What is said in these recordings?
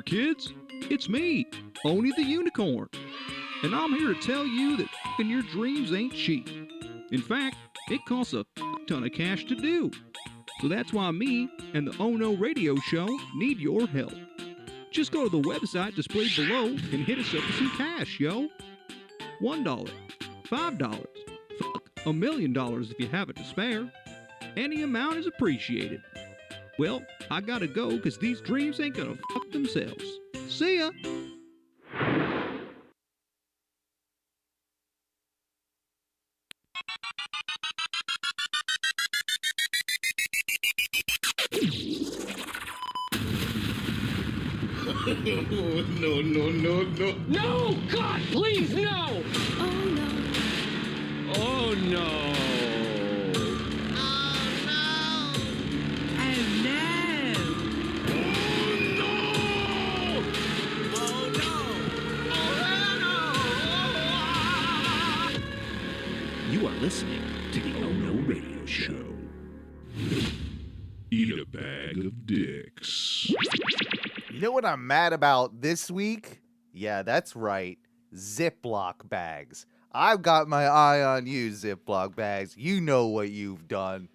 kids. It's me, Oni the Unicorn. And I'm here to tell you that f***ing your dreams ain't cheap. In fact, it costs a ton of cash to do. So that's why me and the Oh No Radio Show need your help. Just go to the website displayed below and hit us up with some cash, yo. $1, $5, $1 million if you have it to spare. Any amount is appreciated. Well, I gotta go because these dreams ain't gonna fuck themselves. See ya! No, no, no, no. No! God, please, no! Oh no. Oh no! You are listening to the Oh No Radio Show. Eat a bag of dicks. You know what I'm mad about this week? Yeah, that's right. Ziplock bags. I've got my eye on you, Ziplock bags. You know what you've done.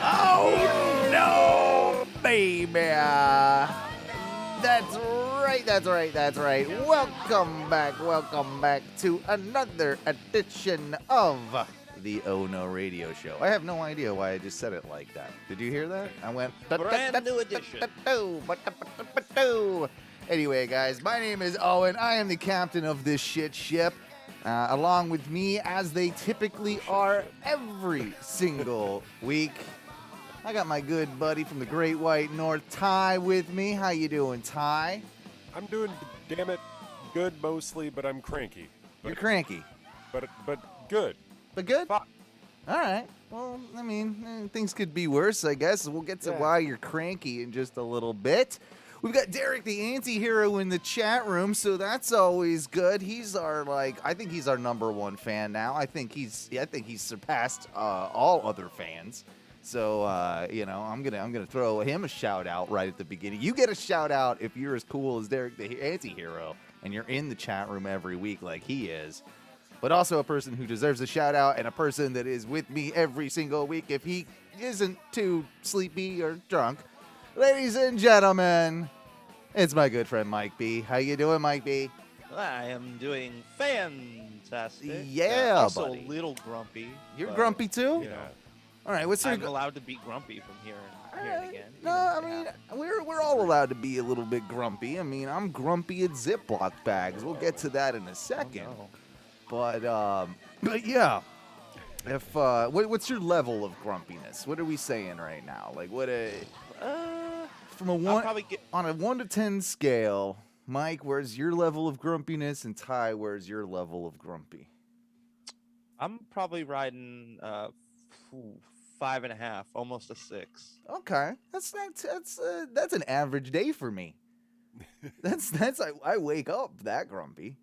Oh, no, baby. That's right. Welcome back to another edition of the Oh No Radio Show. I have no idea why I just said it like that. Did you hear that? I went... Brand new edition. Anyway, guys, my name is Owen. I am the captain of this shit ship. Along with me, as they typically are every single week, I got my good buddy from the Great White North, Ty, with me. How you doing, Ty? I'm doing, damn it, good mostly, but I'm cranky. You're cranky. But good. But good? Fuck. All right. Well, I mean, things could be worse, I guess. We'll get to why you're cranky in just a little bit. We've got Derek the Anti-Hero in the chat room, so that's always good. He's our, I think he's our number one fan now. I think he's surpassed all other fans. So, I'm gonna throw him a shout out right at the beginning. You get a shout out if you're as cool as Derek the Anti-Hero and you're in the chat room every week like he is. But also a person who deserves a shout out and a person that is with me every single week if he isn't too sleepy or drunk. Ladies and gentlemen, it's my good friend Mike B. How you doing, Mike B? I am doing fantastic. Yeah, also buddy. a little grumpy. You're but, grumpy too? You know, all right, what's your... I'm allowed to be grumpy from here and again. No, I mean, we're all allowed to be a little bit grumpy. I mean, I'm grumpy at Ziploc bags. We'll get to that in a second. Oh, no. But yeah. If what's your level of grumpiness? What are we saying right now? Like from a one on a 1 to 10 scale, Mike, where's your level of grumpiness, and Ty, where's your level of grumpy? I'm probably riding 5.5, almost a 6. Okay, that's an average day for me. that's I wake up that grumpy.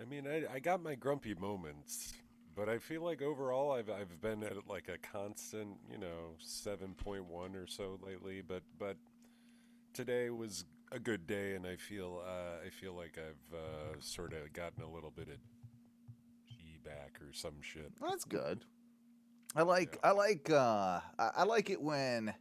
I mean, I got my grumpy moments, but I feel like overall I've been at like a constant, 7.1 or so lately. But today was a good day, and I feel like I've sort of gotten a little bit of G back or some shit. Well, that's good. I like it when,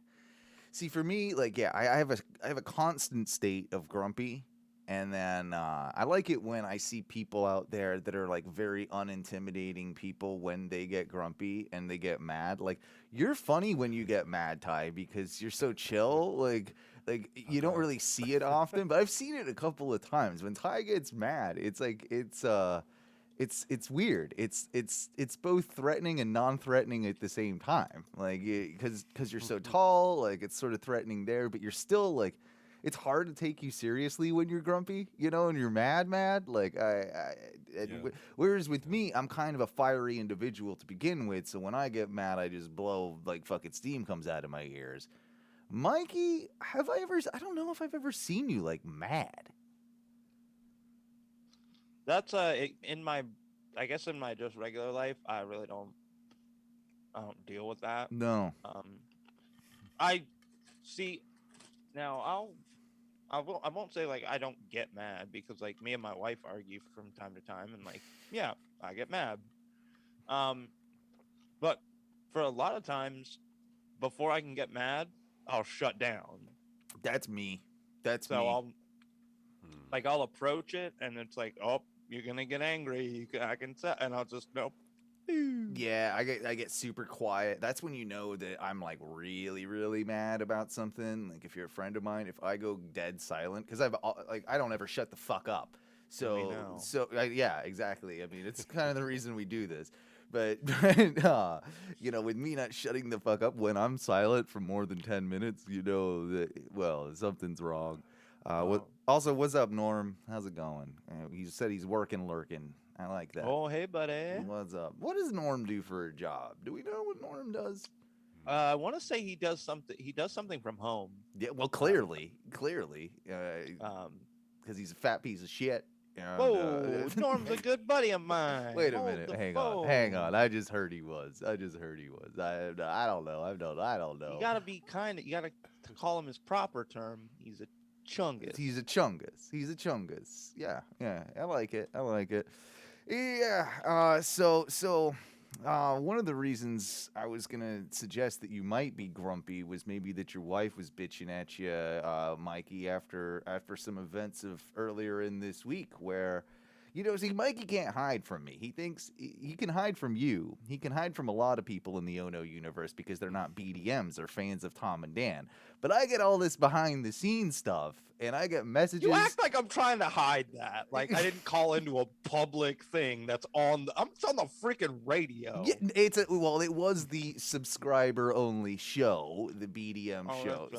see, for me, I have a constant state of grumpy. And then I like it when I see people out there that are like very unintimidating people when they get grumpy and they get mad. Like, you're funny when you get mad, Ty, because you're so chill. Like you don't really see it often, but I've seen it a couple of times. When Ty gets mad, it's it's weird. It's both threatening and non-threatening at the same time. Like, because you're so tall, like it's sort of threatening there, but you're still like, it's hard to take you seriously when you're grumpy, and you're mad. Like whereas with me, I'm kind of a fiery individual to begin with, so when I get mad, I just blow like fucking steam comes out of my ears. Mikey, I don't know if I've ever seen you like mad. That's in my, I guess in my just regular life, I really I don't deal with that. No. I see now. I won't say like I don't get mad, because like me and my wife argue from time to time, and like yeah, I get mad. But for a lot of times, before I can get mad, I'll shut down. That's me. That's So me. I'll approach it, and it's like, oh, you're gonna get angry. I can tell, and I'll just nope. Yeah, I get super quiet. That's when you know that I'm like really, really mad about something. Like if you're a friend of mine, if I go dead silent, because I don't ever shut the fuck up. know. Yeah, exactly. I mean, it's kind of the reason we do this. But with me not shutting the fuck up when I'm silent for more than 10 minutes, something's wrong. Also, what's up, Norm? How's it going? He said he's lurking. I like that. Oh, hey, buddy. What's up? What does Norm do for a job? Do we know what Norm does? I want to say he does something. He does something from home. Yeah, well, clearly, because he's a fat piece of shit. Whoa, Norm's a good buddy of mine. Wait a Hold minute. the Hang phone. on. I just heard he was. I don't know. I don't know. You gotta be kind of. You gotta call him his proper term. He's a chungus. He's a chungus. Yeah. I like it. Yeah. So one of the reasons I was gonna suggest that you might be grumpy was maybe that your wife was bitching at you, Mikey, after some events of earlier in this week where. See, Mikey can't hide from me. He thinks he can hide from you. He can hide from a lot of people in the Ono universe because they're not BDMs or fans of Tom and Dan. But I get all this behind the scenes stuff, and I get messages. You act like I'm trying to hide that. Like I didn't call into a public thing that's on. It's on the freaking radio. Yeah, it was the subscriber only show, the BDM show.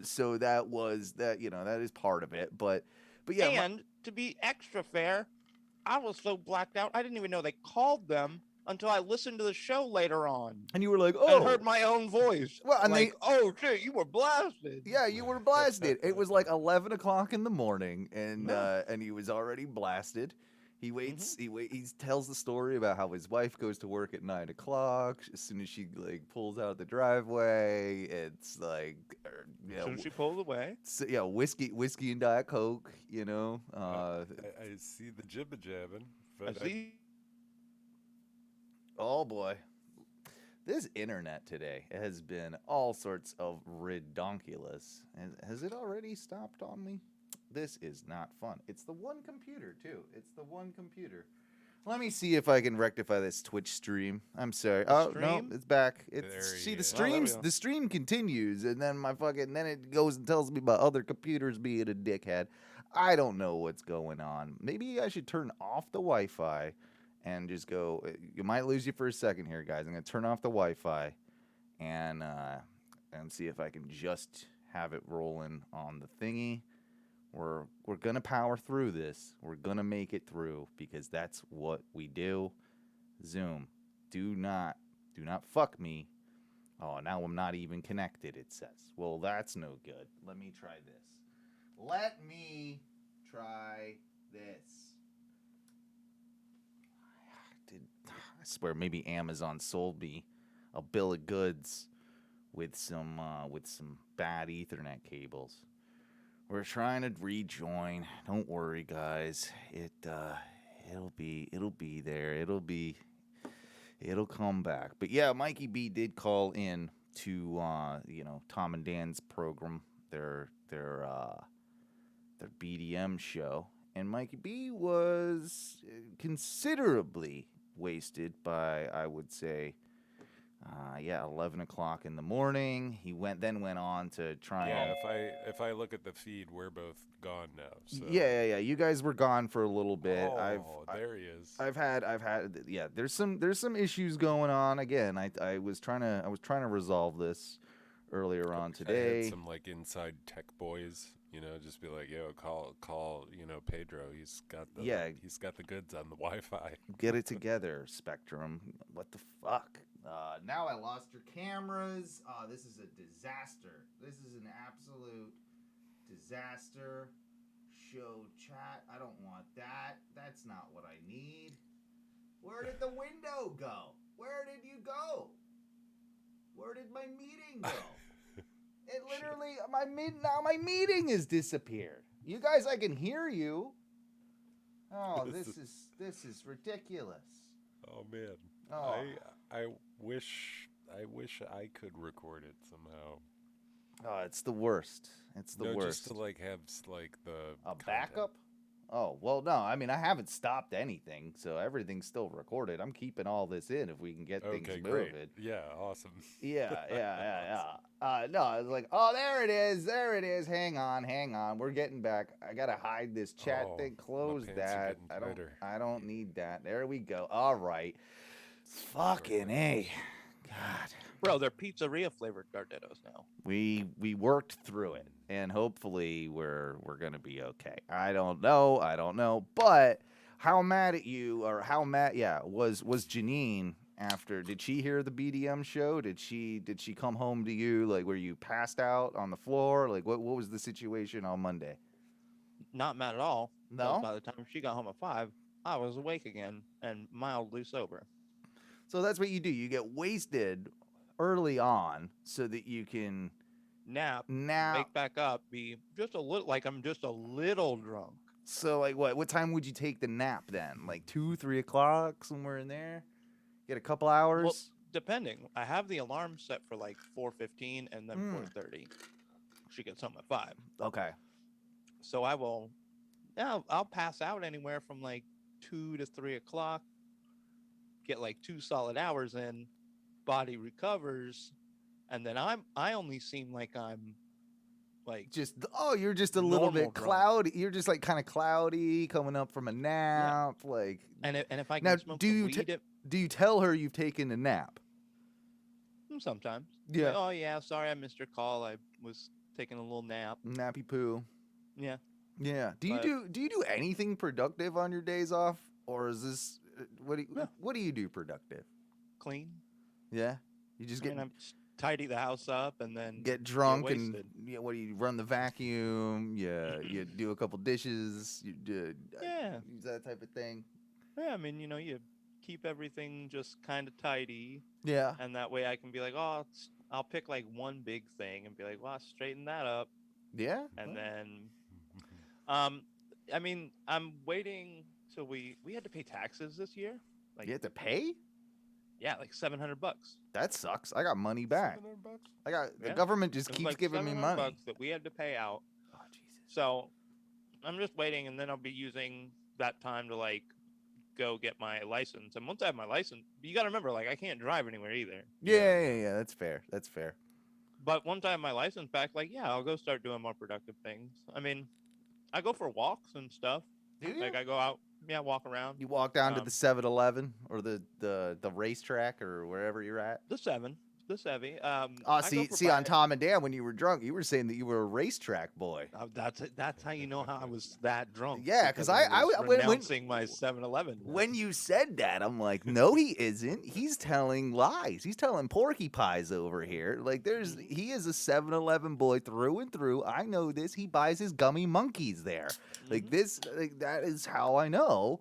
So that was that. That is part of it. But yeah. And to be extra fair, I was so blacked out, I didn't even know they called them until I listened to the show later on. And you were like, oh. And heard my own voice. Well, and oh, shit, you were blasted. Yeah, you were blasted. It was like 11 o'clock in the morning, and he was already blasted. He waits. He tells the story about how his wife goes to work at 9 o'clock. As soon as she pulls out the driveway, it's like, As soon as she pulls away. So, yeah, whiskey and Diet Coke. I see the jibba jabbing. I see. Oh boy, this internet today has been all sorts of redonkulous. Has it already stopped on me? This is not fun. It's the one computer, too. Let me see if I can rectify this Twitch stream. I'm sorry. No, it's back. The stream continues, and then then it goes and tells me about other computers being a dickhead. I don't know what's going on. Maybe I should turn off the Wi-Fi and just go. You might lose you for a second here, guys. I'm gonna turn off the Wi-Fi and see if I can just have it rolling on the thingy. We're gonna power through this. We're gonna make it through because that's what we do. Zoom, do not fuck me. Oh, now I'm not even connected, it says. Well, that's no good. Let me try this. I swear maybe Amazon sold me a bill of goods with some bad Ethernet cables. We're trying to rejoin. Don't worry, guys. It'll be there. It'll come back. But yeah, Mikey B did call in to Tom and Dan's program, their BDM show, and Mikey B was considerably wasted by, I would say, Yeah, 11 o'clock in the morning. He went on to try Yeah, and. if I look at the feed, we're both gone now. So. Yeah. You guys were gone for a little bit. Oh, there he is. I've had. Yeah. There's some issues going on. Again, I was trying to resolve this earlier on I today. had some like inside tech boys, just be like, yo, call, Pedro. He's got the goods on the Wi-Fi. Get it together, Spectrum. What the fuck? Now I lost your cameras. This is a disaster. This is an absolute disaster. Show chat. I don't want that. That's not what I need. Where did the window go? Where did you go? Where did my meeting go? It literally, my meeting has disappeared. You guys, I can hear you. Oh, this is ridiculous. Oh man. Oh. I wish I could record it somehow. Oh, it's the worst. It's the worst. Just to like have like the content. Backup. Oh well, no. I mean, I haven't stopped anything, so everything's still recorded. I'm keeping all this in if we can get things moving. Great. Yeah, awesome. Yeah. No, I was like, oh, there it is. Hang on. We're getting back. I gotta hide this chat thing. Close that. I don't need that. There we go. All right. Fucking A. God. Bro, they're pizzeria flavored Gardettos now. We worked through it, and hopefully we're gonna be okay. I don't know, but how mad at you, or how mad? Yeah, was Janine after? Did she hear the BDM show? Did she come home to you? Like, were you passed out on the floor? Like, what was the situation on Monday? Not mad at all. No. By the time she got home at 5, I was awake again and mildly sober. So that's what you do. You get wasted early on so that you can nap, wake back up, be just a little, like I'm just a little drunk. So like what time would you take the nap then? Like 2-3 o'clock, somewhere in there? Get a couple hours? Well, depending. I have the alarm set for like 4:15 and then 4:30. She gets home at 5. Okay. So I'll pass out anywhere from like 2 to 3 o'clock, get like 2 solid hours in, body recovers, and then I only seem like I'm like you're just a little bit cloudy. You're just like kind of cloudy coming up from a nap. Yeah. Like and if I can smoke some weed, do you tell her you've taken a nap? Sometimes. Yeah. Like, oh yeah, sorry I missed your call. I was taking a little nap. Nappy poo. Yeah. Yeah. Do you do anything productive on your days off, or is this what do you do productive? Clean. Yeah. You just tidy the house up and then get drunk and what do you run the vacuum? Yeah, you do a couple dishes. You do that type of thing. Yeah, I mean, you keep everything just kind of tidy. Yeah, and that way I can be like, oh, I'll pick like one big thing and be like, well, I'll straighten that up. Yeah, and then, I mean, I'm waiting till we had to pay taxes this year. Like you had to pay. Yeah, like $700. That sucks. I got money back. $700? The government just keeps giving me money. $700 that we had to pay out. Oh Jesus! So I'm just waiting, and then I'll be using that time to like go get my license. And once I have my license, you got to remember, like I can't drive anywhere either. Yeah. That's fair. But once I have my license back, like I'll go start doing more productive things. I mean, I go for walks and stuff. Do you? Like I go out. Yeah, walk around. You walk down to the 7-Eleven or the racetrack or wherever you're at? The 7. The Sevy. See, on Tom and Dan, when you were drunk, you were saying that you were a racetrack boy. That's how you know how I was that drunk. Yeah, because I was renouncing my 7-Eleven. When you said that, I'm like, no, he isn't. He's telling lies. He's telling porky pies over here. Like, he is a 7-Eleven boy through and through. I know this. He buys his gummy monkeys there. Like that is how I know.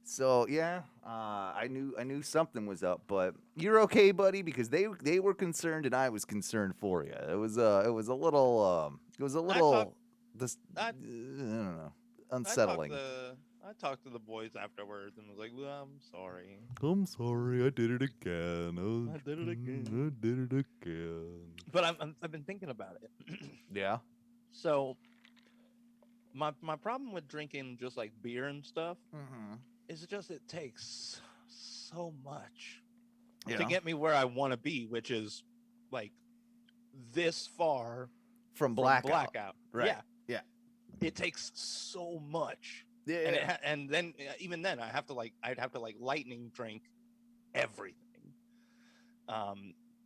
So yeah, I knew something was up, but you're okay, buddy, because they were concerned and I was concerned for you. It was a little I don't know, unsettling. I talked to the boys afterwards and was like, well, I'm sorry. I did it again. I did it again. But I've been thinking about it. Yeah. So my problem with drinking just like beer and stuff. Mm-hmm. It's just it takes so much. to get me where I want to be, which is like this far from from blackout. Right. Yeah, Yeah. it takes so much. Yeah. And yeah. and then even then I'd have to lightning drink everything,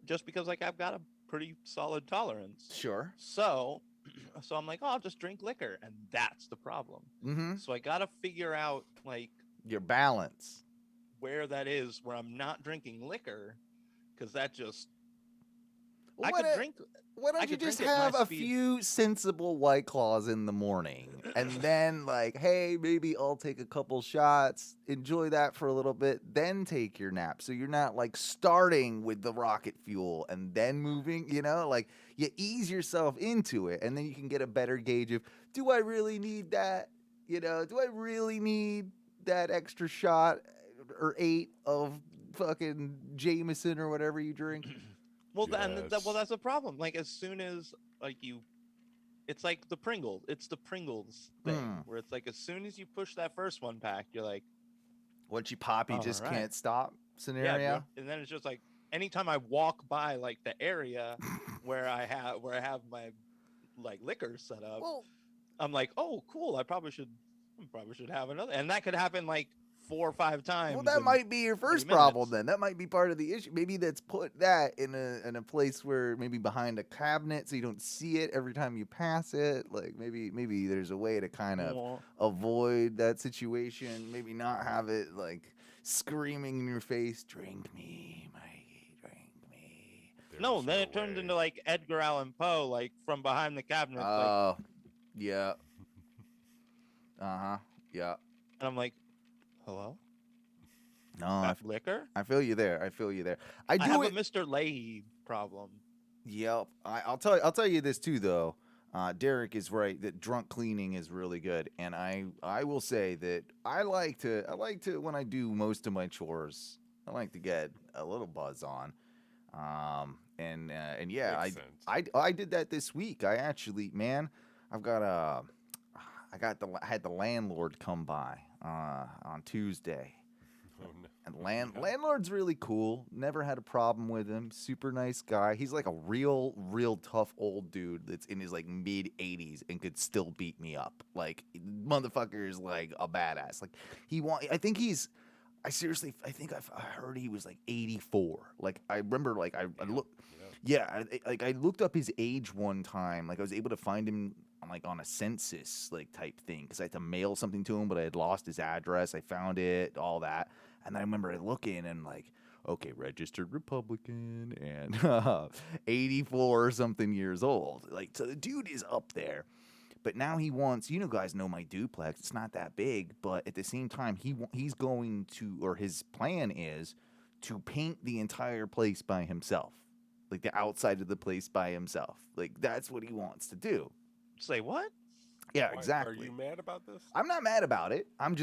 just because like I've got a pretty solid tolerance. Sure. So I'm like, oh, I'll just drink liquor, and that's the problem. Mm-hmm. So I gotta figure out like Your balance. where that is where I'm not drinking liquor, because that just Well, I why could don't- drink. Why don't I you could just drink at my have a speed. few sensible White Claws in the morning, and then like, hey, maybe I'll take a couple shots, enjoy that for a little bit, then take your nap. So you're not like starting with the rocket fuel and then moving. Like you ease yourself into it, and then you can get a better gauge of, do I really need that? Do I really need that extra shot or 8 of fucking Jameson or whatever you drink? Well, Yes. that's the problem. Like as soon as like it's like the Pringles. It's the Pringles thing where it's like as soon as you push that first one pack, you're like, Once you pop, you just Alright. can't stop scenario. yeah, and then it's just like anytime I walk by like the area where I have my like liquor set up, Well, I'm like, oh, cool. I probably should have another, and that could happen like 4 or 5 times. well, that in might be your 20 first problem minutes. then. That might be part of the issue. Maybe that's put that in a place where maybe behind a cabinet so you don't see it every time you pass it. Like maybe there's a way to kind of Well, avoid that situation. Maybe not have it like screaming in your face, "Drink me, Mikey, drink me." no, There's then it turns way. into like Edgar Allan Poe, like from behind the cabinet. Like, Oh, yeah. Yeah. and I'm like, hello? No, Liquor? I feel you there. I feel you there. I I do have it. a Mr. Leahy problem. Yep. I'll tell you this too though. Derek is right that drunk cleaning is really good, and I will say that I like to when I do most of my chores, I like to get a little buzz on. And yeah, Makes sense. I did that this week. I actually, man, I had the landlord come by on Tuesday. Oh no. And landlord's really cool. Never had a problem with him. Super nice guy. He's like a real tough old dude that's in his like mid 80s and could still beat me up. Like motherfucker is like a badass. Like I think I've heard he was like 84. Like I remember like I looked. Yeah, I looked up his age one time. Like I was able to find him on a census like type thing because I had to mail something to him, but I had lost his address. I found it, all that, and I remember looking and like, okay, registered Republican and 84 or something years old. Like, so the dude is up there. But now he wants, guys know my duplex. It's not that big, but at the same time, he's going to, or his plan is to paint the entire place by himself. Like the outside of the place by himself. Like that's what he wants to do. Say what? Yeah, Why- exactly. Are you mad about this? I'm not mad about it. I'm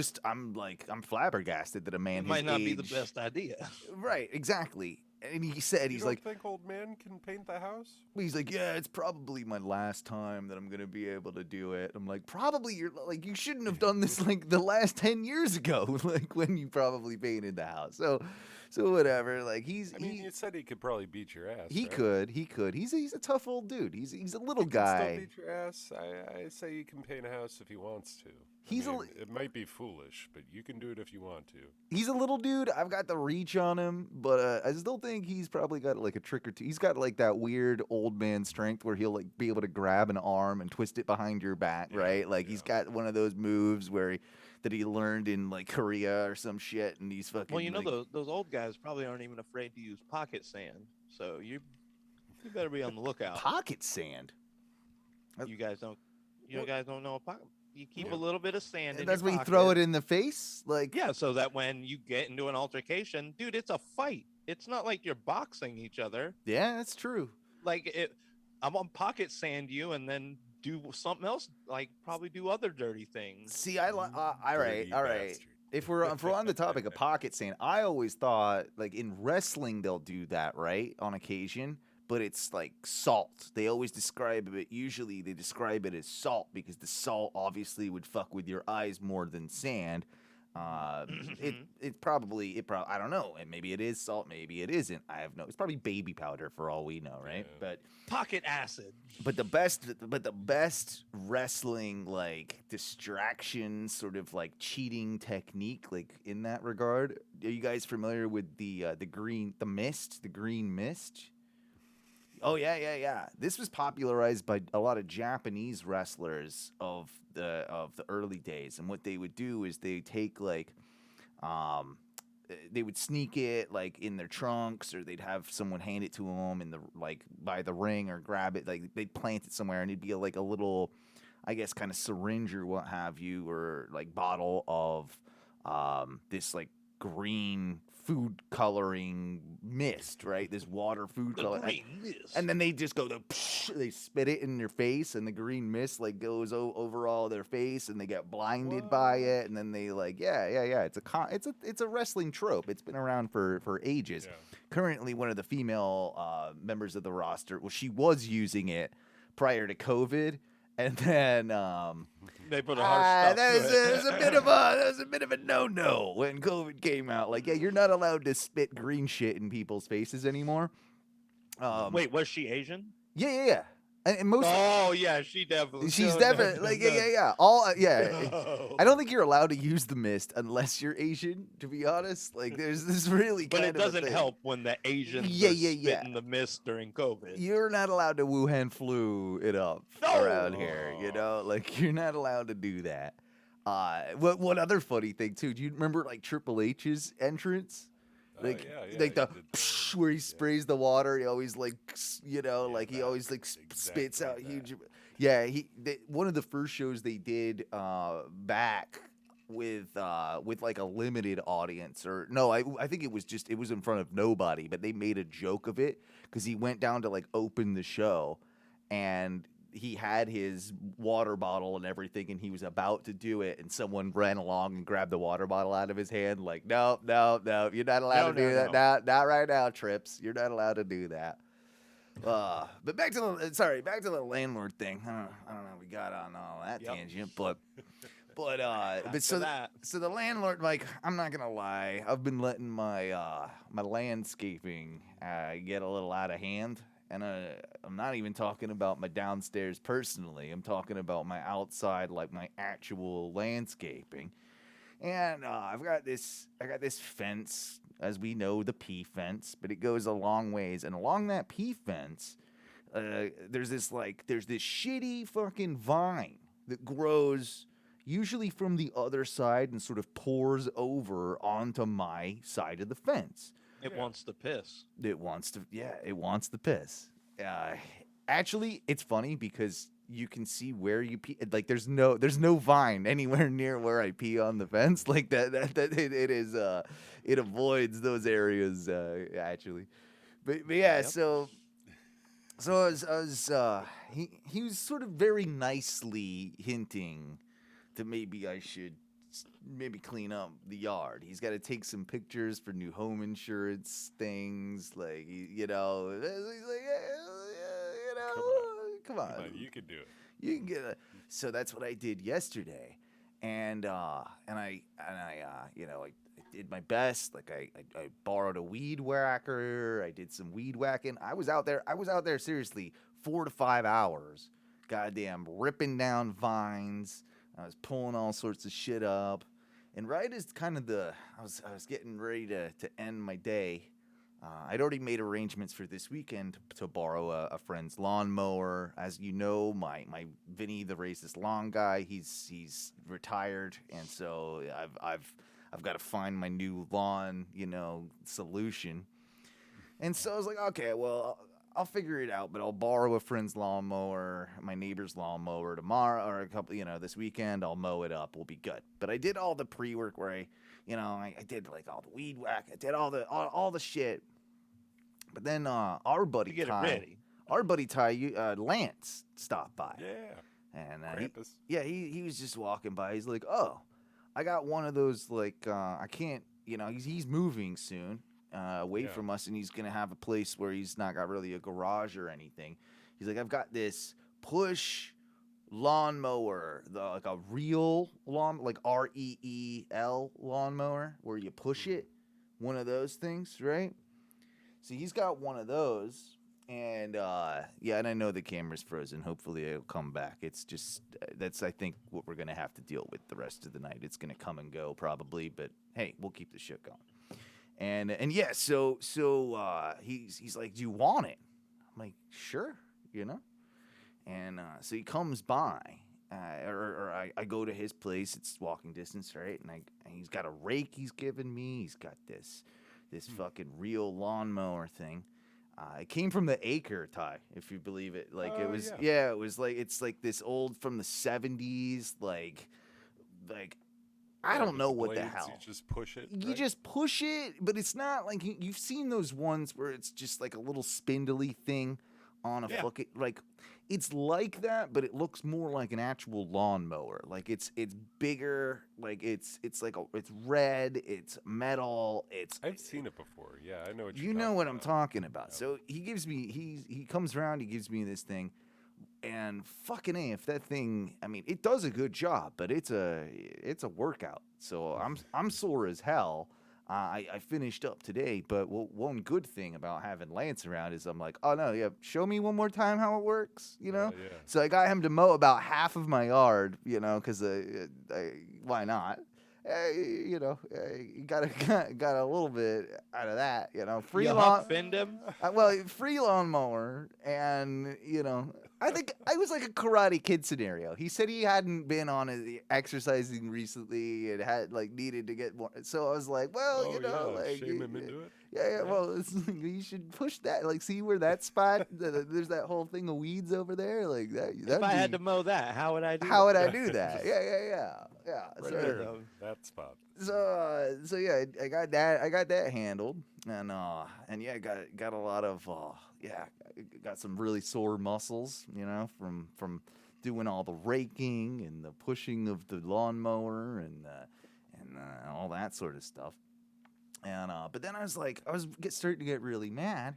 flabbergasted that a man It might his not be the age- best idea. Right, exactly. And he said, You he's don't like, think old man can paint the house? yeah, it's probably my last time that I'm gonna be able to do it. I'm like, probably you're like, you shouldn't have done this like the last 10 years ago, like when you probably painted the house. So whatever. Like I mean, you said he could probably beat your ass. he right? could. He's a tough old dude. He's a little He can guy. still beat your ass. I say you can paint a house if he wants to. He's a I mean, li- it might be foolish, but you can do it if you want to. He's a little dude. I've got the reach on him, but I still think he's probably got like a trick or two. He's got like that weird old man strength where he'll like be able to grab an arm and twist it behind your back, right? Like he's got one of those moves that he learned in like Korea or some shit, and he's fucking. Well, you know, like, those old guys probably aren't even afraid to use pocket sand. So you better be on the lookout. pocket sand. You guys don't know a pocket. You keep Yeah. a little bit of sand in That's your when you pocket. throw it in the face, like. Yeah, so that when you get into an altercation, dude, it's a fight. It's not like you're boxing each other. Yeah, that's true. I'm on pocket sand you and then do something else, like probably do other dirty things. See, all right. Dirty If bastard. we're on the topic of pocket sand, I always thought like in wrestling they'll do that, right, on occasion, but it's like salt. They always describe it. Usually they describe it as salt because the salt obviously would fuck with your eyes more than sand. It probably I don't know, and maybe it is salt, maybe it isn't. I have no. It's probably baby powder for all we know, right? Yeah. Pocket acid. But the best wrestling like distraction, sort of like cheating technique, like in that regard. Are you guys familiar with the green mist? Oh yeah. This was popularized by a lot of Japanese wrestlers of the early days, and what they would do is they take like, they would sneak it like in their trunks, or they'd have someone hand it to them in the like by the ring, or grab it, like they'd plant it somewhere, and it'd be like a little, I guess, kind of syringe or what have you, or like bottle of this like green food coloring mist, right? This water food color. Green mist. And then they just go, they spit it in their face, and the green mist like goes over all their face, and they get blinded by it, and then they like, yeah. It's a wrestling trope. It's been around for ages. Yeah. Currently, one of the female members of the roster, well, she was using it prior to COVID, and then They put a hard that stop to it. was a bit of a no-no when COVID came out. Like, yeah, you're not allowed to spit green shit in people's faces anymore. Wait, was she Asian? Yeah. And most. Oh yeah, she definitely. She's no, definitely no, like no. yeah. No. I don't think you're allowed to use the mist unless you're Asian. To be honest, like there's this really. But kind it of a doesn't thing. help when the Asians Yeah, are yeah. spitting the mist during COVID. You're not allowed to Wuhan flu it up No! around here. You know, like you're not allowed to do that. What other funny thing too? Do you remember like Triple H's entrance? Like, yeah, like the he did psh, where he sprays the water. He always like, you know, Yeah, like he that- always like spits out exactly huge. Yeah, one of the first shows they did back with like a limited audience, or no, I think it was in front of nobody, but they made a joke of it because he went down to like open the show, and he had his water bottle and everything, and he was about to do it, and someone ran along and grabbed the water bottle out of his hand, like, no, you're not allowed to do that. no. Not right now, Trips. You're not allowed to do that. But back to the landlord thing. I don't know. We got on all that Yep. tangent, but After so that. so the landlord, like, I'm not gonna lie, I've been letting my my landscaping get a little out of hand. And I'm not even talking about my downstairs personally. I'm talking about my outside, like my actual landscaping. And I got this fence, as we know, the P fence, but it goes a long ways. And along that P fence, there's this shitty fucking vine that grows usually from the other side and sort of pours over onto my side of the fence. It wants to piss. It wants to piss. Actually, it's funny because you can see where you pee. Like, there's no vine anywhere near where I pee on the fence. Like that it is. It avoids those areas actually. But yeah. Yep. So he was sort of very nicely hinting that maybe I should clean up the yard. He's got to take some pictures for new home insurance things, like, you know. He's like, you know, come on, you can do it. you can get it. So that's what I did yesterday, and I you know, I did my best. Like I borrowed a weed whacker. I did some weed whacking. I was out there seriously 4 to 5 hours, goddamn ripping down vines. I was pulling all sorts of shit up, and right as kind of I was getting ready to end my day. I'd already made arrangements for this weekend to borrow a friend's lawnmower. As you know, my Vinny, the racist lawn guy, he's retired, and so I've got to find my new lawn, you know, solution. And so I was like, okay, well, I'll figure it out, but I'll borrow a friend's lawnmower, my neighbor's lawnmower tomorrow, or this weekend. I'll mow it up. We'll be good. But I did all the pre-work where I did like all the weed whack. I did all the shit. But then our buddy To get it Ty, ready. Lance stopped by. Yeah. And Krampus. he was just walking by. He's like, oh, I got one of those, like, I can't, you know, he's moving soon. Away Yeah. from us, and he's gonna have a place where he's not got really a garage or anything. He's like, I've got this push lawnmower, like a real lawn, like REEL lawnmower, where you push it, one of those things, right? So he's got one of those, and and I know the camera's frozen. Hopefully it'll come back. It's just that's I think what we're gonna have to deal with the rest of the night. It's gonna come and go probably, but hey, we'll keep the shit going. And yeah, so he's like, do you want it? I'm like, sure, And so he comes by, I go to his place. It's walking distance, right? And he's got a rake he's given me. He's got this fucking real lawnmower thing. It came from the Acre, Ty, if you believe it. Like it was, it was like it's like this old from the 70s, like I don't know what the hell. You just push it. You just push it, but it's not like you've seen those ones where it's just like a little spindly thing on a fucking like. It's like that, but it looks more like an actual lawnmower. Like it's bigger. Like it's red. It's metal. I've seen it before. Yeah, I know what you know what I'm talking about. Yeah. So he gives me he comes around. He gives me this thing, and fucking A, if that thing. I mean, it does a good job, but it's a workout. So I'm sore as hell. I finished up today, but one good thing about having Lance around is I'm like, oh no, yeah, show me one more time how it works, Yeah. So I got him to mow about half of my yard, because why not? You got a little bit out of that, Free lawn, offend him? Free lawnmower, and I think I was like a Karate Kid scenario. He said he hadn't been on exercising recently and had needed to get more. So I was like, well, shame him into it. Yeah. Well, it's you should push that. See where that spot? There's that whole thing of weeds over there. Like that. If I had to mow that, how would I do? How would I do that? Yeah. Right there, that spot. So yeah, I got that handled, and yeah, got a lot of got some really sore muscles, from doing all the raking and the pushing of the lawnmower and all that sort of stuff. And but then I was starting to get really mad.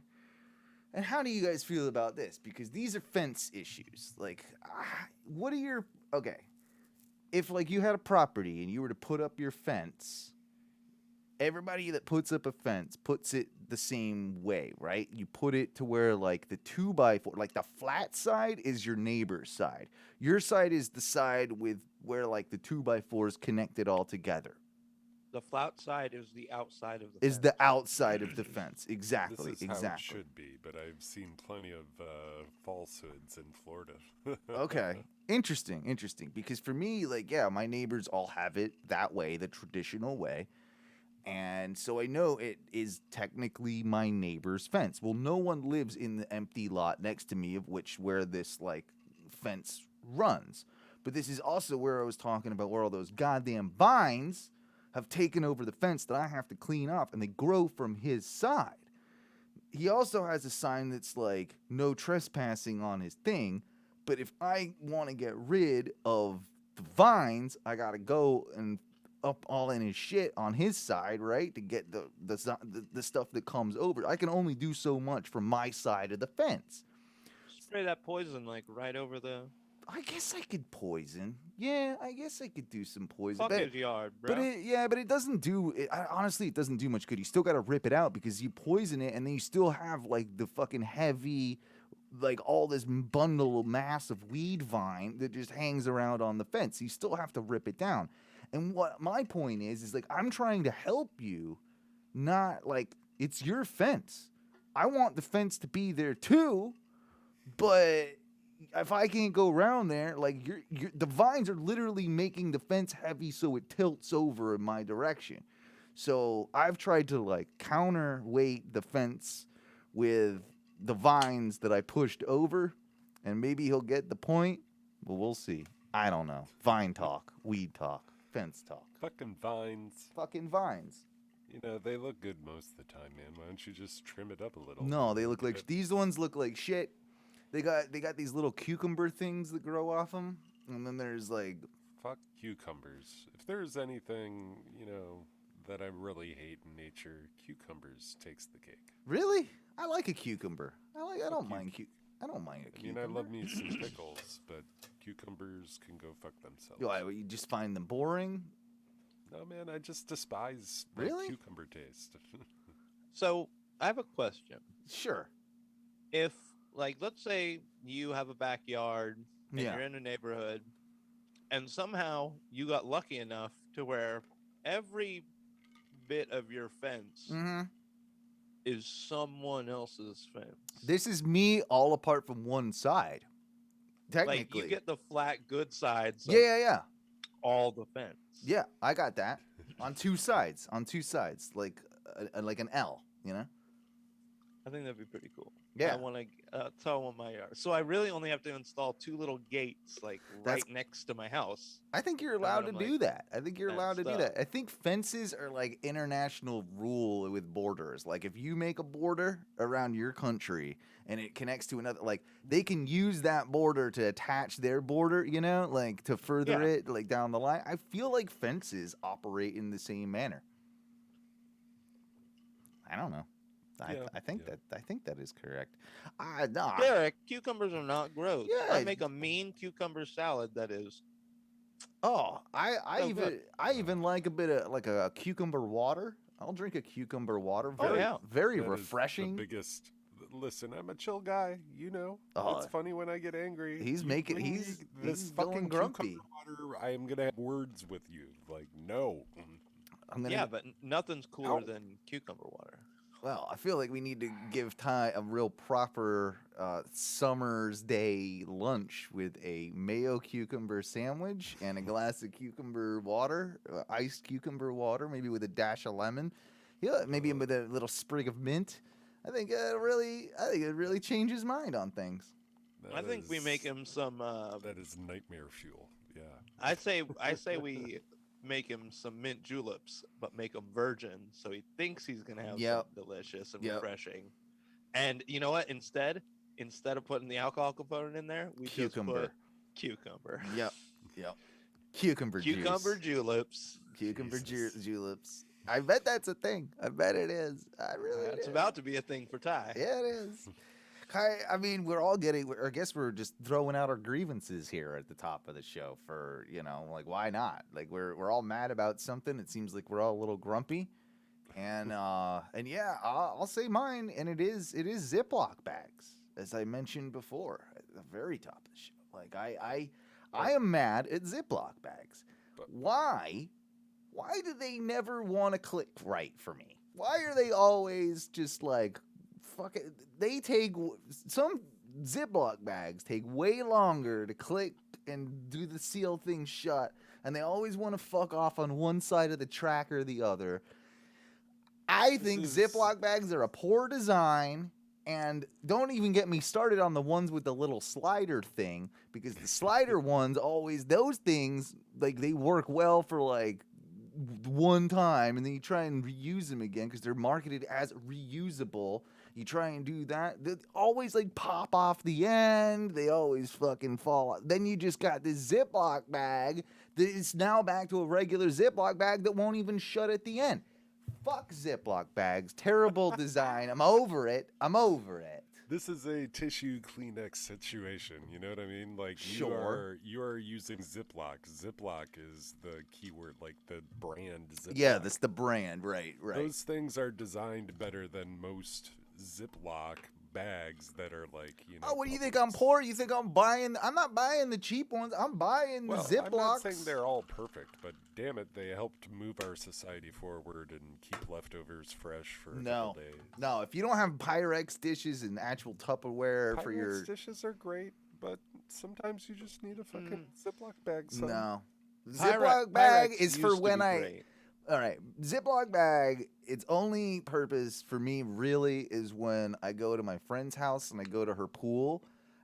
And how do you guys feel about this? Because these are fence issues. What are your if you had a property and you were to put up your fence, everybody that puts up a fence puts it the same way, right? You put it to where the 2x4, the flat side is your neighbor's side. Your side is the side with where the 2x4 is connected all together. The flat side is the outside of the fence. Is the outside of the fence. Exactly. This is how it should be, but I've seen plenty of falsehoods in Florida. Okay. Interesting. Because for me, my neighbors all have it that way, the traditional way. And so I know it is technically my neighbor's fence. Well, no one lives in the empty lot next to me where this fence runs. But this is also where I was talking about where all those goddamn vines have taken over the fence that I have to clean off, and they grow from his side. He also has a sign that's no trespassing on his thing, but if I want to get rid of the vines, I got to go and up all in his shit on his side, right, to get the stuff that comes over. I can only do so much from my side of the fence. Spray that poison right over the... I guess I could poison. Yeah, I guess I could do some poison. Fuck his yard, bro. But it doesn't do... honestly, it doesn't do much good. You still got to rip it out because you poison it, and then you still have, the fucking heavy... all this bundle of mass of weed vine that just hangs around on the fence. You still have to rip it down. And what my point is I'm trying to help you, not it's your fence. I want the fence to be there too, but if I can't go around there, the vines are literally making the fence heavy so it tilts over in my direction. So I've tried to counterweight the fence with the vines that I pushed over, and maybe he'll get the point, but we'll see. I don't know. Vine talk, weed talk. Fence talk. Fucking vines. They look good most of the time, man. Why don't you just trim it up a little? No, they look these ones look like shit. They got these little cucumber things that grow off them, and then there's fuck cucumbers. If there's anything, that I really hate in nature, cucumbers takes the cake. Really? I like a cucumber. I don't mind I don't mind a I cucumber. mean, I love me some pickles, but cucumbers can go fuck themselves. You just find them boring? No, man, I just despise Really? cucumber taste. So I have a question. Sure. If, like, let's say you have a backyard and Yeah. you're in a neighborhood, and somehow you got lucky enough to where every bit of your fence Mm-hmm. is someone else's fence. This is me all apart from one side. Technically. Like, you get the flat good sides of yeah. all the fence. Yeah, I got that. On two sides. Like an L, you know? I think that'd be pretty cool. Yeah. I want to tell on my yard. So I really only have to install 2 little gates, like That's- right next to my house. I think you're allowed to I'm do like, that. I think you're allowed to do messed that. I think fences are like international rule with borders. Like if you make a border around your country and it connects to another, like they can use that border to attach their border, you know, like to further Yeah. it like down the line. I feel like fences operate in the same manner. I don't know. Yeah, I think yeah. that is correct. Nah. Derek, cucumbers are not gross. Yeah. I make a mean cucumber salad that is. Oh, I So even good. I even like a bit of like a cucumber water. I'll drink a cucumber water. Oh, Very yeah. very That is the refreshing. biggest. Listen, I'm a chill guy. You know, Oh, it's funny when I get angry. he's You making- bring me he's this going fucking grumpy. cucumber water. I am gonna have words with you. Like, no. I'm gonna Yeah, but nothing's cooler Ow. than cucumber water. Well, I feel like we need to give Ty a real proper summer's day lunch with a mayo cucumber sandwich and a glass of cucumber water, iced cucumber water, maybe with a dash of lemon. Yeah, maybe with a little sprig of mint. I think it really changed his mind on things. I think we make him some. That is nightmare fuel. Yeah. I say we make him some mint juleps, but make them virgin, so he thinks he's gonna have Yep. something delicious and Yep. refreshing. And you know what? Instead of putting the alcohol component in there, we Cucumber. just put cucumber. Yep. Cucumber Cucumber juice. juleps. Cucumber Jesus. juleps. I bet that's a thing. I bet it is. I really That's do. about to be a thing for Ty. Yeah, it is. I mean, we're all I guess we're just throwing out our grievances here at the top of the show for, like, why not? Like, we're all mad about something. It seems like we're all a little grumpy. And yeah, I'll say mine, and it is Ziploc bags, as I mentioned before at the very top of the show. Like, I am mad at Ziploc bags. But- Why do they never want to click right for me? Why are they always just like, fuck it? Some Ziploc bags take way longer to click and do the seal thing shut, and they always want to fuck off on one side of the track or the other. I think Ziploc bags are a poor design, and don't even get me started on the ones with the little slider thing, because the slider ones those things, like, they work well for like one time, and then you try and reuse them again because they're marketed as reusable. You try and do that, they always like pop off the end. They always fucking fall out. Then you just got this Ziploc bag that is now back to a regular Ziploc bag that won't even shut at the end. Fuck Ziploc bags. Terrible design. I'm over it. This is a tissue Kleenex situation. You know what I mean? Like, Sure. you are using Ziploc. Ziploc is the keyword, like the brand Ziploc. Yeah, that's the brand. Right. Those things are designed better than most Ziploc bags that are like, Oh, what do you think? I'm poor? You think I'm not buying the cheap ones. I'm buying the Well, Ziplocs. I'm not saying they're all perfect, but damn it, they helped move our society forward and keep leftovers fresh for a couple days. No, if you don't have Pyrex dishes and actual Tupperware for your Pyrex dishes are great, but sometimes you just need a fucking Ziploc bag. Son. no. Pyrex Ziploc bag is used for to when be I great. All right, Ziploc bag, its only purpose for me really is when I go to my friend's house and I go to her pool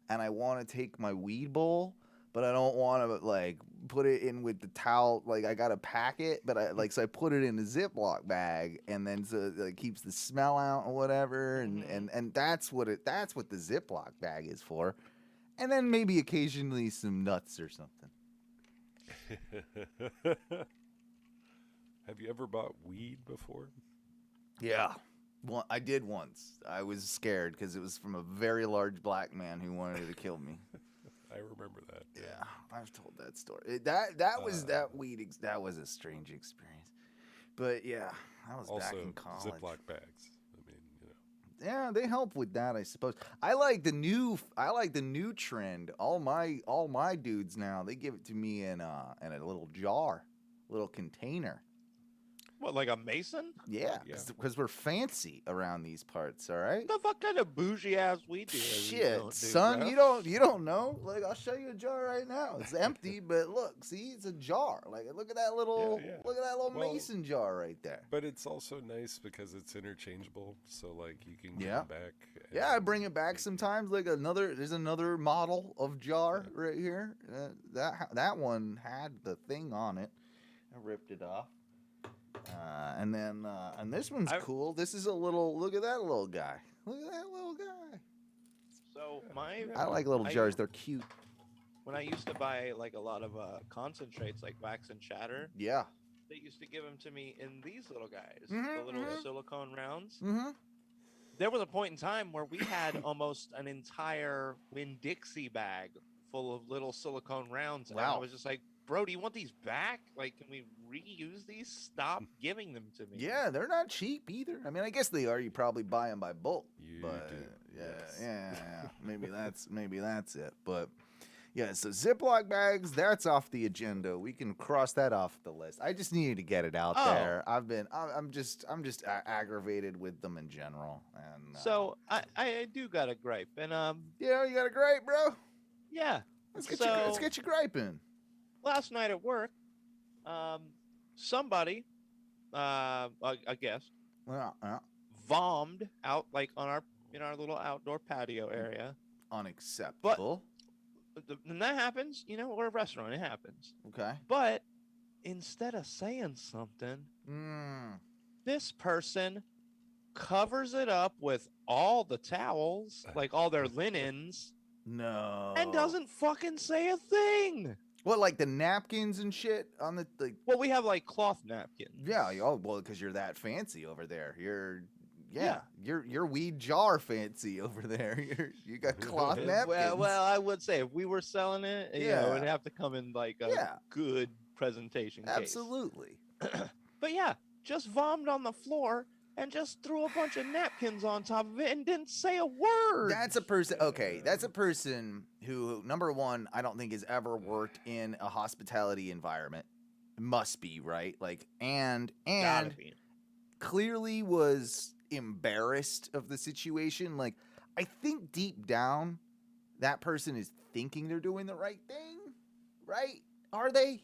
and I want to take my weed bowl, but I don't want to like put it in with the towel. Like, I got to pack it, but so I put it in a Ziploc bag, and then so it keeps the smell out or whatever. And that's what the Ziploc bag is for. And then maybe occasionally some nuts or something. Have you ever bought weed before? Yeah. Well, I did once. I was scared because it was from a very large black man who wanted to kill me. I remember that. Yeah, I've told that story. That was that weed. That was a strange experience. But yeah, I was Also, back in college. Ziploc bags. I mean, Yeah, they help with that, I suppose. I like the new trend. All my dudes now, they give it to me in a little jar, little container. What, like a mason? Yeah, Yeah. because we're fancy around these parts. All right. What the fuck kind of bougie ass weed do you Shit, don't do, son, bro? you don't know. Like, I'll show you a jar right now. It's empty, but look, see, it's a jar. Like, look at that little Yeah. Well, mason jar right there. But it's also nice because it's interchangeable, so like you can get Yeah. it back. Yeah, I and bring it back make- sometimes. Like there's another model of jar right here. That one had the thing on it. I ripped it off. And then this one's cool. This is a little. Look at that little guy. Look at that little guy. So I like little jars. They're cute. when I used to buy like a lot of concentrates like wax and shatter, Yeah. they used to give them to me in these little guys, Mhm, the little mhm. silicone rounds. Mm-hmm. There was a point in time where we had almost an entire Winn-Dixie bag full of little silicone rounds. And I Wow. was just like, bro, do you want these back? Like, can we reuse these? Stop giving them to me. Yeah, they're not cheap either. I mean, I guess they are. You probably buy them by bulk. You but do, yeah, yes. yeah. Maybe that's it. But yeah, so Ziploc bags, that's off the agenda. We can cross that off the list. I just needed to get it out Oh. there. I'm just aggravated with them in general. And So I do got a gripe, and yeah, you got a gripe, bro. yeah. Let's get So- you griping. Last night at work, somebody, a guest, Well, vommed out like on our little outdoor patio area. unacceptable. And that happens, we're a restaurant, it happens. Okay. But instead of saying something, this person covers it up with all the towels, like all their linens, No. and doesn't fucking say a thing. What, like the napkins and shit on the like? Well, we have like cloth napkins. Yeah. Oh, well, because you're that fancy over there. Yeah. You're weed jar fancy over there. You got cloth napkins. Well, I would say if we were selling it, Yeah. it'd have to come in like a Yeah. good presentation case. Absolutely. But yeah, just vommed on the floor and just threw a bunch of napkins on top of it and didn't say a word. That's a person. Okay, that's a person who, number one, I don't think has ever worked in a hospitality environment. Must be right. Like, and Gotta be. clearly was embarrassed of the situation. Like, I think deep down, that person is thinking they're doing the right thing. Right? Are they?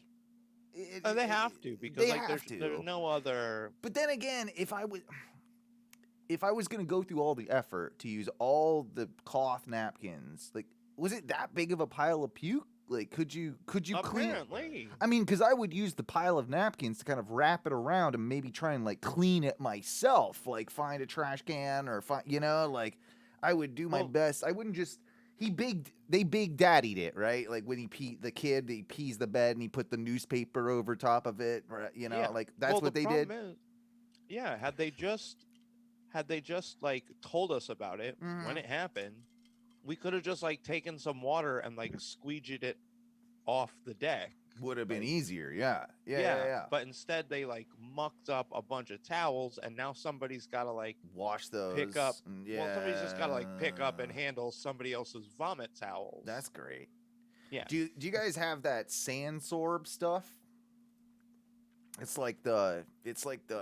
They have to because they like have there's to. no other. But then again, if I was gonna go through all the effort to use all the cloth napkins, like, was it that big of a pile of puke? Like, could you clean? Apparently. I mean, because I would use the pile of napkins to kind of wrap it around and maybe try and like clean it myself, like find a trash can or find, like I would do my Well- best. I wouldn't just. They big daddied it, right? Like when he pees the bed and he put the newspaper over top of it, right? Yeah. Like that's Well, what the they did. problem is- yeah, had they just like told us about it Mhm. when it happened, we could have just like taken some water and like squeegeed it off the deck. Would have been Like- easier, yeah. But instead, they like mucked up a bunch of towels, and now somebody's got to like Wash those. pick up. and Well, somebody's just got to like pick up and yeah. handle somebody else's vomit towels. That's great. Yeah. Do you guys have that sand sorb stuff? It's like the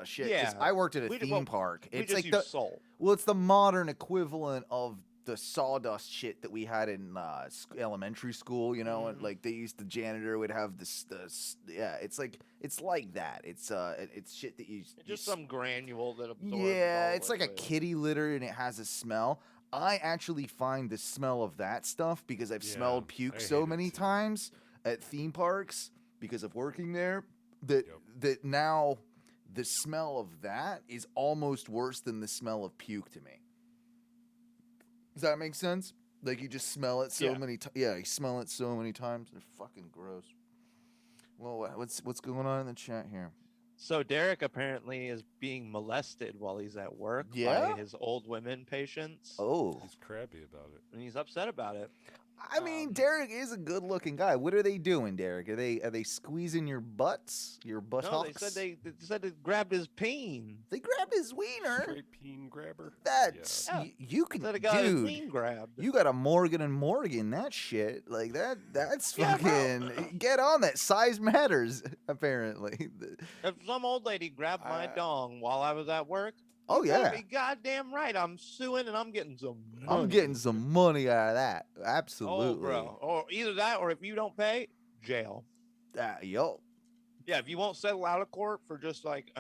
shit. 'Cause Yeah. I worked at a We theme ju- well, park. we It's just like use salt. it's the modern equivalent of the sawdust shit that we had in elementary school. And Mhm. like the janitor would have this. Yeah, it's like that. It's shit that you It's just you some granule that absorbs. Yeah, all it's like a liquid. kitty litter and it has a smell. I actually find the smell of that stuff because I've smelled Yeah, puke I so hate it many too. times at theme parks because of working there that now the smell of that is almost worse than the smell of puke to me. Does that make sense? Like you just smell it so Yeah. many times. Yeah, you smell it so many times. They're fucking gross. Well, what's going on in the chat here? So Derek apparently is being molested while he's at work Yeah? by his old women patients, Oh. He's crabby about it. and he's upset about it. I mean, Um, Derek is a good-looking guy. What are they doing, Derek? Are they squeezing your butts, your buttocks? No, they said they grabbed his peen. They grabbed his wiener. Straight peen grabber. That's Yeah. you can, Said it got his dude. ween grabbed. You got a Morgan and Morgan that shit like that. That's Yeah, bro. fucking get on that. Size matters apparently. If some old lady grabbed my dong while I was at work, Oh you better yeah, be goddamn right. I'm suing and I'm getting some money. I'm getting some money out of that. Absolutely, Oh, bro. Or either that, or if you don't pay, jail. Yo, Yeah, if you won't settle out of court for just like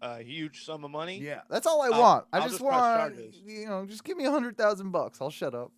a huge sum of money. yeah, that's all I want. I I'll just just press want, charges. just give me $100,000. I'll shut up.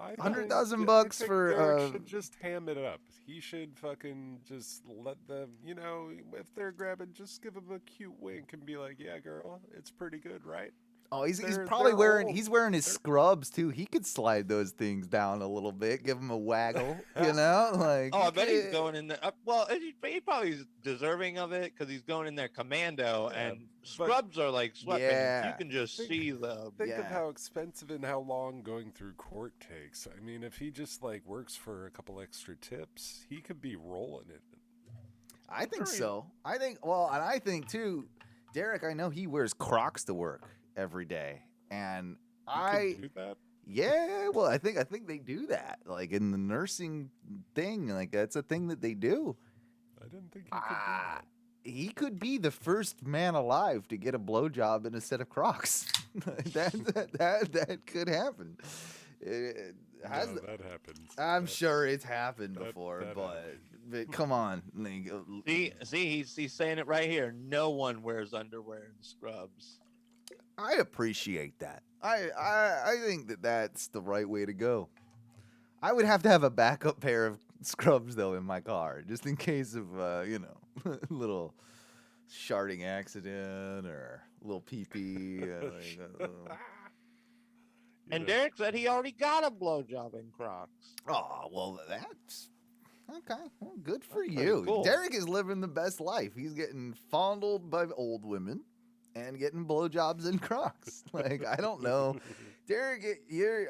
I think- 100,000 I bucks think for, Derek should just ham it up. He should fucking just let them, if they're grabbing, just give them a cute wink and be like, "Yeah, girl, it's pretty good, right?" Oh, he's They're- probably they're wearing old. he's wearing his scrubs too. He could slide those things down a little bit, give him a waggle, like. Oh, I bet he's yeah. going in there. Well, he probably is deserving of it because he's going in there commando, Yeah, and but- scrubs are like sweatpants. Yeah. You can just Think- see the. Think of Yeah. how expensive and how long going through court takes. I mean, if he just like works for a couple extra tips, he could be rolling it. I think Sure, so. And I think too, Derek. I know he wears Crocs to work every day, and He could do that. yeah. Well, I think they do that, like in the nursing thing. Like that's a thing that they do. I didn't think he could do Ah, that. he could be the first man alive to get a blowjob in a set of Crocs. that could happen. It has. No, that happens. I'm That- sure it's happened that- before, that but come on. Like, See, he's saying it right here. No one wears underwear and scrubs. I appreciate that. I think that's the right way to go. I would have to have a backup pair of scrubs though in my car, just in case of little sharding accident or a little pee pee. And Derek said he already got a blowjob in Crocs. Oh well, that's okay. Well, good for That's you. pretty cool. Derek is living the best life. He's getting fondled by old women and getting blowjobs in Crocs. Like I don't know, Derek.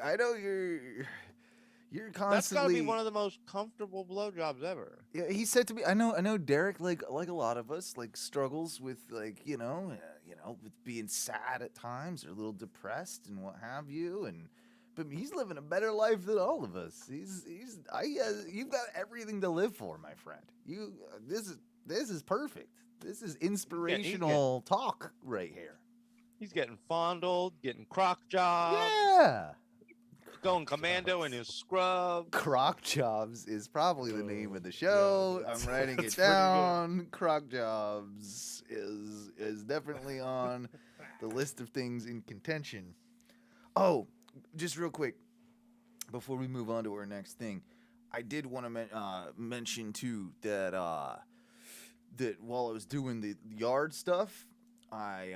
I know you're constantly. That's gotta be one of the most comfortable blowjobs ever. Yeah, he said to me, I know Derek, like a lot of us, like struggles with with being sad at times or a little depressed and what have you, but he's living a better life than all of us. You've got everything to live for, my friend. This is perfect. This is inspirational talk right here. He's getting fondled, getting croc job, Yeah. going commando in his scrub. Croc Jobs is probably the name of the show. yeah, I'm writing it that's pretty good. down. Croc Jobs is definitely on the list of things in contention. Oh, just real quick before we move on to our next thing, I did want to mention too that that while I was doing the yard stuff, I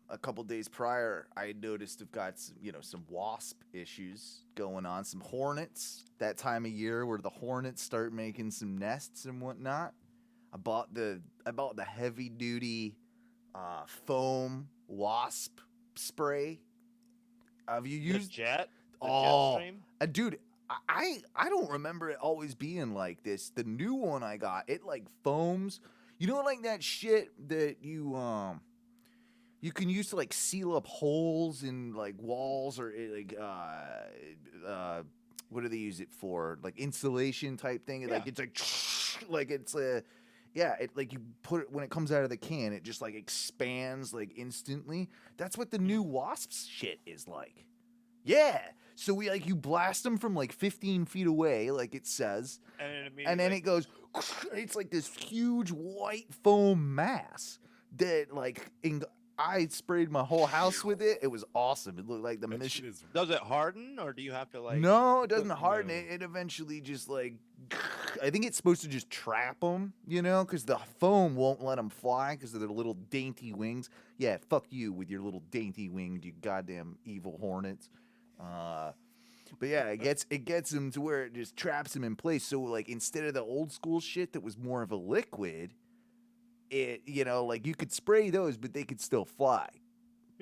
a couple days prior I noticed I've got some wasp issues going on, some hornets. That time of year where the hornets start making some nests and whatnot. I bought the heavy duty foam wasp spray. Have you The used? jet. The Oh, jet stream. Dude, I don't remember it always being like this. The new one I got, it like foams. You know, like that shit that you can use to like seal up holes in like walls or what do they use it for? Like insulation type thing. Like it's like it's it like you put it when it comes out of the can, it just like expands like instantly. That's what the new wasps shit is like. Yeah. So you blast them from like 15 feet away, like it says, and then it goes. It's like this huge white foam mass that I sprayed my whole house with it. It was awesome. It looked like the That mission. shit is Does it harden, or do you have to like? No, it doesn't harden no. it. It eventually just I think it's supposed to just trap them, because the foam won't let them fly because of their little dainty wings. Yeah, fuck you with your little dainty wings, you goddamn evil hornets. But yeah, it gets them to where it just traps them in place. So instead of the old school shit that was more of a liquid, it, you know, like you could spray those, but they could still fly.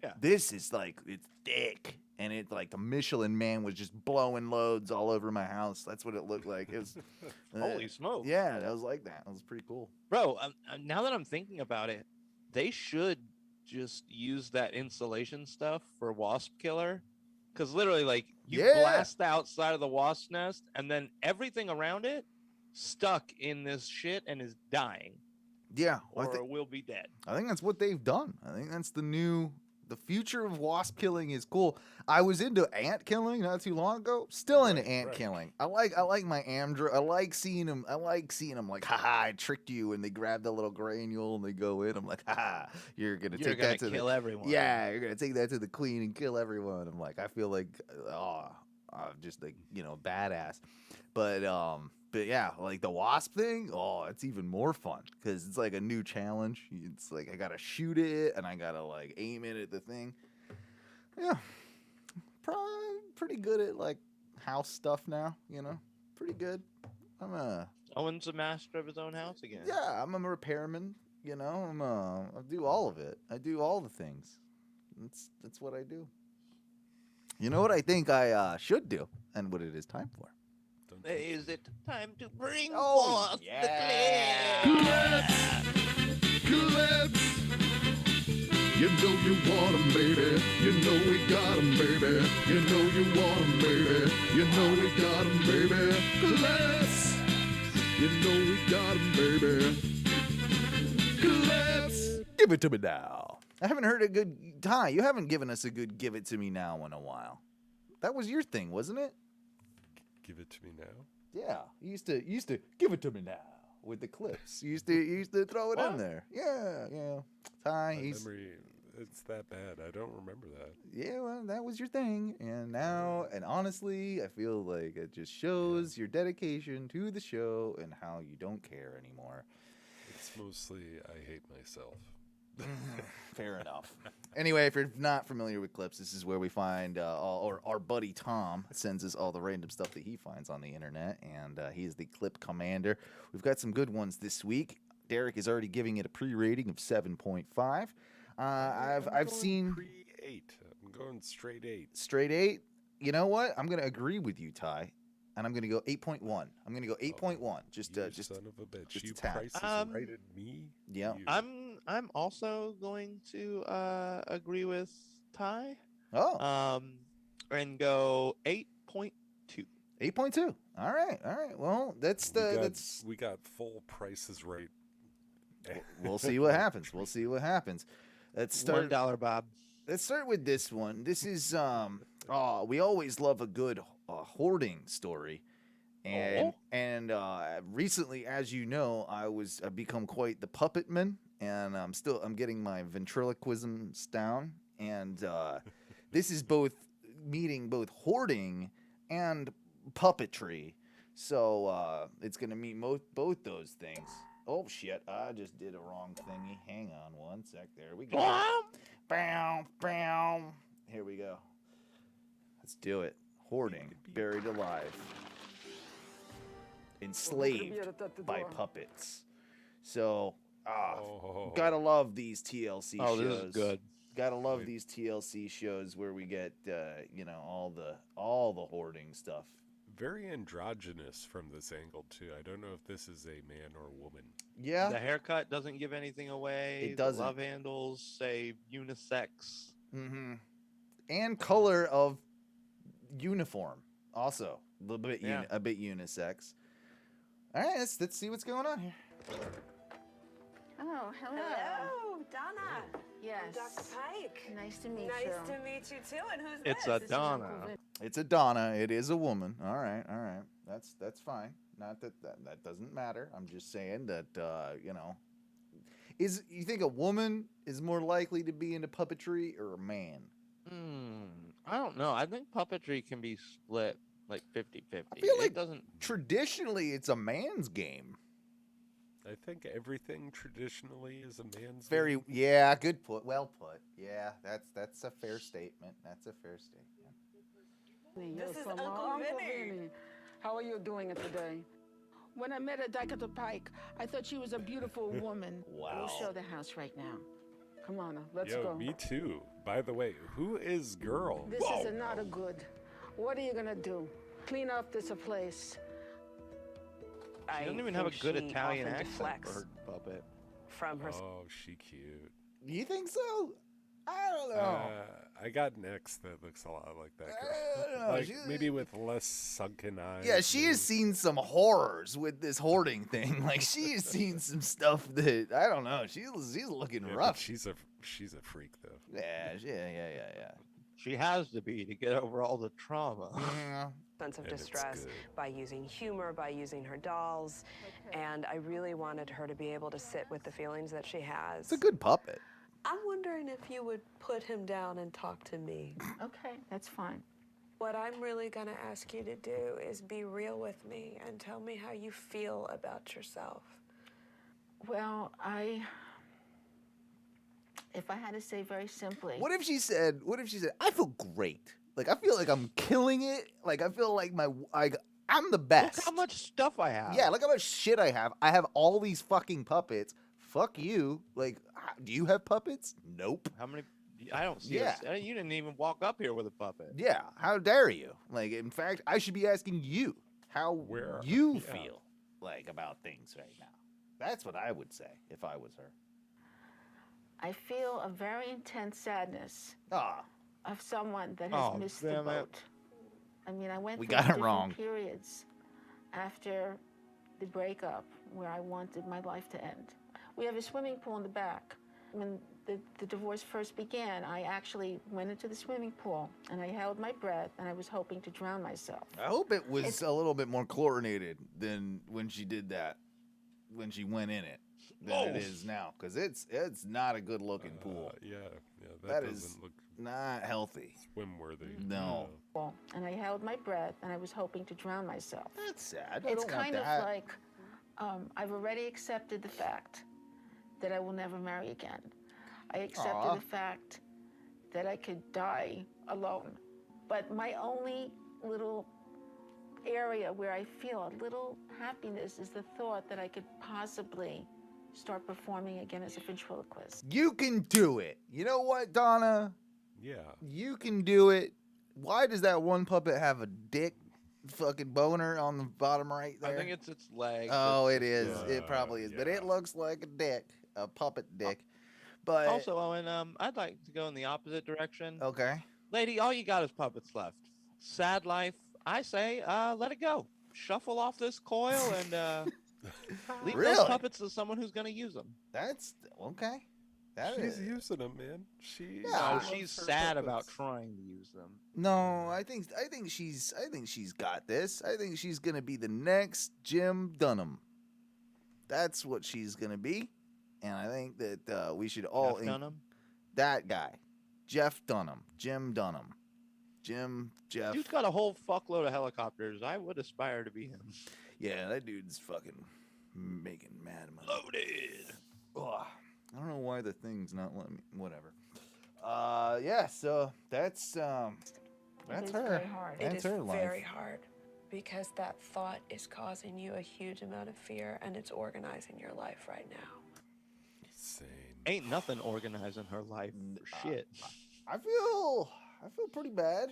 Yeah. This is like, it's thick. And it, like, the Michelin man was just blowing loads all over my house. That's what it looked like. It was, Holy smoke. yeah, that was like that. That was pretty cool. Bro, now that I'm thinking about it, they should just use that insulation stuff for wasp killer. Because literally, like, you Yeah. blast the outside of the wasp nest, and then everything around it stuck in this shit and is dying. Yeah, Or will be dead. I think that's what they've done. I think that's the future of wasp killing is cool. I was into ant killing not too long ago. Still into ant killing. I like my Amdra. I like seeing them like, haha, I tricked you, and they grab the little granule and they go in. I'm like, haha, you're gonna kill everyone. Yeah, you're gonna take that to the queen and kill everyone. I'm like, I feel like, just like, you know, badass. But yeah, like the wasp thing, it's even more fun because it's like a new challenge. It's like I gotta shoot it and I gotta like aim it at the thing. Yeah, probably pretty good at like house stuff now. You know, pretty good. Owen's a master of his own house again. Yeah, I'm a repairman. You know, I do all of it. I do all the things. That's what I do. You know what I think I should do, and what it is time for. Is it time to bring Oh, forth yeah. the Clips. You know you want 'em, baby. You know we got 'em, baby. You know you want 'em, baby. You know we got 'em, baby. Clips. You know we got 'em, baby. Clips. Give it to me now. I haven't heard a good Ty. You haven't given us a good "give it to me now" in a while. That was your thing, wasn't it? Give it to me now. Yeah, you used to give it to me now with the clips. You used to throw it in there. Yeah. Ty, My memory, it's that bad. I don't remember that. yeah, well, that was your thing, and honestly, I feel like it just shows your dedication to the show and how you don't care anymore. It's mostly I hate myself. Fair enough. Anyway, if you're not familiar with clips, this is where we find our buddy Tom sends us all the random stuff that he finds on the internet, and he's the clip commander. We've got some good ones this week. Derek is already giving it a pre-rating of 7.5. I've seen pre-8. I'm going straight 8. straight 8. You know what? I'm gonna agree with you, Ty, and I'm gonna go 8.1. I'm gonna go 8.1. Just son of a bitch. just a You tap. prices righted me. Yeah. You- I'm also going to agree with Ty. Oh, And go 8.2. 8.2. All right. Well, we got full prices right. We'll see what happens. Let's start. $1, Bob. Let's start with this one. This is we always love a good hoarding story, and recently, as you know, I've become quite the puppet man, and I'm getting my ventriloquisms down, and this is meeting both hoarding and puppetry, so it's gonna meet both those things. Oh shit! I just did a wrong thingy. Hang on one sec. There we go. Bow. Here we go. Let's do it. Hoarding, buried alive, enslaved by puppets. So, gotta love these TLC shows. Oh, this is good. Gotta love these TLC shows where we get, all the hoarding stuff. Very androgynous from this angle too. I don't know if this is a man or a woman. Yeah. The haircut doesn't give anything away. It doesn't. The love handles say unisex. Mm-hmm. And color of uniform also a little bit a bit unisex. All right, let's see what's going on here. Oh, hello. Hello, Donna. Yes. Dr. Pike. Nice to meet you. Nice to meet you too. And who's It's this? a Donna. It's a Donna. It is a woman. All right. That's fine. Not that doesn't matter. I'm just saying that you think a woman is more likely to be into puppetry or a man? I don't know. I think puppetry can be split like 50-50. I feel like it doesn't. Traditionally, it's a man's game. I think everything traditionally is a man's Very, game. yeah, good put. Well put. Yeah, that's a fair statement. This is Uncle Vinny. How are you doing today? When I met her at the pike, I thought she was a beautiful woman. We'll show the house right now. Come on, let's Yo, go. me too. By the way, who is girl? This is not a good. What are you gonna do? Clean up this place. She doesn't even have a good Italian accent for her puppet. From her. Oh, she cute. You think so? I don't know. I got an ex that looks a lot like that girl. I don't know. Like, maybe with less sunken eyes. Yeah, she has seen some horrors with this hoarding thing. Like she has seen some stuff that I don't know. She's looking Yeah, but rough. she's a freak though. Yeah. She has to be to get over all the trauma. Yeah. Sense of And it's distress good. by using humor, by using her dolls. And I really wanted her to be able to sit with the feelings that she has. It's a good puppet. I'm wondering if you would put him down and talk to me. Okay, that's fine. What I'm really going to ask you to do is be real with me and tell me how you feel about yourself. Well, if I had to say very simply. What if she said, I feel great. Like I feel like I'm killing it. Like I feel like I'm the best. Look how much stuff I have. Yeah, look how much shit I have. I have all these fucking puppets. Fuck you. Like, do you have puppets? Nope. How many? I don't see. Yeah. You didn't even walk up here with a puppet. Yeah, how dare you? Like, in fact, I should be asking you how you feel like about things right now. That's what I would say if I was her. I feel a very intense sadness Ah, of someone that has missed the damn it. boat. I mean, I went We through got it different wrong. periods after the breakup where I wanted my life to end. We have a swimming pool in the back. When the divorce first began, I actually went into the swimming pool and I held my breath and I was hoping to drown myself. I hope it was a little bit more chlorinated than when she did that, when she went in it, than it is now. Because it's not a good looking pool. Yeah, That doesn't is look not healthy. swim worthy. No. And I held my breath and I was hoping to drown myself. That's sad. I It's don't want kind of that. like I've already accepted the fact that I will never marry again. I accepted the fact that I could die alone. But my only little area where I feel a little happiness is the thought that I could possibly start performing again as a ventriloquist. You can do it. You know what, Donna? Yeah. You can do it. Why does that one puppet have a dick fucking boner on the bottom right there? I think it's its leg. Oh, it is. Yeah, It probably is. But yeah. it looks like a dick, a puppet dick. But Also, Owen, I'd like to go in the opposite direction. okay. Lady, all you got is puppets left. Sad life. I say, let it go. Shuffle off this coil and leave Really? those puppets to someone who's going to use them. That's okay. That She's is. using them, man. She Yeah. No, loves she's her sad about puppets. trying to use them. No, I think she's got this. I think she's gonna be the next Jim Dunham. That's what she's gonna be, and I think that we should all Jeff Dunham? that guy, Jeff Dunham, Jim Dunham, Jeff. Dude's got a whole fuckload of helicopters. I would aspire to be him. Yeah, that dude's fucking making mad money. Loaded. Ugh. I don't know why the thing's not letting me. Whatever. Yeah. So that's It her. is very hard. That's It is her life. very hard because that thought is causing you a huge amount of fear and it's organizing your life right now. Insane. Ain't nothing organizing her life for shit. I feel pretty bad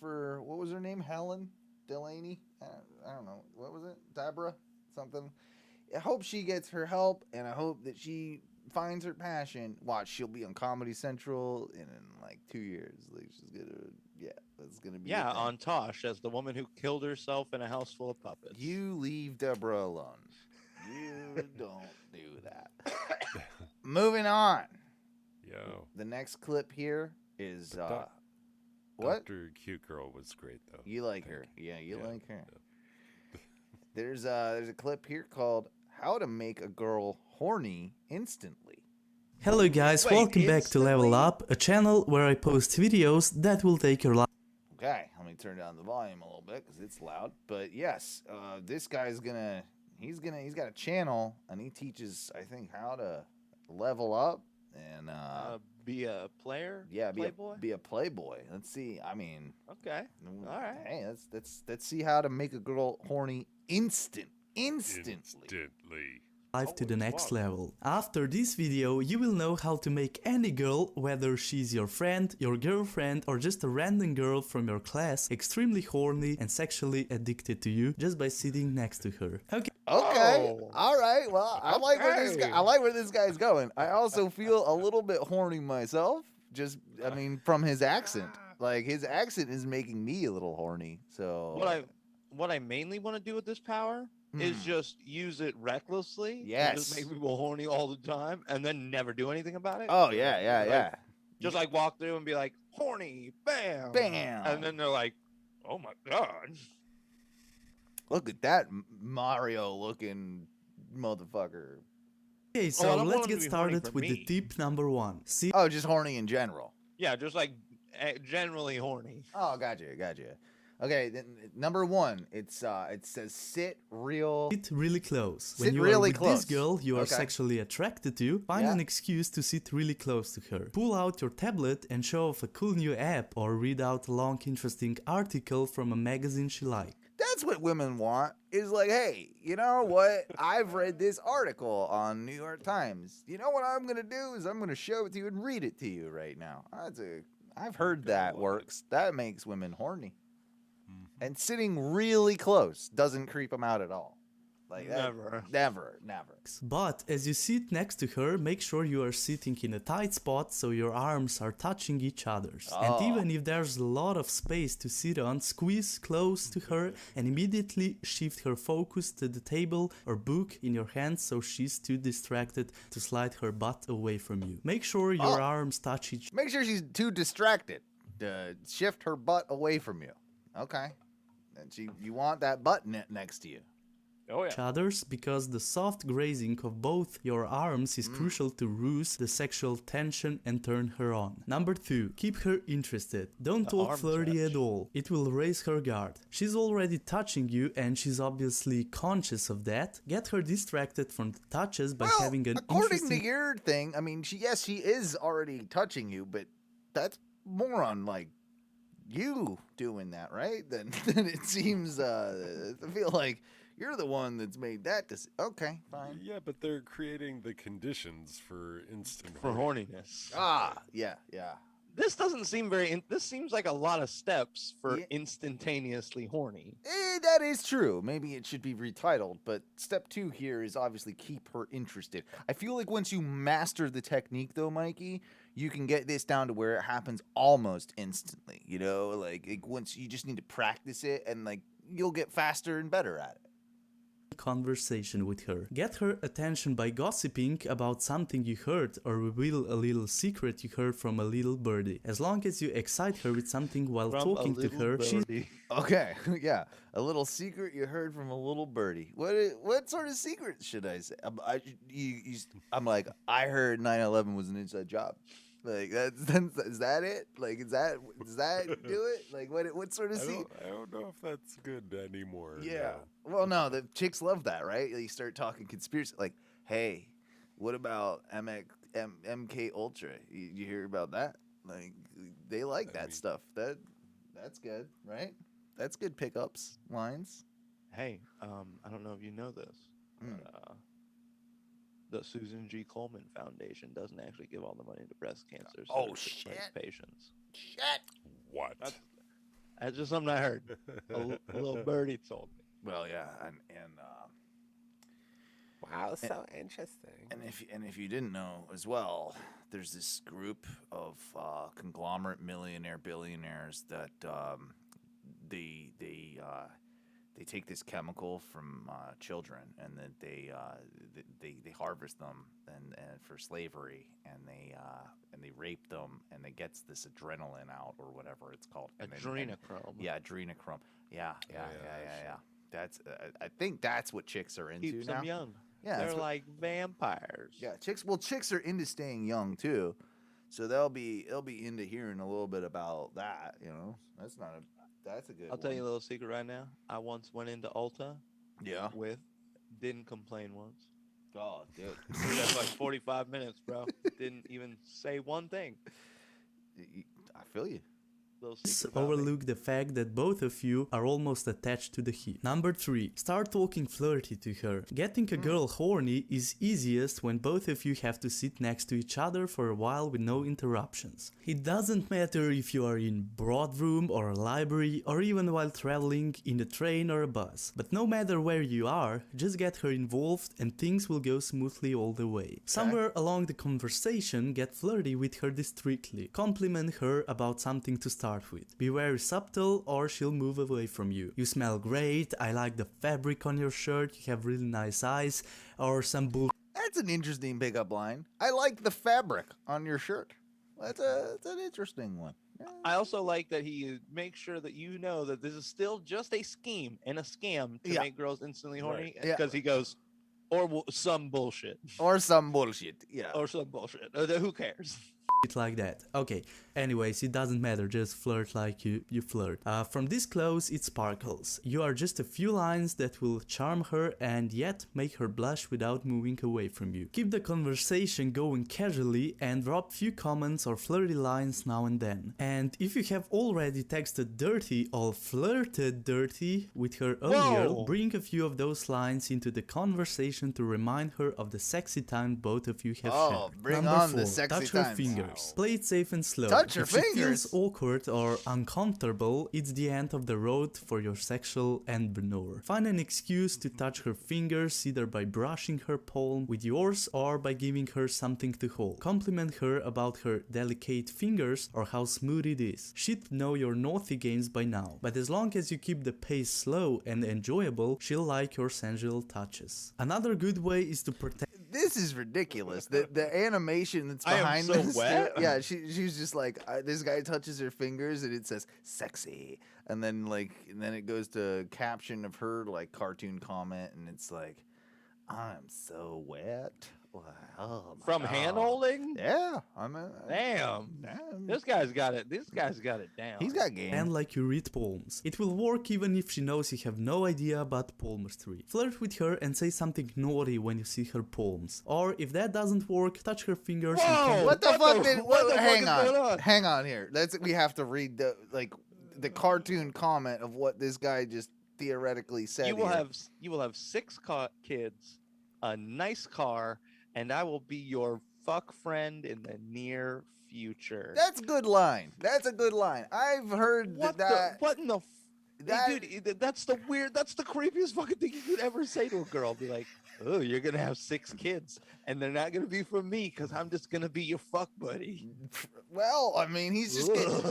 for what was her name? Helen Delaney. I don't know. What was it? Deborah something. I hope she gets her help, and I hope that she finds her passion. Watch, she'll be on Comedy Central in like 2 years. Like she's gonna, that's gonna be. Yeah, a thing. on Tosh as the woman who killed herself in a house full of puppets. You leave Deborah alone. You don't do that. Moving on. Yo. The next clip here is But doc- what? Dr. Cute Girl was great though. You like I her. think. Yeah, you Yeah, like her. yeah. There's a clip here called "How to Make a Girl Horny Instantly." Hello guys, Wait, welcome back to Level instantly? Up, a channel where I post videos that will take your life. Okay, let me turn down the volume a little bit because it's loud. But yes, this guy's he's got a channel and he teaches, I think, how to level up and Be a player? yeah, Playboy? be a playboy. Let's see. I mean, Okay. All right. Hey, let's see how to make a girl horny instantly. instantly. life to the next level. After this video, you will know how to make any girl, whether she's your friend, your girlfriend, or just a random girl from your class, extremely horny and sexually addicted to you just by sitting next to her. Okay. Okay. Oh. All right. Well, I like where this guy's going. I also feel a little bit horny myself. Just, I mean, from his accent. Like, his accent is making me a little horny. So What I mainly want to do with this power is just use it recklessly. And Yes. just make people horny all the time and then never do anything about it. Oh, yeah. Like, just like walk through and be like, horny, bam. Bam. And then they're like, oh my God. Look at that Mario looking motherfucker. Okay, I so don't want let's him to get be horny started for with the me. tip number 1. See, Oh, just horny in general. Yeah, just like generally horny. Oh, gotcha. Okay, then number 1, it says sit real. sit really close. Sit When you really are with close. this girl you are Okay. sexually attracted to, find Yeah. an excuse to sit really close to her. Pull out your tablet and show off a cool new app or read out a long interesting article from a magazine she likes. That's what women want. Is like, hey, you know what? I've read this article on New York Times. You know what I'm gonna do is I'm gonna show it to you and read it to you right now. I've heard that works. That makes women horny. And sitting really close doesn't creep them out at all. Like that, never. But as you sit next to her, make sure you are sitting in a tight spot so your arms are touching each other's. And even if there's a lot of space to sit on, squeeze close to her and immediately shift her focus to the table or book in your hands so she's too distracted to slide her butt away from you. Make sure your arms touch each Make sure she's too distracted to shift her butt away from you. Okay. And you want that butt next to you. Oh yeah. others because the soft grazing of both your arms is crucial to rouse the sexual tension and turn her on. Number 2. Keep her interested. Don't talk arm flirty touch. at all. It will raise her guard. She's already touching you and she's obviously conscious of that. Get her distracted from the touches by Well, having an according interesting to your thing, I mean, she is already touching you, but that's more on like you doing that, right? Then it seems. I feel like you're the one that's made that. Okay, fine. Yeah, but they're creating the conditions for instant For horniness. Yeah. This doesn't seem this seems like a lot of steps for Yeah. instantaneously horny. That is true. Maybe it should be retitled, but step 2 here is obviously keep her interested. I feel like once you master the technique, though, Mikey, you can get this down to where it happens almost instantly. You know, like once you just need to practice it, and like you'll get faster and better at it. conversation with her. Get her attention by gossiping about something you heard or reveal a little secret you heard from a little birdie. As long as you excite her with something while From talking a to little her, she's birdie. Okay, yeah, a little secret you heard from a little birdie. What sort of secret should I say? I'm like, I heard 9/11 was an inside job. Like is that it? Like does that do it? Like what sort of secret? I don't know if that's good anymore. Yeah. no. Well, no, the chicks love that, right? You start talking conspiracy, like, hey, what about MK Ultra? You hear about that? Like, they like that stuff. That's good, right? That's good pickups lines. Hey, I don't know if you know this, but the Susan G. Komen Foundation doesn't actually give all the money to breast cancer patients. Shit. What? That's just something I heard. A little birdie told me. Well, yeah, and Wow, so interesting. and if you didn't know as well, there's this group of conglomerate millionaire billionaires that they take this chemical from children, and then they harvest them and for slavery, and they rape them, and they gets this adrenaline out or whatever it's called. Adrenochrome. Yeah, adrenochrome. Yeah. That's I think that's what chicks are into Keeps now. them young. Yeah, They're that's what- like vampires. Yeah, chicks are into staying young too, so they'll be into hearing a little bit about that. You know, that's a good. I'll tell you a little secret right now. I once went into Ulta Yeah. didn't complain once. Oh, dude. That's like 45 minutes, bro. Didn't even say one thing. I feel you. Little secret about me. Overlook the fact that both of you are almost attached to the hip. Number 3. Start talking flirty to her. Getting a girl horny is easiest when both of you have to sit next to each other for a while with no interruptions. It doesn't matter if you are in boardroom or a library or even while traveling in a train or a bus. But no matter where you are, just get her involved and things will go smoothly all the way. Somewhere along the conversation, get flirty with her discreetly. Compliment her about something to start with. Be very subtle or she'll move away from you. You smell great, I like the fabric on your shirt, you have really nice eyes, or some bull. That's an interesting pickup line. I like the fabric on your shirt. That's an interesting one. Yeah. I also like that he makes sure that you know that this is still just a scheme and a scam to make girls instantly horny. Because he goes, or some bullshit. Or some bullshit. Yeah. Or some bullshit. Who cares? It like that. Okay, anyways, it doesn't matter, just flirt like you flirt. From this close, it sparkles. You are just a few lines that will charm her and yet make her blush without moving away from you. Keep the conversation going casually and drop few comments or flirty lines now and then. And if you have already texted dirty or flirted dirty with her earlier, bring a few of those lines into the conversation to remind her of the sexy time both of you have shared. Bring Number on 4, the sexy touch her times. fingers. Play it safe and slow. Touch her if she fingers. feels awkward or uncomfortable, it's the end of the road for your sexual entrepreneur. Find an excuse to touch her fingers, either by brushing her palm with yours or by giving her something to hold. Compliment her about her delicate fingers or how smooth it is. She'd know your naughty games by now, but as long as you keep the pace slow and enjoyable, she'll like your sensual touches. Another good way is to protect. This is ridiculous. The animation that's I am behind so this. wet. Yeah, she's just like this guy touches her fingers and it says sexy, and then it goes to caption of her like cartoon comment, and it's like, I'm so wet. Wow. From hand holding? Yeah. Damn. This guy's got it. This guy's got it down. He's got game. And like you read palms. It will work even if she knows you have no idea about palmistry. Flirt with her and say something naughty when you see her palms. Or if that doesn't work, touch her fingers. Whoa! What the fuck did? Hang is going on. Hang on here. We have to read the cartoon comment of what this guy just theoretically said. You will have 6 kids, a nice car, and I will be your fuck friend in the near future. That's a good line. That's a good line. I've heard that. What in the? Dude, that's the creepiest fucking thing you could ever say to a girl. Be like, oh, you're gonna have 6 kids, and they're not gonna be from me because I'm just gonna be your fuck buddy. Well, I mean, he's just.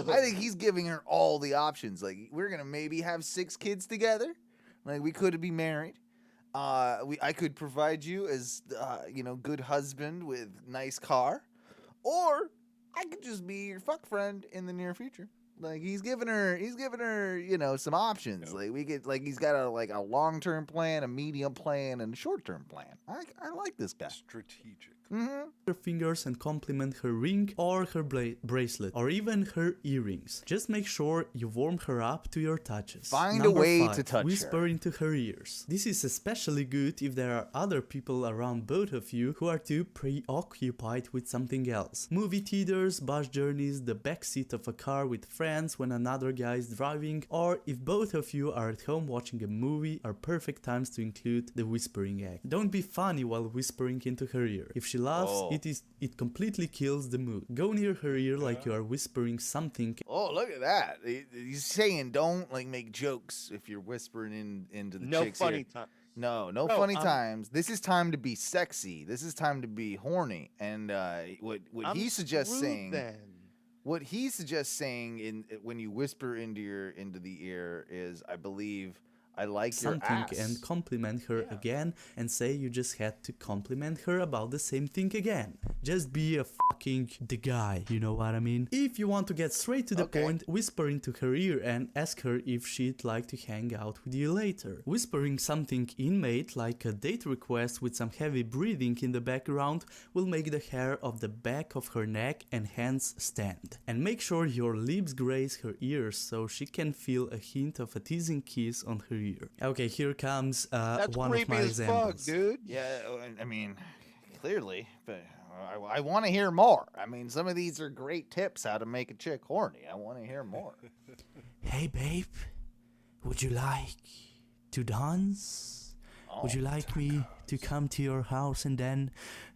I think he's giving her all the options. Like, we're gonna maybe have 6 kids together. Like, we could be married. I could provide you as good husband with nice car, or I could just be your fuck friend in the near future. Like, he's giving her some options. Like, he's got a long-term plan, a medium plan, and a short-term plan. I like this guy. Strategic. Mm-hmm. Her fingers and compliment her ring or her bracelet or even her earrings. Just make sure you warm her up to your touches. Find Number a way 5, to touch whisper her. into her ears. This is especially good if there are other people around both of you who are too preoccupied with something else. Movie theaters, bus journeys, the backseat of a car with friends when another guy is driving, or if both of you are at home watching a movie, are perfect times to include the whispering act. Don't be funny while whispering into her ear. If she laughs, it completely kills the mood. Go near her ear like you are whispering something. Oh, look at that. He's saying don't make jokes if you're whispering into the chick's ear. No funny time. No funny times. This is time to be sexy. This is time to be horny. And what he suggests saying. What he suggests saying when you whisper into the ear is, I believe, I like something your ass. And compliment her again and say you just had to compliment her about the same thing again. Just be a fucking the guy, you know what I mean? If you want to get straight to the point, whisper into her ear and ask her if she'd like to hang out with you later. Whispering something inmate like a date request with some heavy breathing in the background will make the hair of the back of her neck and hands stand. And make sure your lips graze her ears so she can feel a hint of a teasing kiss on her ear. Okay, here comes one of my examples. Fuck, dude. Yeah, I mean, clearly, but I want to hear more. I mean, some of these are great tips how to make a chick horny. I want to hear more. Hey, babe, would you like to dance? Would you like me to come to your house and then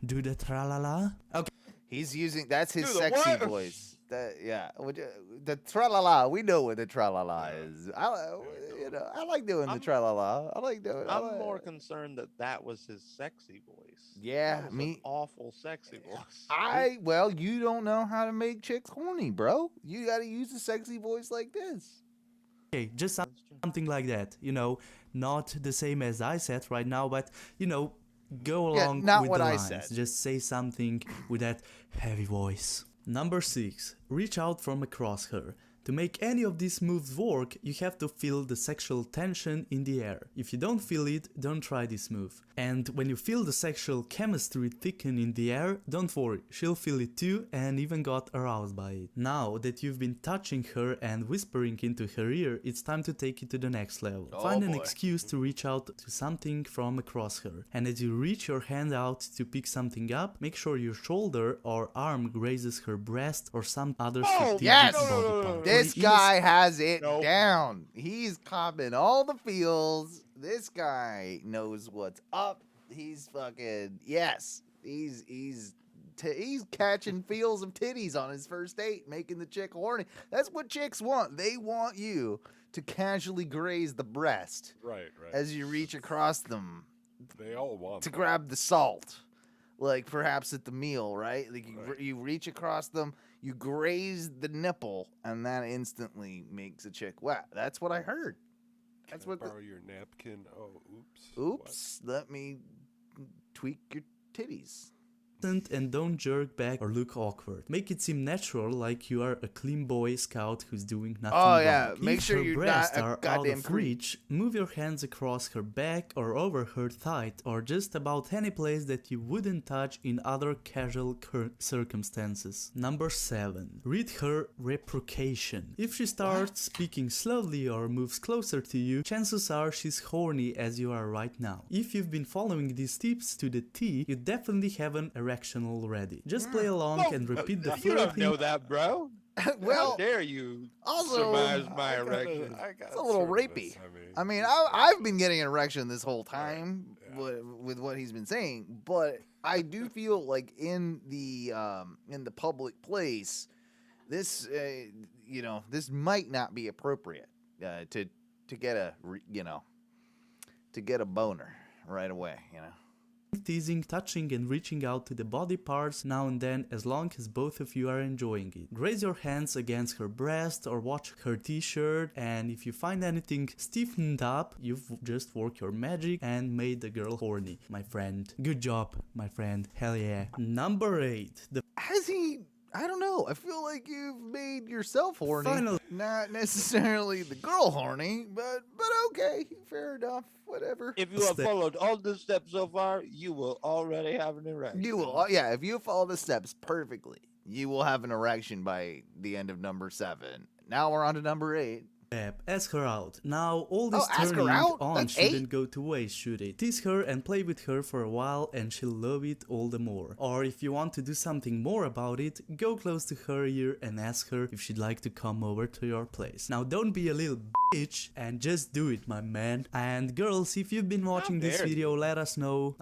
do the tra-la-la? Okay. He's using, that's his Do the sexy what? voice. Yeah, the tra-la-la. We know what the tra-la-la is. I like doing the tra-la-la. I like doing. I'm more concerned that was his sexy voice. Yeah, That was an awful sexy voice. Well, you don't know how to make chicks horny, bro. You got to use a sexy voice like this. Okay, just something like that. Not the same as I said right now, but go along not with what the I lines. said. Just say something with that heavy voice. Number 6. Reach out from across her. To make any of these moves work, you have to feel the sexual tension in the air. If you don't feel it, don't try this move. And when you feel the sexual chemistry thicken in the air, don't worry, she'll feel it too and even got aroused by it. Now that you've been touching her and whispering into her ear, it's time to take it to the next level. Find an excuse to reach out to something from across her. And as you reach your hand out to pick something up, make sure your shoulder or arm grazes her breast or some other strategic body part. This guy has it down. He's copping all the feels. This guy knows what's up. He's fucking He's catching feels of titties on his first date, making the chick horny. That's what chicks want. They want you to casually graze the breast, Right. as you reach across them. They all want to that. grab the salt, like perhaps at the meal, right? Like you reach across them. You graze the nipple, and that instantly makes a chick wet. That's what I heard. That's Can I what. borrow your napkin? Oh, oops. Oops. Let me tweak your titties. And don't jerk back or look awkward. Make it seem natural, like you are a clean boy scout who's doing nothing wrong. Yeah, make if sure her you're breasts not a are out goddamn of creep. reach, move your hands across her back or over her thigh or just about any place that you wouldn't touch in other casual circumstances. Number 7. Read her reciprocation. If she starts speaking slowly or moves closer to you, chances are she's horny as you are right now. If you've been following these tips to the T, you definitely have an erection already. Just play along and repeat the You don't flirting. know that, bro. Well, how dare you also, surmise my erection? It's a little rapey. I mean, I've been getting an erection this whole time with what he's been saying, but I do feel like in the public place, this this might not be appropriate to get a boner right away. Teasing, touching and reaching out to the body parts now and then as long as both of you are enjoying it. Graze your hands against her breast or watch her t-shirt, and if you find anything stiffened up, you've just worked your magic and made the girl horny, my friend. Good job, my friend. Hell yeah. Number 8. Has he... I don't know. I feel like you've made yourself horny. Final. Not necessarily the girl horny, but okay. Fair enough. Whatever. If you have followed all the steps so far, you will already have an erection. You will. Yeah, if you follow the steps perfectly, you will have an erection by the end of number 7. Now we're on to number 8. Ask her out. Now, all this ask her turning out? on That's shouldn't 8? go to waste, should it? Tease her and play with her for a while and she'll love it all the more. Or if you want to do something more about it, go close to her ear and ask her if she'd like to come over to your place. Now, don't be a little bitch and just do it, my man. And girls, if you've been watching this video, let us know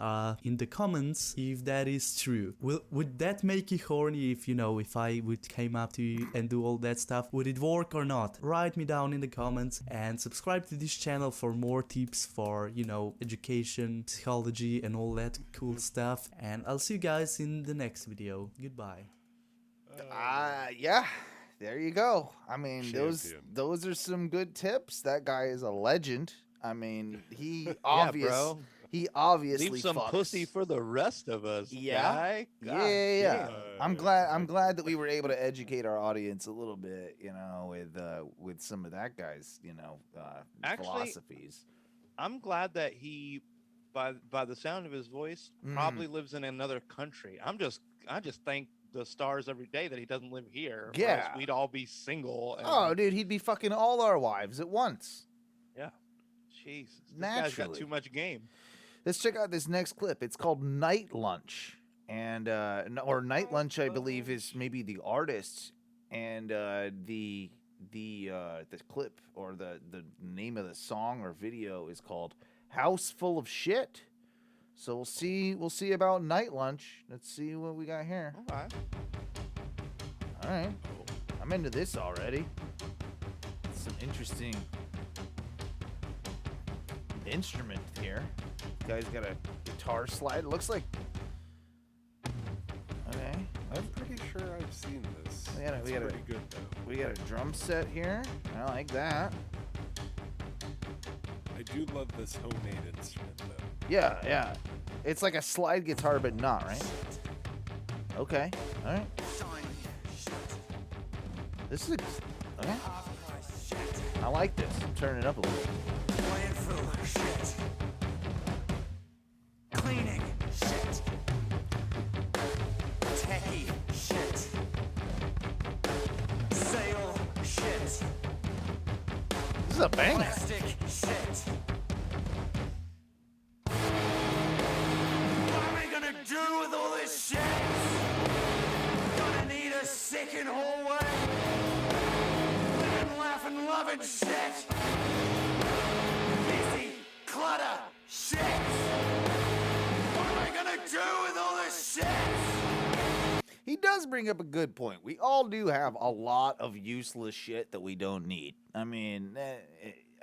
in the comments if that is true. Would that make you horny if I would came up to you and do all that stuff? Would it work or not? Write me down in the comments and subscribe to this channel for more tips for education, psychology and all that cool stuff, and I'll see you guys in the next video. Goodbye. Yeah, there you go. I mean, those are some good tips. That guy is a legend. I mean, he obviously leave some fucks. pussy for the rest of us. Yeah. Guy. Yeah. I'm glad that we were able to educate our audience a little bit, with some of that guy's, philosophies. I'm glad that he, by the sound of his voice, probably lives in another country. I just thank the stars every day that he doesn't live here. or else we'd all be single. And, Oh, dude, he'd be fucking all our wives at once. yeah. Jesus. This Naturally. guy's got too much game. Let's check out this next clip. It's called Night Lunch. and or Night Lunch, I believe, is maybe the artist, and the clip or the name of the song or video is called House Full of Shit. So we'll see about Night Lunch. Let's see what we got here. All right. I'm into this already. Some interesting instrument here. Guy's got a guitar slide. It looks like. Okay. I'm pretty sure I've seen this. We got pretty good though. We got a drum set here. I like that. I do love this homemade instrument though. Yeah. It's like a slide guitar, but not, right? Okay. All right. This is okay. I like this. I'm turning it up a little. Landfill shit. Cleaning shit. Techie shit. Sale shit. This is a banger. Plastic shit. What am I gonna do with all this shit? Gonna need a second hallway. Living, laughing, loving shit. Busy, clutter, shit. What am I gonna do with all this shit? He does bring up a good point. We all do have a lot of useless shit that we don't need. I mean,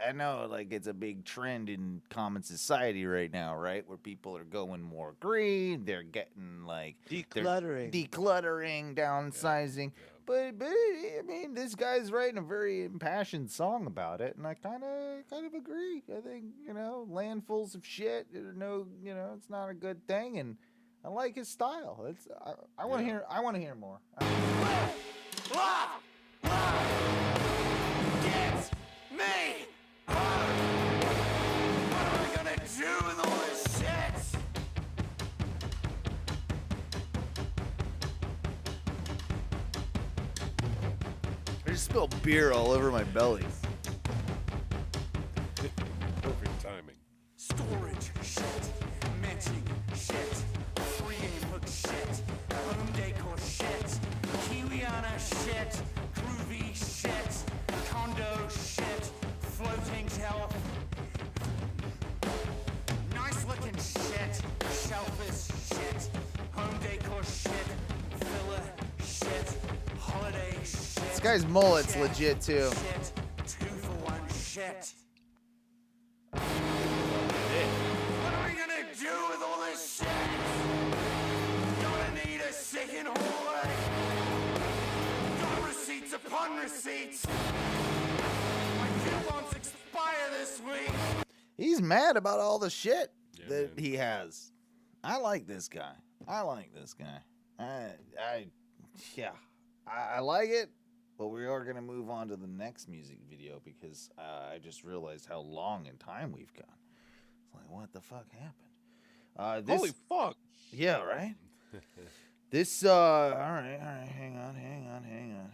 I know like it's a big trend in common society right now, right? Where people are going more green, they're getting like decluttering, downsizing. Yeah. But I mean, this guy's writing a very impassioned song about it, and I kind of agree. I think landfills of shit. It's not a good thing, and I like his style. I want to hear. I want to hear more. Love, get me home. What am I gonna do with all this shit? I just spilled beer all over my belly. Perfect timing. Storage shit, matching shit, free game hook shit, home decor shit, Kiwiana shit, groovy shit, condo shit, floating tower, nice looking shit, shellfish shit, home decor shit, filler shit, holiday shit. This guy's mullet's legit too. Shit, 2-for-1 shit. What are we gonna do with all this shit? Gonna need a second hallway. Got receipts upon receipts. My coupons expire this week. He's mad about all the shit Yeah, that man. he has. I like this guy. I like it. But we are going to move on to the next music video because I just realized how long in time we've gone. It's like, what the fuck happened? Holy fuck. Yeah, right? All right, hang on.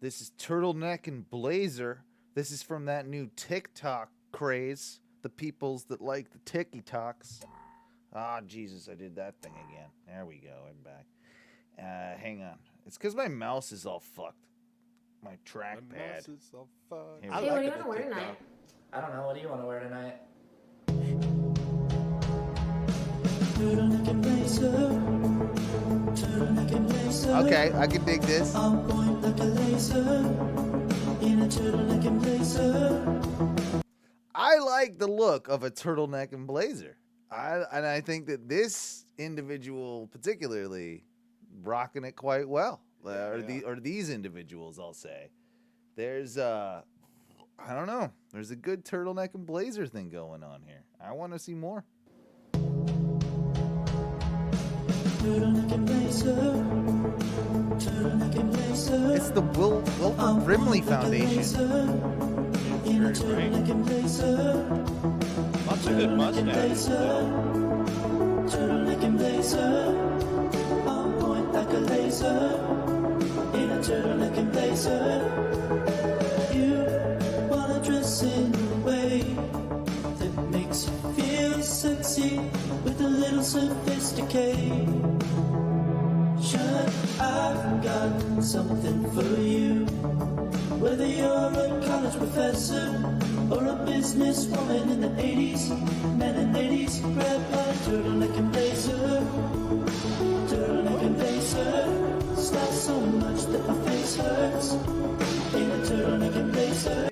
This is Turtleneck and Blazer. This is from that new TikTok craze. The peoples that like the TikToks. Ah, Jesus, I did that thing again. There we go, I'm back. Hang on. It's because my mouse is all fucked. My trackpad. My mouse is all fucked. Here Hey, we what go. do you want to wear tonight? I don't know. What do you want to wear tonight? Okay, I can dig this. I like the look of a turtleneck and blazer. I think that this individual particularly rocking it quite well. Or these individuals, I'll say. There's I don't know. There's a good turtleneck and blazer thing going on here. I want to see more. It's the Wilford Brimley Foundation. Lots of good mustaches. Turtleneck and blazer, on point like a laser. In a turtleneck and blazer, you wanna dress in a way that makes you feel sexy with a little sophisticated. I've got something for you. Whether you're a college professor or a businesswoman in the 80s, men and ladies, grab a turtleneck and blazer. Turtleneck and blazer. Style so much that my face hurts. In a turtleneck and blazer.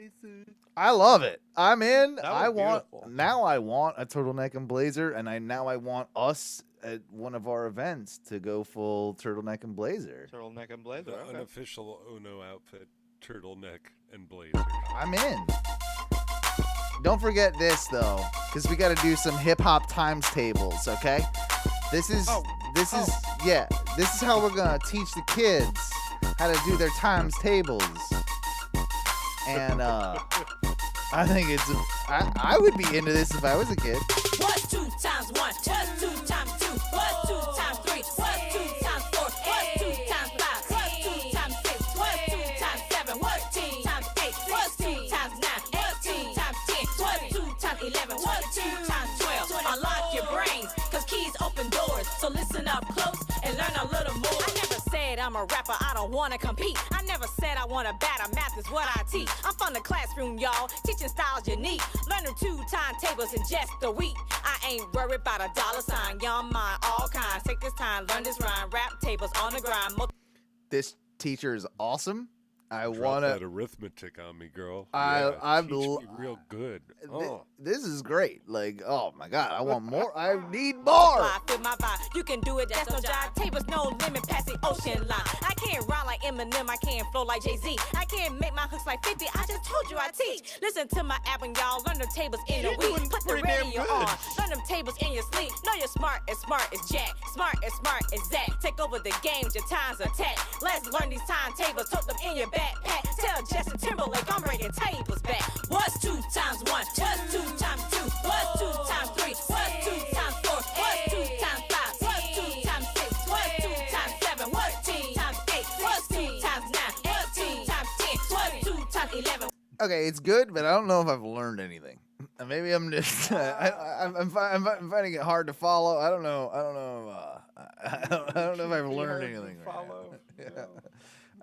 I love it. I'm in. That was I want beautiful. now. I want a turtleneck and blazer, and I want us at one of our events to go full turtleneck and blazer. Turtleneck and blazer. The Okay. unofficial Ono outfit, turtleneck and blazer. I'm in. Don't forget this though, because we got to do some hip hop times tables. Okay, this is this is how we're gonna teach the kids how to do their times tables. And I think it's I would be into this if I was a kid. What's 2 times 1? What's 2 times 2? What's 2 times 3? What's 2 times 4? What's 2 times 5? What's 2 times 6? What's 2 times 7? What's 2 times 8? What's 2 times 9? What's 2 times 10? What's 2 times 11? What's 2 times 12? Unlock your brains, cause keys open doors. So listen up close and learn a little more. I never said I'm a rapper, I don't wanna compete. I never said I wanna battle, math is what I teach. I'm from the classroom, y'all, teaching styles unique. Learning 2 timetables in just a week. I ain't worried about a dollar sign, young mind, all kinds. Take this time, learn this rhyme, rap tables on the grind. This teacher is awesome. I Drop want that to. arithmetic on me, girl. I'm teach me real good. Oh. This is great. Like, oh my god, I want more. I need more. I feel my vibe. You can do it, that's no job. Tables, no limit, past the ocean line. I can't rhyme like Eminem, I can't flow like Jay-Z. I can't make my hooks like 50, I just told you I teach. Listen to my album, y'all, learn the tables in a week. Put the radio on, learn them tables in your sleep. Know you're smart as Jack. Smart as Zach. Take over the games, your time's attack. Let's learn these timetables, tote them in your backpack. Tell Justin Timberlake I'm bringing tables back. What's 2 times 1? What's 2 times 2? What's 2 times 3? What's 2 times 4? What's 2 times 5? What's 2 times 6? What's 2 times 7? What's 2 times 8? What's 2 times 9? What's 2 times 10? What's 2 times 11? Okay, it's good, but I don't know if I've learned anything. Maybe I'm just I'm finding it hard to follow. I don't know. I don't know if I've learned anything. Follow. Yeah.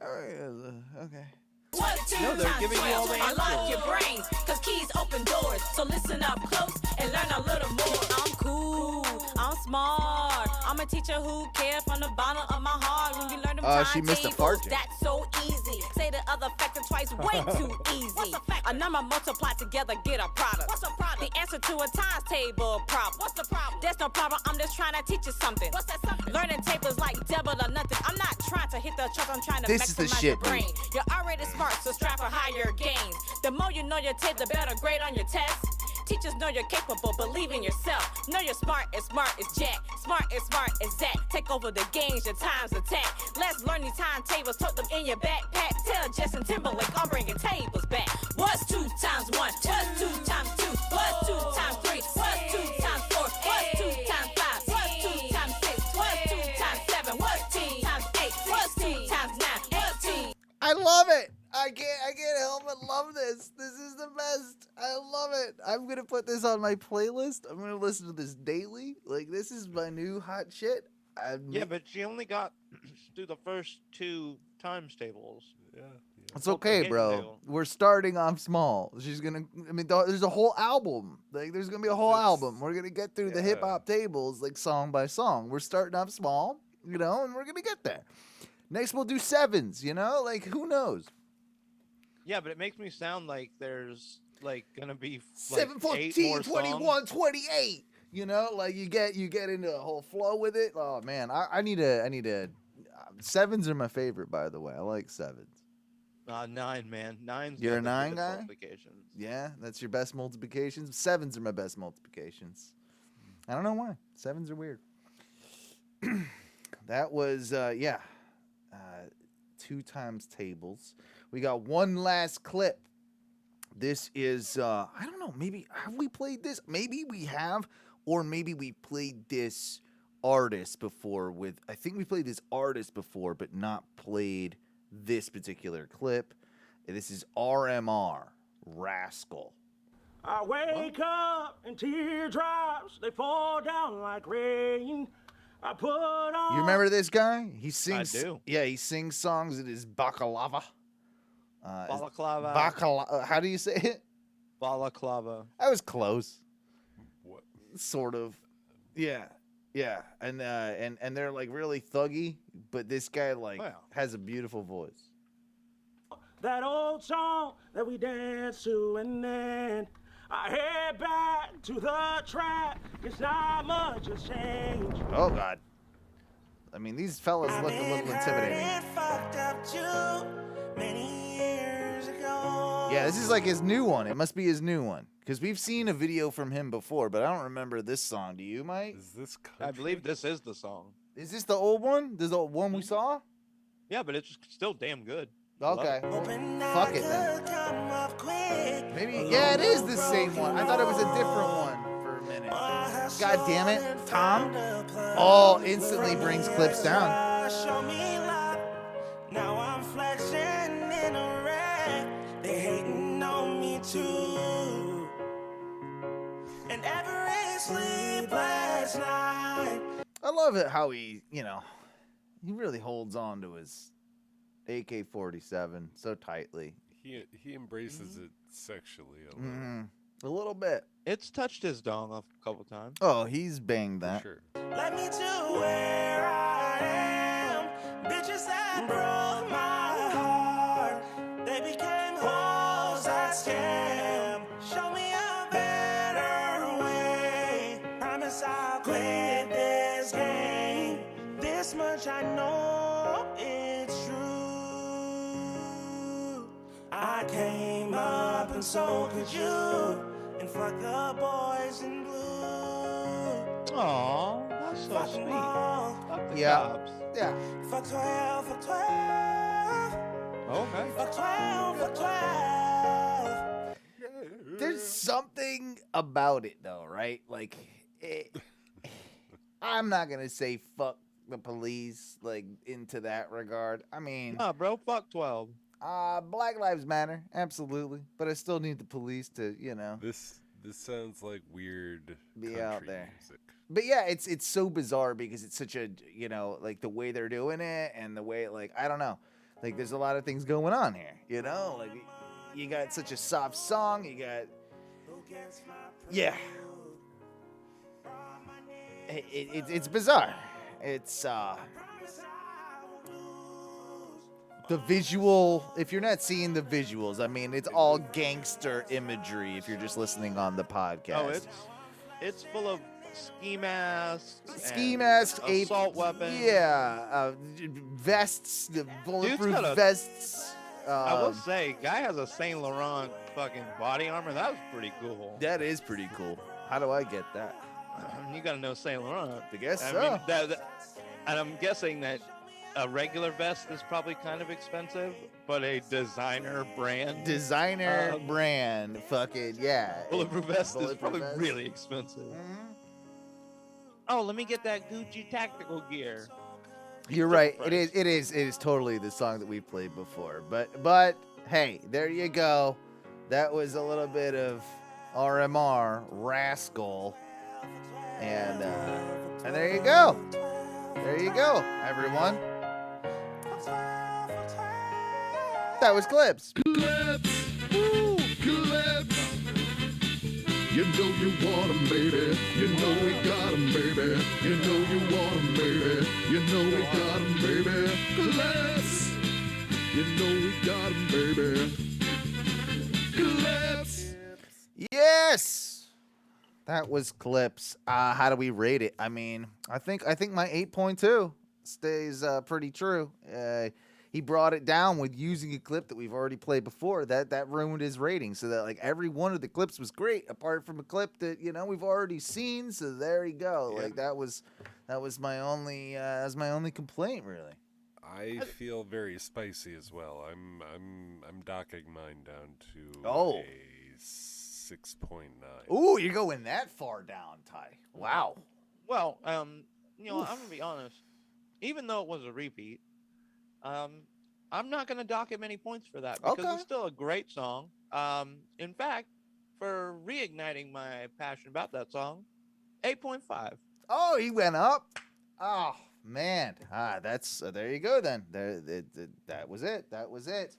Okay. What's 2 No, they're times giving you all 12? the Unlock answers. your brains, cause keys open doors. So listen up close and learn a little more. I'm cool, I'm smart. I'm a teacher who cares from the bottom of my heart. When you learn them She missed a fart joke. that's so easy. Say the other factor twice, way too easy. What's a factor? A number multiplied together, get a product. What's a product? The answer to a times table problem. What's the problem? There's no problem, I'm just trying to teach you something. What's that something? Learning tables like double or nothing. I'm not trying to hit the truck, I'm trying to This is the maximize shit, your brain. You're already smart, so strive for higher gains. The more you know your tape, the better grade on your test. Teachers know you're capable, believe in yourself. Know you're smart as Jack. Smart as Zach. Take over the games, your time's attack. Let's learn these timetables, tote them in your backpack. Tell Justin Timberlake I'm bringing tables back. What's 2 times 1? What's 2 times 2? What's 2 times 3? What's 2 times 4? What's 2 times 5? What's 2 times 6? What's 2 times 7? What's 2 times 8? What's 2 times 9? What's 2? I love it. I can't help but love this. This is the best. I love it. I'm gonna put this on my playlist. I'm gonna listen to this daily. Like, this is my new hot shit. Yeah, but she only got through the first 2 times tables. Yeah. It's okay, bro. We're starting off small. She's gonna. I mean, there's a whole album. Like, there's gonna be a whole album. We're gonna get through the hip hop tables, like, song by song. We're starting off small, and we're gonna get there. Next, we'll do 7s. Like, who knows? Yeah, but it makes me sound like there's like gonna be 7, 14, 21, 28. Like you get into a whole flow with it. Oh man, I need a 7s are my favorite, by the way. I like 7s. 9, man. 9's. You're a 9 guy? Multiplications. Yeah, that's your best multiplications. 7s are my best multiplications. I don't know why. 7s are weird. That was 2 times tables. We got one last clip. This is I don't know, maybe have we played this? Maybe we have, or maybe we played this artist before I think we played this artist before, but not played this particular clip. This is RMR, Rascal. I wake up and teardrops, they fall down like rain. You remember this guy? He sings. I do. Yeah, he sings songs in his baklava. Balaclava. How do you say it? Balaclava. I was close. What? Sort of. Yeah. Yeah. And they're like really thuggy, but this guy like has a beautiful voice. That old song that we danced to, and then I head back to the track. It's not much has changed. Oh God. I mean, these fellas look a little intimidating. Yeah, this is like his new one. It must be his new one. Because we've seen a video from him before, but I don't remember this song. Do you, Mike? Is this I believe this is the song. Is this the old one? This is the one we saw? Yeah, but it's still damn good. Okay. Well, fuck it then. Maybe, yeah, it is the same one. I thought it was a different one for a minute. God damn it. Tom? Oh, instantly brings clips down. Now I'm flexing in a wreck. They hating on me too. And every sleepless night. I love it how he, you know, he really holds on to his AK-47 so tightly. He embraces it sexually a little. A little bit. It's touched his dong a couple times. Oh, he's banged that. Sure. Let me to where I am. Bitches that broke my heart. They became hoes that scam. Show me a better way. Promise I'll quit this game. This much I know it's true. I came up and so could you. And fuck the boys in blue. Aw, that's so sweet. Fuck the cops. Yeah. Fuck 12, fuck 12. Okay. Fuck 12, fuck 12. There's something about it, though, right? Like, I'm not going to say fuck the police, like, into that regard. I mean... Nah, bro, fuck 12. Black Lives Matter, absolutely. But I still need the police to, you know... This sounds like weird be out there. Music. But yeah, it's so bizarre because it's such a, you know, like the way they're doing it and the way, like, I don't know. Like, there's a lot of things going on here, you know? Like, you got such a soft song, you got... Yeah. It's bizarre. It's, the visual, if you're not seeing the visuals, I mean, it's all gangster imagery if you're just listening on the podcast. Oh, it's full of ski masks, assault weapons. Yeah, vests, the bulletproof vests. I will say, guy has a Saint Laurent fucking body armor. That was pretty cool. That is pretty cool. How do I get that? You gotta know Saint Laurent. I guess I so. mean, and I'm guessing that a regular vest is probably kind of expensive, but a designer brand. Fucking, yeah. Bulletproof vest is probably really expensive. Mm-hmm. Oh, let me get that Gucci tactical gear. You're right. It is totally the song that we've played before. But hey, there you go. That was a little bit of RMR, Rascal. And there you go. There you go, everyone. That was Clips. Clips. Woo, Clips. You know you want 'em, baby. You know we got 'em, baby. You know you want 'em, baby. You know we got 'em, baby. Clips. You know we got 'em, baby. Clips. Yes. That was Clips. How do we rate it? I mean, I think my 8.2 stays pretty true. He brought it down with using a clip that we've already played before. That ruined his rating. So that like every one of the clips was great, apart from a clip that we've already seen. So there you go. Yeah. Like that was my only complaint really. I feel very spicy as well. I'm docking mine down to a 6.9. Ooh, you're going that far down, Ty. Wow. Well, I'm gonna be honest. Even though it was a repeat, I'm not gonna dock it many points for that because it's still a great song. In fact, for reigniting my passion about that song, 8.5. Oh, he went up. Oh man, that's there you go then. That was it. That was it.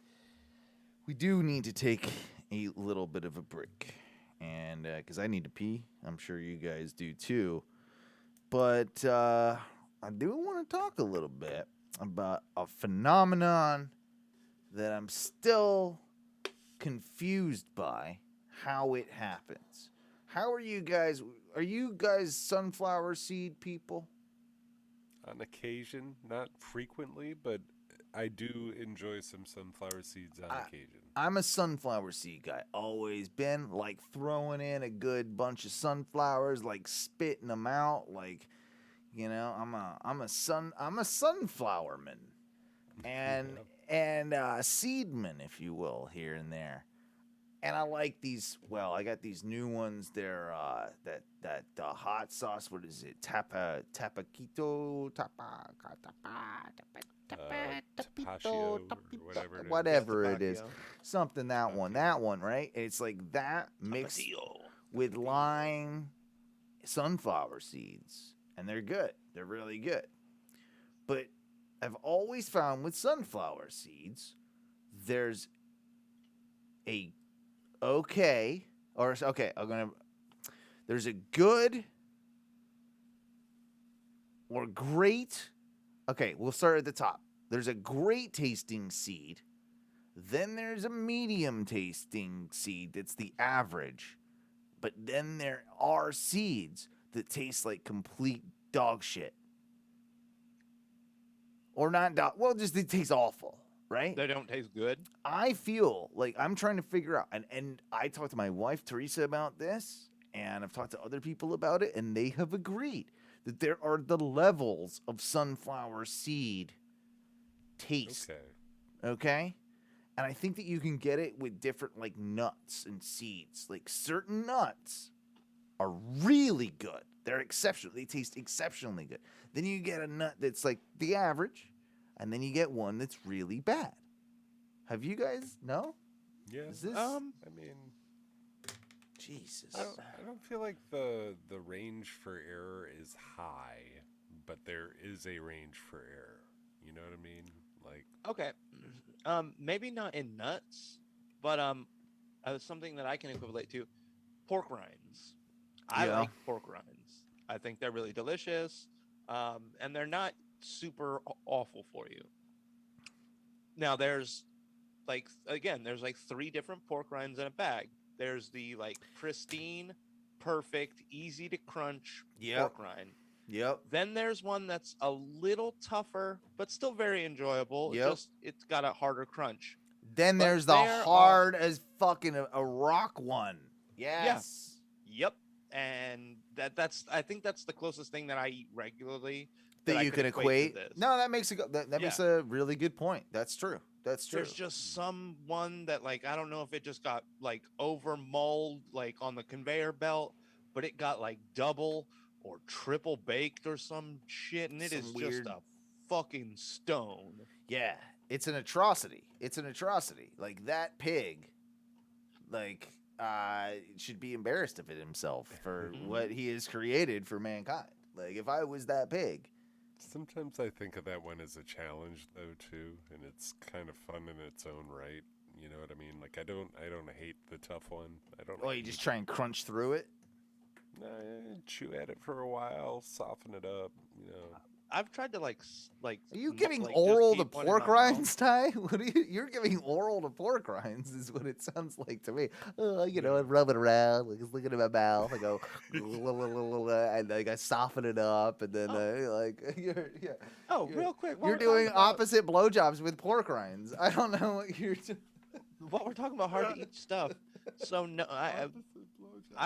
We do need to take a little bit of a break, and because I need to pee, I'm sure you guys do too. But I do want to talk a little bit about a phenomenon that I'm still confused by how it happens. How are you guys? Are you guys sunflower seed people? On occasion, not frequently, but I do enjoy some sunflower seeds on occasion. I'm a sunflower seed guy. Always been. Like throwing in a good bunch of sunflowers, like spitting them out, like I'm a sunflowerman, and seedman, if you will, here and there. And I like these. Well, I got these new ones. They're that hot sauce. What is it? Tapachio, whatever it is. Something that one, right? It's like that mixed with lime, sunflower seeds, and they're good. They're really good. But I've always found with sunflower seeds, there's a there's a good or great. Okay, we'll start at the top. There's a great tasting seed. Then there's a medium tasting seed that's the average. But then there are seeds that taste like complete dog shit. Or not dog. Well, just they taste awful. Right? They don't taste good. I feel like I'm trying to figure out, and I talked to my wife, Teresa, about this, and I've talked to other people about it, and they have agreed that there are the levels of sunflower seed taste. Okay? And I think that you can get it with different, like, nuts and seeds. Like, certain nuts are really good. They're exceptional. They taste exceptionally good. Then you get a nut that's, like, the average. And then you get one that's really bad. Have you guys no? Yeah. Is this? I mean, Jesus. I don't feel like the range for error is high, but there is a range for error. You know what I mean? Like, okay, maybe not in nuts, but something that I can equivalent to, pork rinds. I like pork rinds. I think they're really delicious, and they're not super awful for you. Now there's like 3 different pork rinds in a bag. There's the like pristine, perfect, easy to crunch pork rind. Yep. Then there's one that's a little tougher but still very enjoyable. Yep. It's got a harder crunch. Then there's the hard as fucking a rock one. Yes. Yeah. Yep. And I think that's the closest thing that I eat regularly. That you can equate. No, that makes makes a really good point. That's true. That's true. There's just some one that like I don't know if it just got like over mulled like on the conveyor belt, but it got like double or triple baked or some shit, and it is just a fucking stone. Yeah, it's an atrocity. It's an atrocity. Like that pig, like should be embarrassed of it himself for what he has created for mankind. Like if I was that pig. Sometimes I think of that one as a challenge though too, and it's kind of fun in its own right. You know what I mean? Like I don't hate the tough one. I don't. Oh, you just try and crunch through it? No, chew at it for a while, soften it up. You know. I've tried to like. Are you giving oral to pork rinds, Ty? What are you're giving oral to pork rinds? Is what it sounds like to me. I rub it around, like looking at my mouth. I go, and like I soften it up, and then real quick, you're doing opposite blowjobs with pork rinds. I don't know what you're doing. What we're talking about hard to eat stuff. So no, I've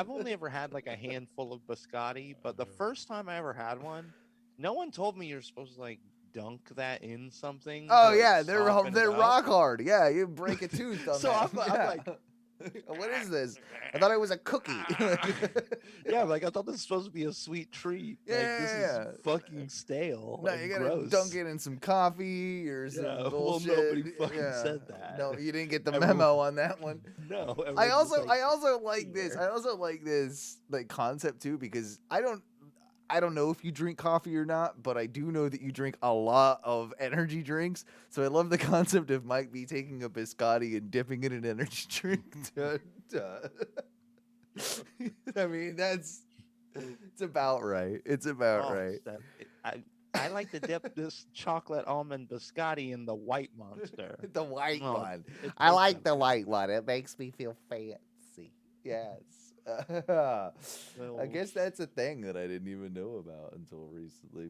only ever had like a handful of biscotti, but the first time I ever had one. No one told me you're supposed to like dunk that in something. Oh yeah, they're rock hard. Yeah, you break a tooth on so that. I'm like, what is this? I thought it was a cookie. Yeah, like I thought this was supposed to be a sweet treat. Yeah, like, this is fucking stale. No, you gotta gross. dunk it in some coffee or some bullshit. Well, nobody fucking said that. No, you didn't get the memo on that one. No. I also like this. I also like this like concept too because I I don't know if you drink coffee or not, but I do know that you drink a lot of energy drinks. So I love the concept of Mike B taking a biscotti and dipping it in an energy drink. I mean, it's about right. It's about right. I like to dip this chocolate almond biscotti in the white monster. The white one. it's I so like good. the white one. It makes me feel fancy. Yes. I guess that's a thing that I didn't even know about until recently.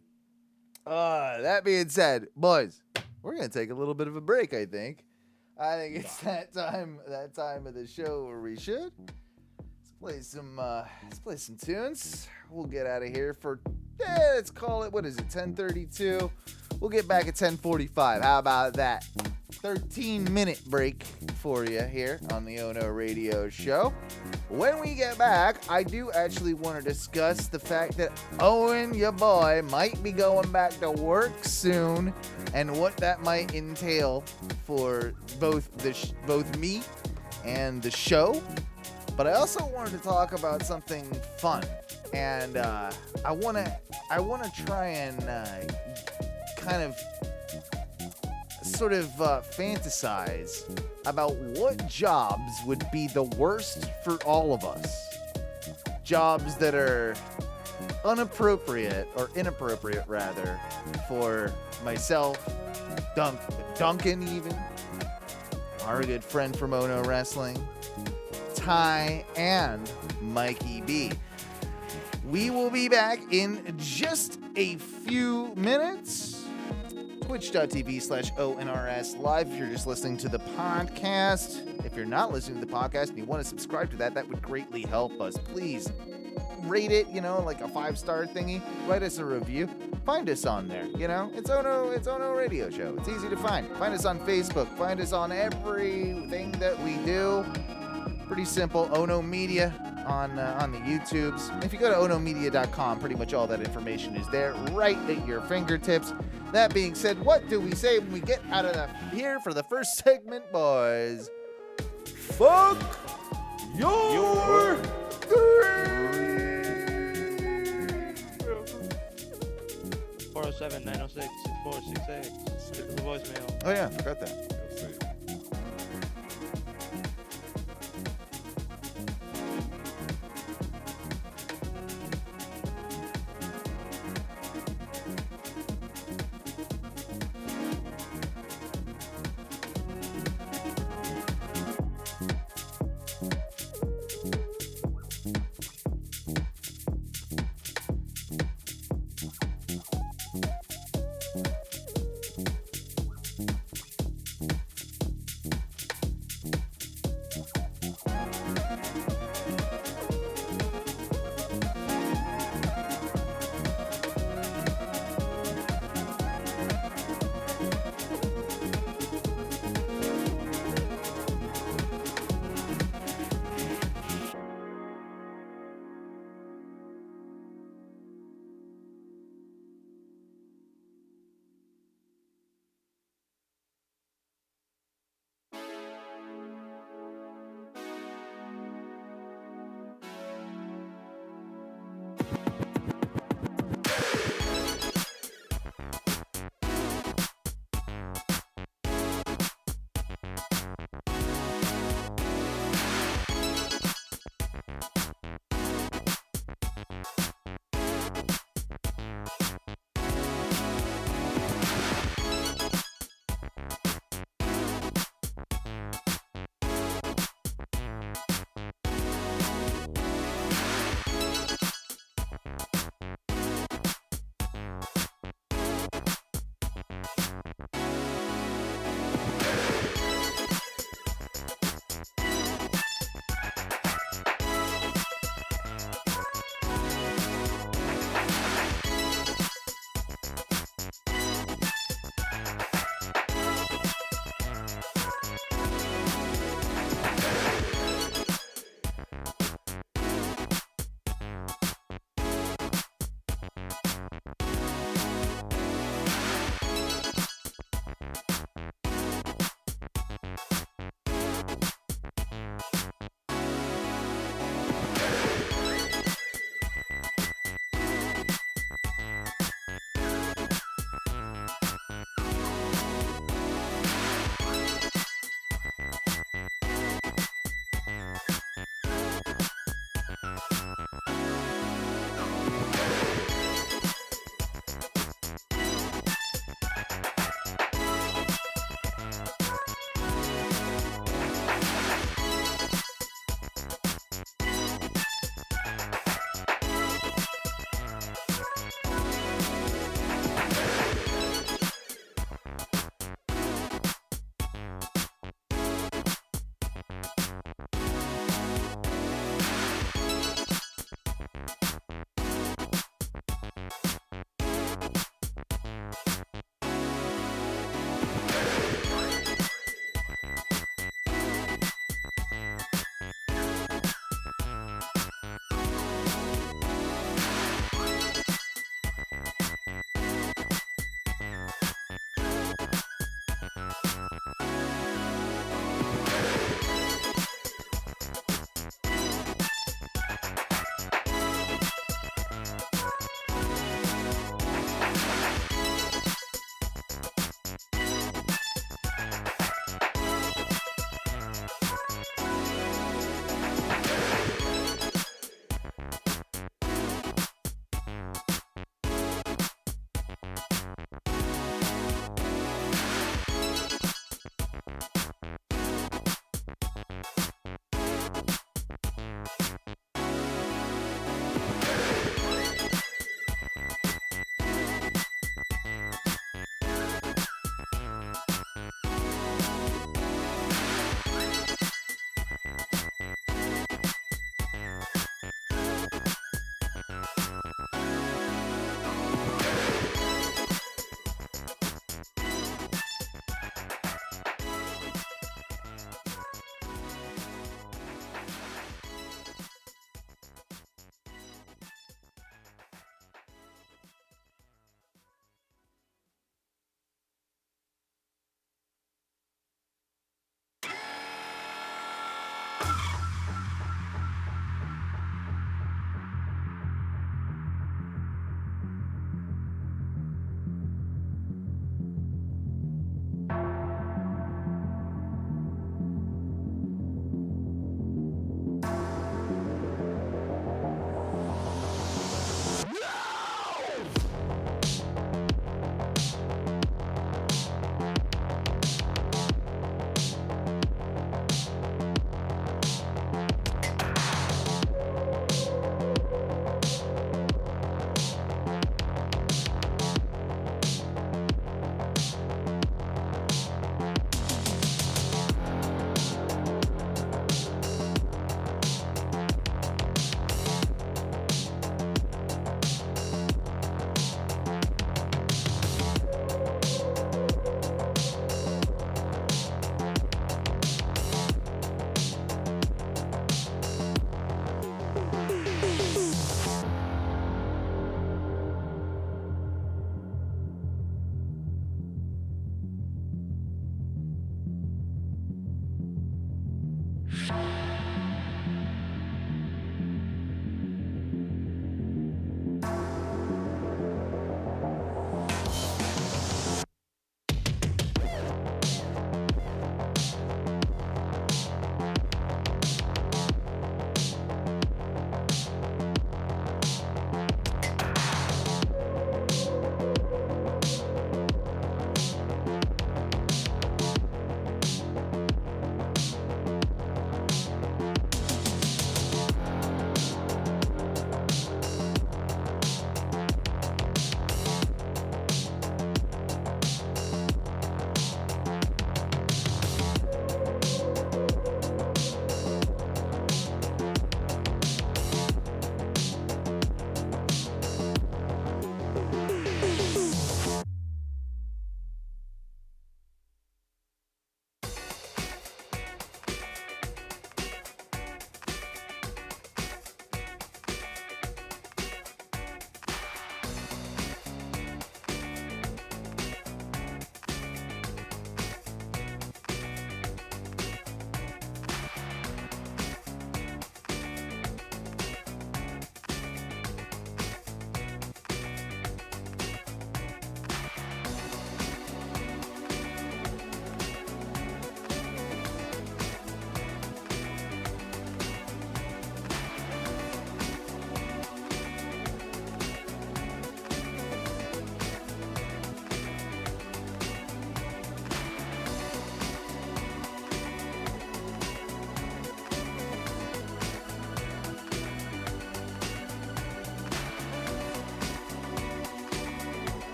That being said, boys, we're gonna take a little bit of a break. I think it's that time of the show where we should let's play some tunes. We'll get out of here for let's call it, what is it, 10:32. We'll get back at 10:45. How about that? 13-minute break for you here on the Ono Radio Show. When we get back, I do actually want to discuss the fact that Owen, your boy, might be going back to work soon, and what that might entail for both me and the show. But I also wanted to talk about something fun, and I want to try and kind of sort of fantasize about what jobs would be the worst for all of us. Jobs that are inappropriate rather, for myself, Duncan even, our good friend from Ono Wrestling, Ty, and Mikey B. We will be back in just a few minutes. Twitch.tv/ONRS Live if you're just listening to the podcast. If you're not listening to the podcast and you want to subscribe to that would greatly help us. Please rate it, like a 5-star thingy. Write us a review. Find us on there, It's Ono Radio Show. It's easy to find. Find us on Facebook. Find us on everything that we do. Pretty simple. Ono Media on the YouTubes. If you go to onomedia.com, pretty much all that information is there right at your fingertips. That being said, what do we say when we get out of here for the first segment, boys? Fuck your 407-906-6468. Get the voicemail. Oh yeah, I forgot that.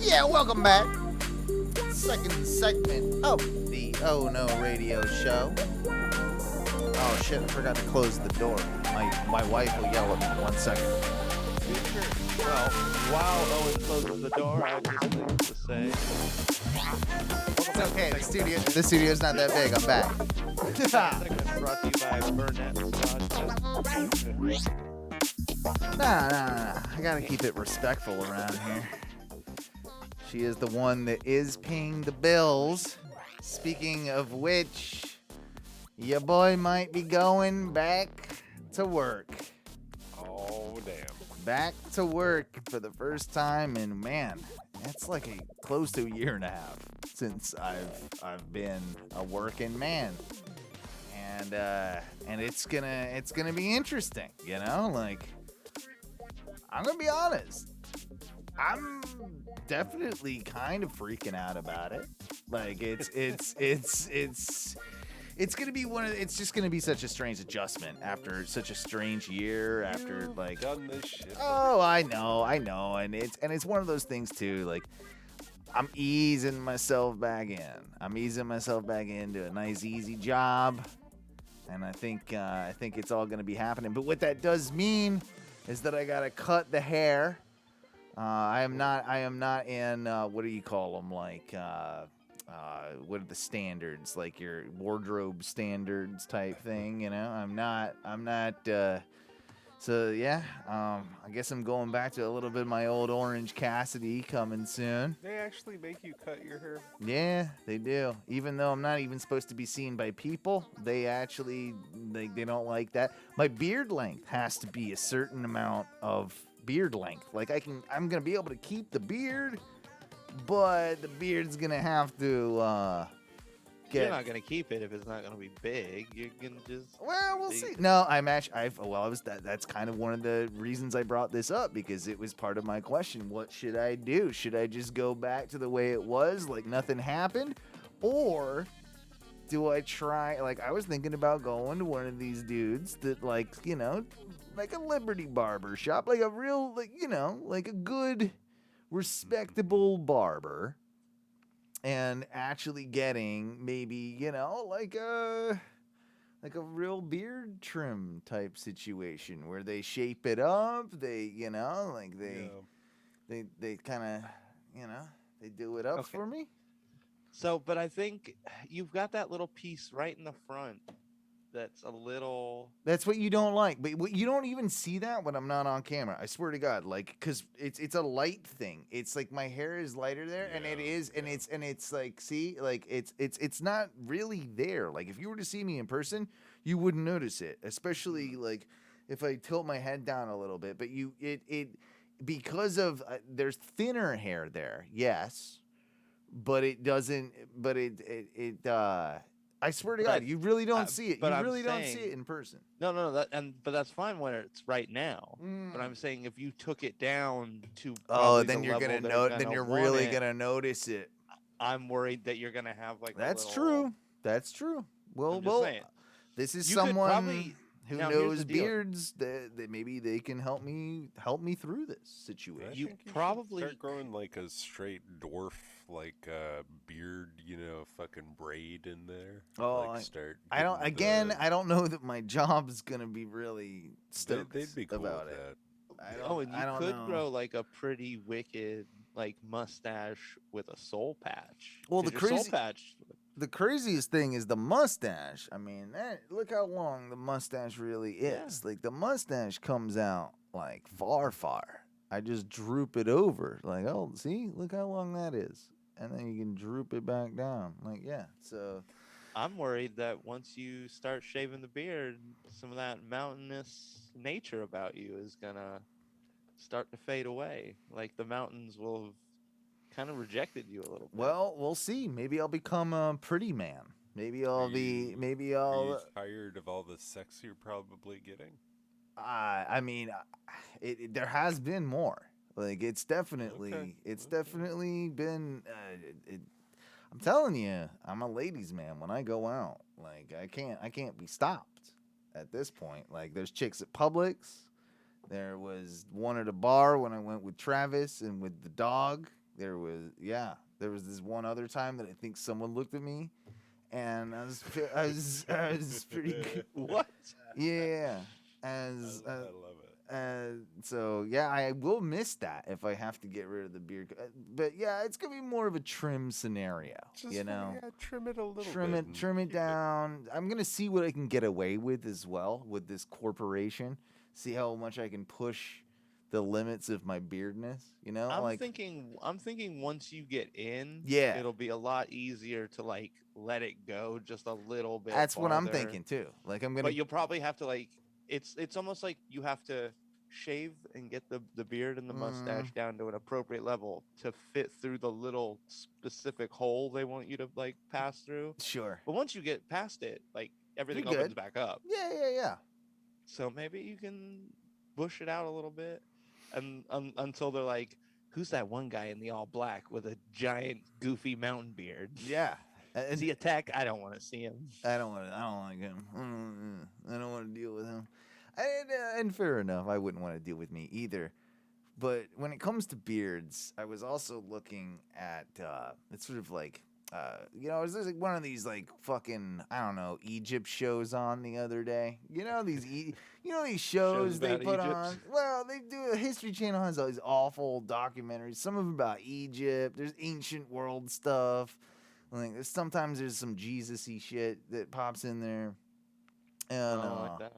Yeah, welcome back. Second segment of the Oh No Radio Show. Oh shit, I forgot to close the door. My wife will yell at me. 1 second. Well, while Owen closes the door, I'd just like to say... It's okay, the studio's not that big, I'm back. Segment brought to you by Burnett Massage. Nah. I gotta keep it respectful around here. She is the one that is paying the bills. Speaking of which, your boy might be going back to work. Oh, damn. Back to work for the first time, and man, that's like close to a year and a half since I've been a working man. And it's gonna be interesting, you know? Like, I'm gonna be honest. I'm definitely kind of freaking out about it. Like it's gonna be it's just gonna be such a strange adjustment after such a strange year. After like done this shit. Oh, I know, and it's one of those things too. Like I'm easing myself back in. I'm easing myself back into a nice, easy job, and I think it's all gonna be happening. But what that does mean is that I gotta cut the hair. I am not in what do you call them, like what are the standards, like your wardrobe standards type thing, you know? I'm not so yeah, I guess I'm going back to a little bit of my old Orange Cassidy coming soon. They actually make you cut your hair? Yeah, they do. Even though I'm not even supposed to be seen by people, they actually they don't like that. My beard length has to be a certain amount of beard length. Like I'm gonna be able to keep the beard, but the beard's gonna have to You're not gonna keep it if it's not gonna be big. You're gonna just. Well, we'll see. No, that's kind of one of the reasons I brought this up, because it was part of my question. What should I do? Should I just go back to the way it was, like nothing happened, or do I try? Like I was thinking about going to one of these dudes that, like, you know, like a Liberty barber shop, like a real, like, you know, like a good, respectable barber. And actually getting maybe, you know, like a real beard trim type situation where they shape it up, they, you know, like they kind of, you know, they do it up for me. So, but I think you've got that little piece right in the front that's a little... That's what you don't like, but you don't even see that when I'm not on camera. I swear to God, like, because it's a light thing. It's like my hair is lighter there, and it is, and it's like, see, like it's not really there. Like if you were to see me in person, you wouldn't notice it, especially like if I tilt my head down a little bit. But it because of there's thinner hair there, yes, but it doesn't. But I swear to God, you really don't see it. You really don't see it in person. No, but that's fine when it's right now. But I'm saying if you took it down to then you're really gonna notice it. I'm worried that you're gonna have like That's true. Well, this is You could someone probably- who now, here's knows the deal. beards that maybe they can help me through this situation. I think you should start growing like a straight dwarf, like beard, you know, fucking braid in there. Oh, like start. I don't. getting Again, I don't know that my job's gonna be really stoked They'd be cool about with it. And you could grow like a pretty wicked like mustache with a soul patch. Well, 'Cause the your soul crazy- patch. The craziest thing is the mustache. I mean, look how long the mustache really is. Like the mustache comes out like far. I just droop it over. Like, oh, see, look how long that is, and then you can droop it back down. Like, yeah. So I'm worried that once you start shaving the beard, some of that mountainous nature about you is gonna start to fade away. Like the mountains will have kind of rejected you a little bit. well, we'll see. Maybe I'll become a pretty man. Maybe I'll be. Maybe Are I'll. you tired of all the sex you're probably getting? I mean, there has been more. Like it's definitely been. I'm telling you, I'm a ladies' man when I go out. Like I can't be stopped at this point. Like there's chicks at Publix. There was one at a bar when I went with Travis and with the dog. there was this one other time that I think someone looked at me, and I was pretty good. What? Yeah, I love it. so yeah, I will miss that if I have to get rid of the beard. But yeah, it's gonna be more of a trim scenario, Just you know. trim it a little Trim bit. it, and trim it keep down. I'm gonna see what I can get away with as well with this corporation. See how much I can push the limits of my beardness. You know, I'm thinking once you get in, Yeah. it'll be a lot easier to like let it go just a little bit. That's what I'm farther. thinking too. Like I'm gonna. But you'll probably have to like it's almost like you have to shave and get the beard and the mustache down to an appropriate level to fit through the little specific hole they want you to like pass through. Sure. But once you get past it, like everything You're opens good. back up. Yeah. So maybe you can bush it out a little bit, and until they're like, "Who's that one guy in the all black with a giant goofy mountain beard?" Yeah. Is he a tech? I don't want to see him. I don't like him. I don't want to deal with him. And fair enough, I wouldn't want to deal with me either. But when it comes to beards, I was also looking at it's sort of like there's like one of these like fucking I don't know Egypt shows on the other day. You know these these shows they about put Egypt? on. Well, they do a History Channel has all these awful documentaries. Some of them about Egypt. There's ancient world stuff. Like sometimes there's some Jesus-y shit that pops in there. And, like that.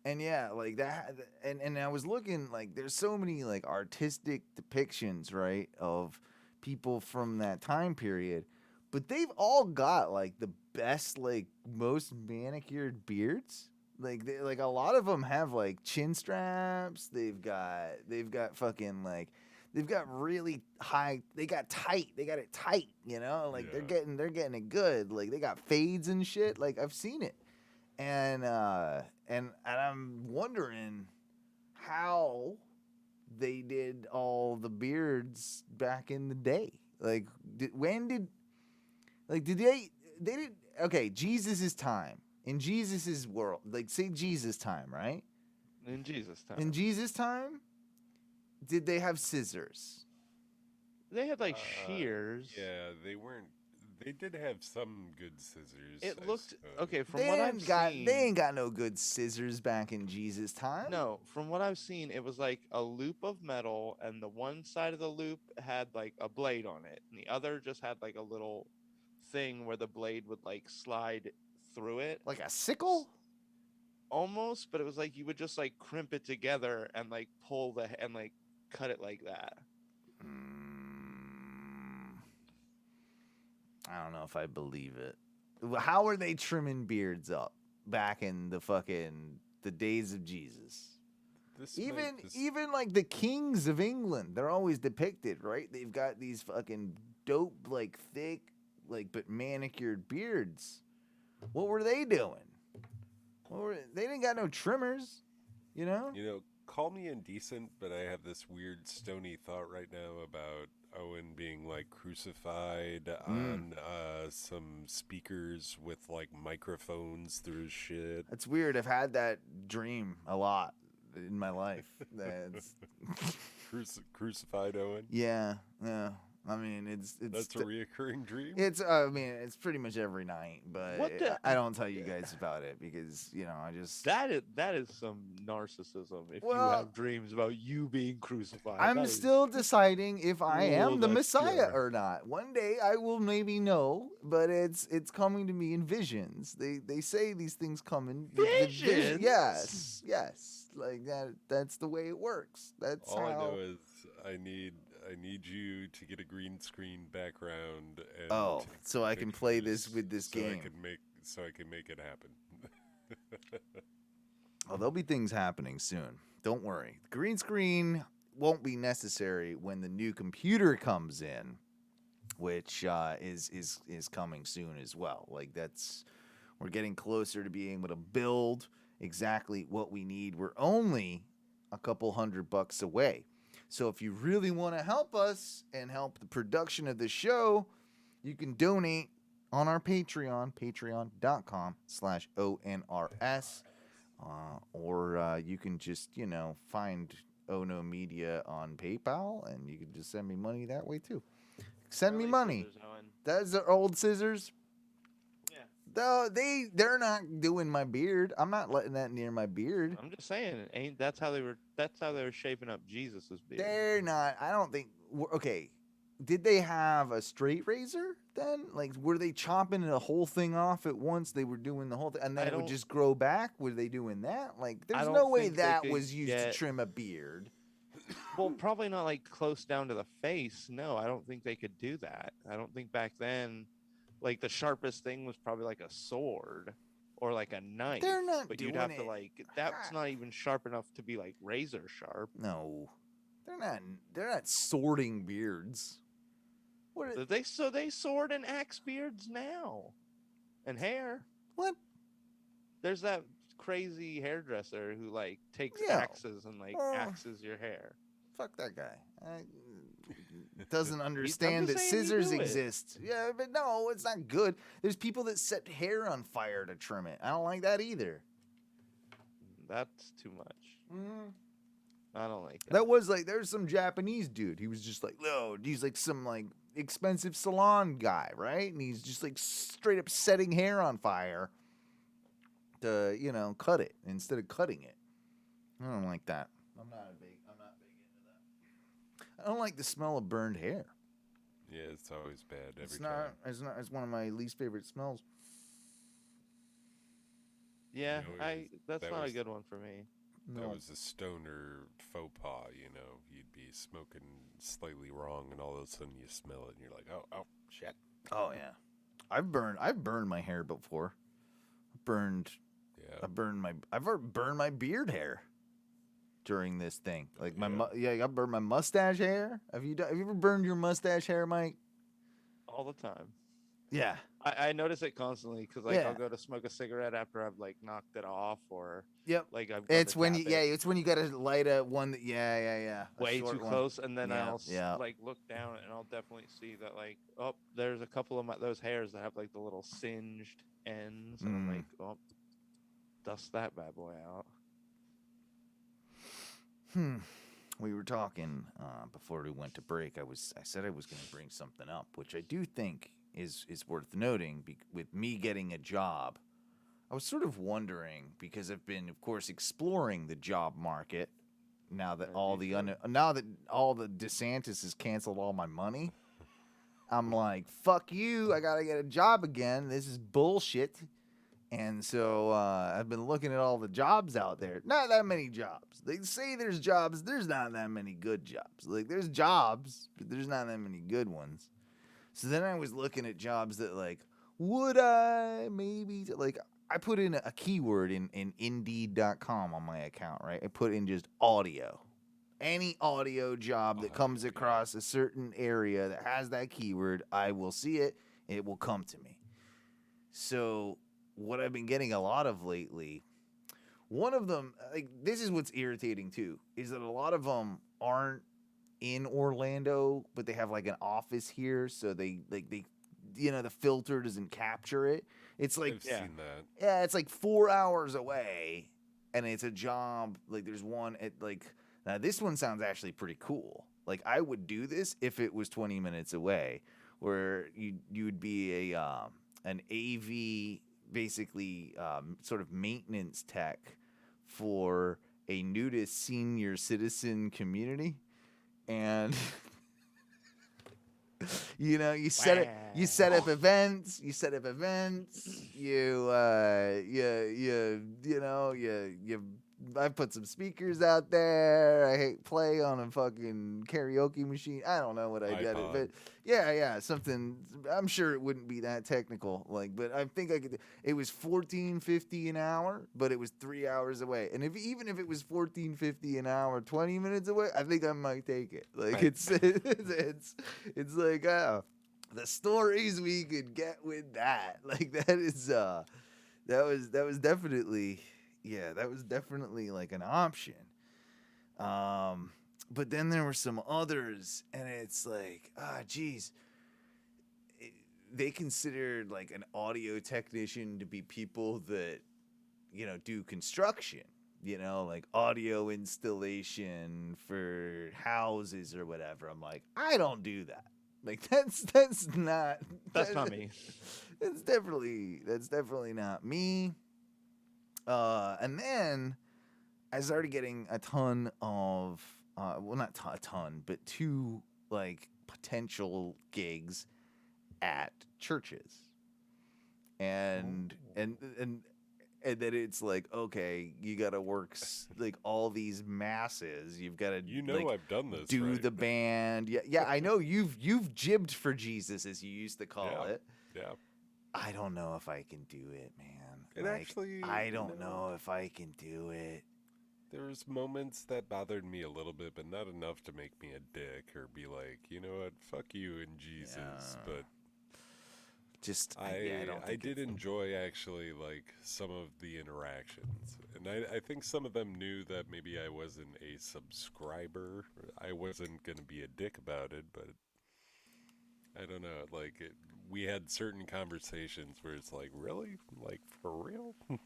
And yeah, like that, and I was looking like there's so many like artistic depictions, right, of people from that time period, but they've all got like the best, like most manicured beards. Like like a lot of them have like chin straps. They've got fucking like they've got really high. They got it tight. You know, like they're getting it good. Like they got fades and shit. Like I've seen it. And I'm wondering how they did all the beards back in the day. Like, did they did okay? Jesus' time in Jesus' world, like say Jesus' time, right? In Jesus' time. In Jesus' time, did they have scissors? They had like shears. Yeah, they weren't. They did have some good scissors. It I looked suppose. okay from They what ain't I've got seen. they ain't got no good scissors back in Jesus' time. No, from what I've seen, it was like a loop of metal, and the one side of the loop had like a blade on it, and the other just had like a little thing where the blade would like slide through it, Like a sickle. almost. But it was like you would just like crimp it together and like pull and like cut it like that. I don't know if I believe it. How are they trimming beards up back in the days of Jesus? Even like the kings of England, they're always depicted, right? They've got these fucking dope, like thick, like but manicured beards. What were they doing? They didn't got no trimmers, you know? You know, call me indecent, but I have this weird stony thought right now about Owen being like crucified on some speakers with like microphones through his shit. That's weird. I've had that dream a lot in my life. That's Crucified Owen. yeah. I mean, it's That's a reoccurring dream. It's pretty much every night, but What the- I don't tell you guys about it because I just That is some narcissism. If you Well, have dreams about you being crucified, I'm That is- still deciding if I am the that's Messiah scary. or not. One day I will maybe know, but it's coming to me in visions. They say these things come in Visions? Yes, like that. That's the way it works. That's All how. I know is I need you to get a green screen background. And Oh, so I can play this pictures with this so game. I can make it happen. Oh, there'll be things happening soon. Don't worry. Green screen won't be necessary when the new computer comes in, which is coming soon as well. Like we're getting closer to being able to build exactly what we need. We're only a couple $100 away. So if you really want to help us and help the production of the show, you can donate on our Patreon, patreon.com/ONRS. Or you can just, find Ono Media on PayPal, and you can just send me money that way too. Send me money. That's their old scissors. Yeah. Though they're not doing my beard. I'm not letting that near my beard. I'm just saying, that's how they were shaping up Jesus's beard. They're not. I don't think. Okay, did they have a straight razor then? Like, were they chopping the whole thing off at once? They were doing the whole thing, and then it would just grow back. Were they doing that? Like, there's no way that was used to trim a beard. Well, probably not like close down to the face. No, I don't think they could do that. I don't think back then, like the sharpest thing was probably like a sword or like a knife. They're not but doing you'd have it. to like that's not even sharp enough to be like razor sharp. No, they're not. They're not sorting beards. What are they? So they sword and axe beards now, and hair. What? There's that crazy hairdresser who like takes Yeah. axes and like axes your hair. Fuck that guy. Doesn't understand that just saying you scissors do it. exist. Yeah, but no, it's not good. There's people that set hair on fire to trim it. I don't like that either. That's too much. I don't like that. That was like, there's some Japanese dude. He was just like, no, he's like some like expensive salon guy, right? And he's just like straight up setting hair on fire to, cut it instead of cutting it. I don't like that. I'm not big into that. I don't like the smell of burned hair. Yeah, it's always bad every It's time. not. It's one of my least favorite smells. Yeah, You know, that's that not was- a good one for me. That was a stoner faux pas, You'd be smoking slightly wrong, and all of a sudden you smell it, and you're like, oh, shit. Oh yeah, I've burned my hair before. I've burned my beard hair during this thing. Like I burned my mustache hair. Have you ever burned your mustache hair, Mike? All the time. Yeah. I notice it constantly because Yeah. I'll go to smoke a cigarette after I've like knocked it off or Yep. like I've It's when it's when you gotta light a one that a way short too one. close and then Yeah, I'll like look down and I'll definitely see that like there's a couple of those hairs that have like the little singed ends and I'm like dust that bad boy out. We were talking before we went to break. I said I was going to bring something up, which I do think is worth noting. With me getting a job, I was sort of wondering because I've been, of course, exploring the job market now that all the DeSantis has canceled all my money. I'm like, fuck you! I gotta get a job again. This is bullshit. And so I've been looking at all the jobs out there. Not that many jobs. They say there's jobs. There's not that many good jobs. Like, there's jobs, but there's not that many good ones. So then I was looking at jobs that, like, would I maybe... Like, I put in a keyword in Indeed.com on my account, right? I put in just audio. Any audio job that comes across a certain area that has that keyword, I will see it. It will come to me. So... what I've been getting a lot of lately, one of them, like this is what's irritating too, is that a lot of them aren't in Orlando, but they have like an office here, so they the filter doesn't capture it. It's like I've seen that. Yeah, it's like 4 hours away, and it's a job. Like there's one at like now this one sounds actually pretty cool. Like I would do this if it was 20 minutes away, where you would be an AV. Basically sort of maintenance tech for a nudist senior citizen community, and you set up events, I put some speakers out there. I play on a fucking karaoke machine. I don't know what I did, but yeah, something. I'm sure it wouldn't be that technical, but I think I could. It was $14.50 an hour, but it was 3 hours away. And even if it was $14.50 an hour, 20 minutes away, I think I might take it. Like it's like the stories we could get with that. Like that was definitely. Yeah, that was definitely like an option. But then there were some others, and it's like, geez. They considered like an audio technician to be people that, do construction. like audio installation for houses or whatever. I'm like, I don't do that. Like that's not me. That's definitely not me. And then I started getting a ton of well, not a ton, but 2 like potential gigs at churches. And then it's like, okay, you got to work like all these masses. You've got to like, I've done this. do right? the band. Yeah, I know you've jibbed for Jesus, as you used to call it. Yeah. I don't know if I can do it, man. It Like, actually, I don't know if I can do it. There's moments that bothered me a little bit, but not enough to make me a dick or be like, you know what, fuck you and Jesus. Yeah. But just I did enjoy actually like some of the interactions, and I think some of them knew that maybe I wasn't a subscriber. I wasn't gonna be a dick about it, but I don't know. Like we had certain conversations where it's like, really, like for real. I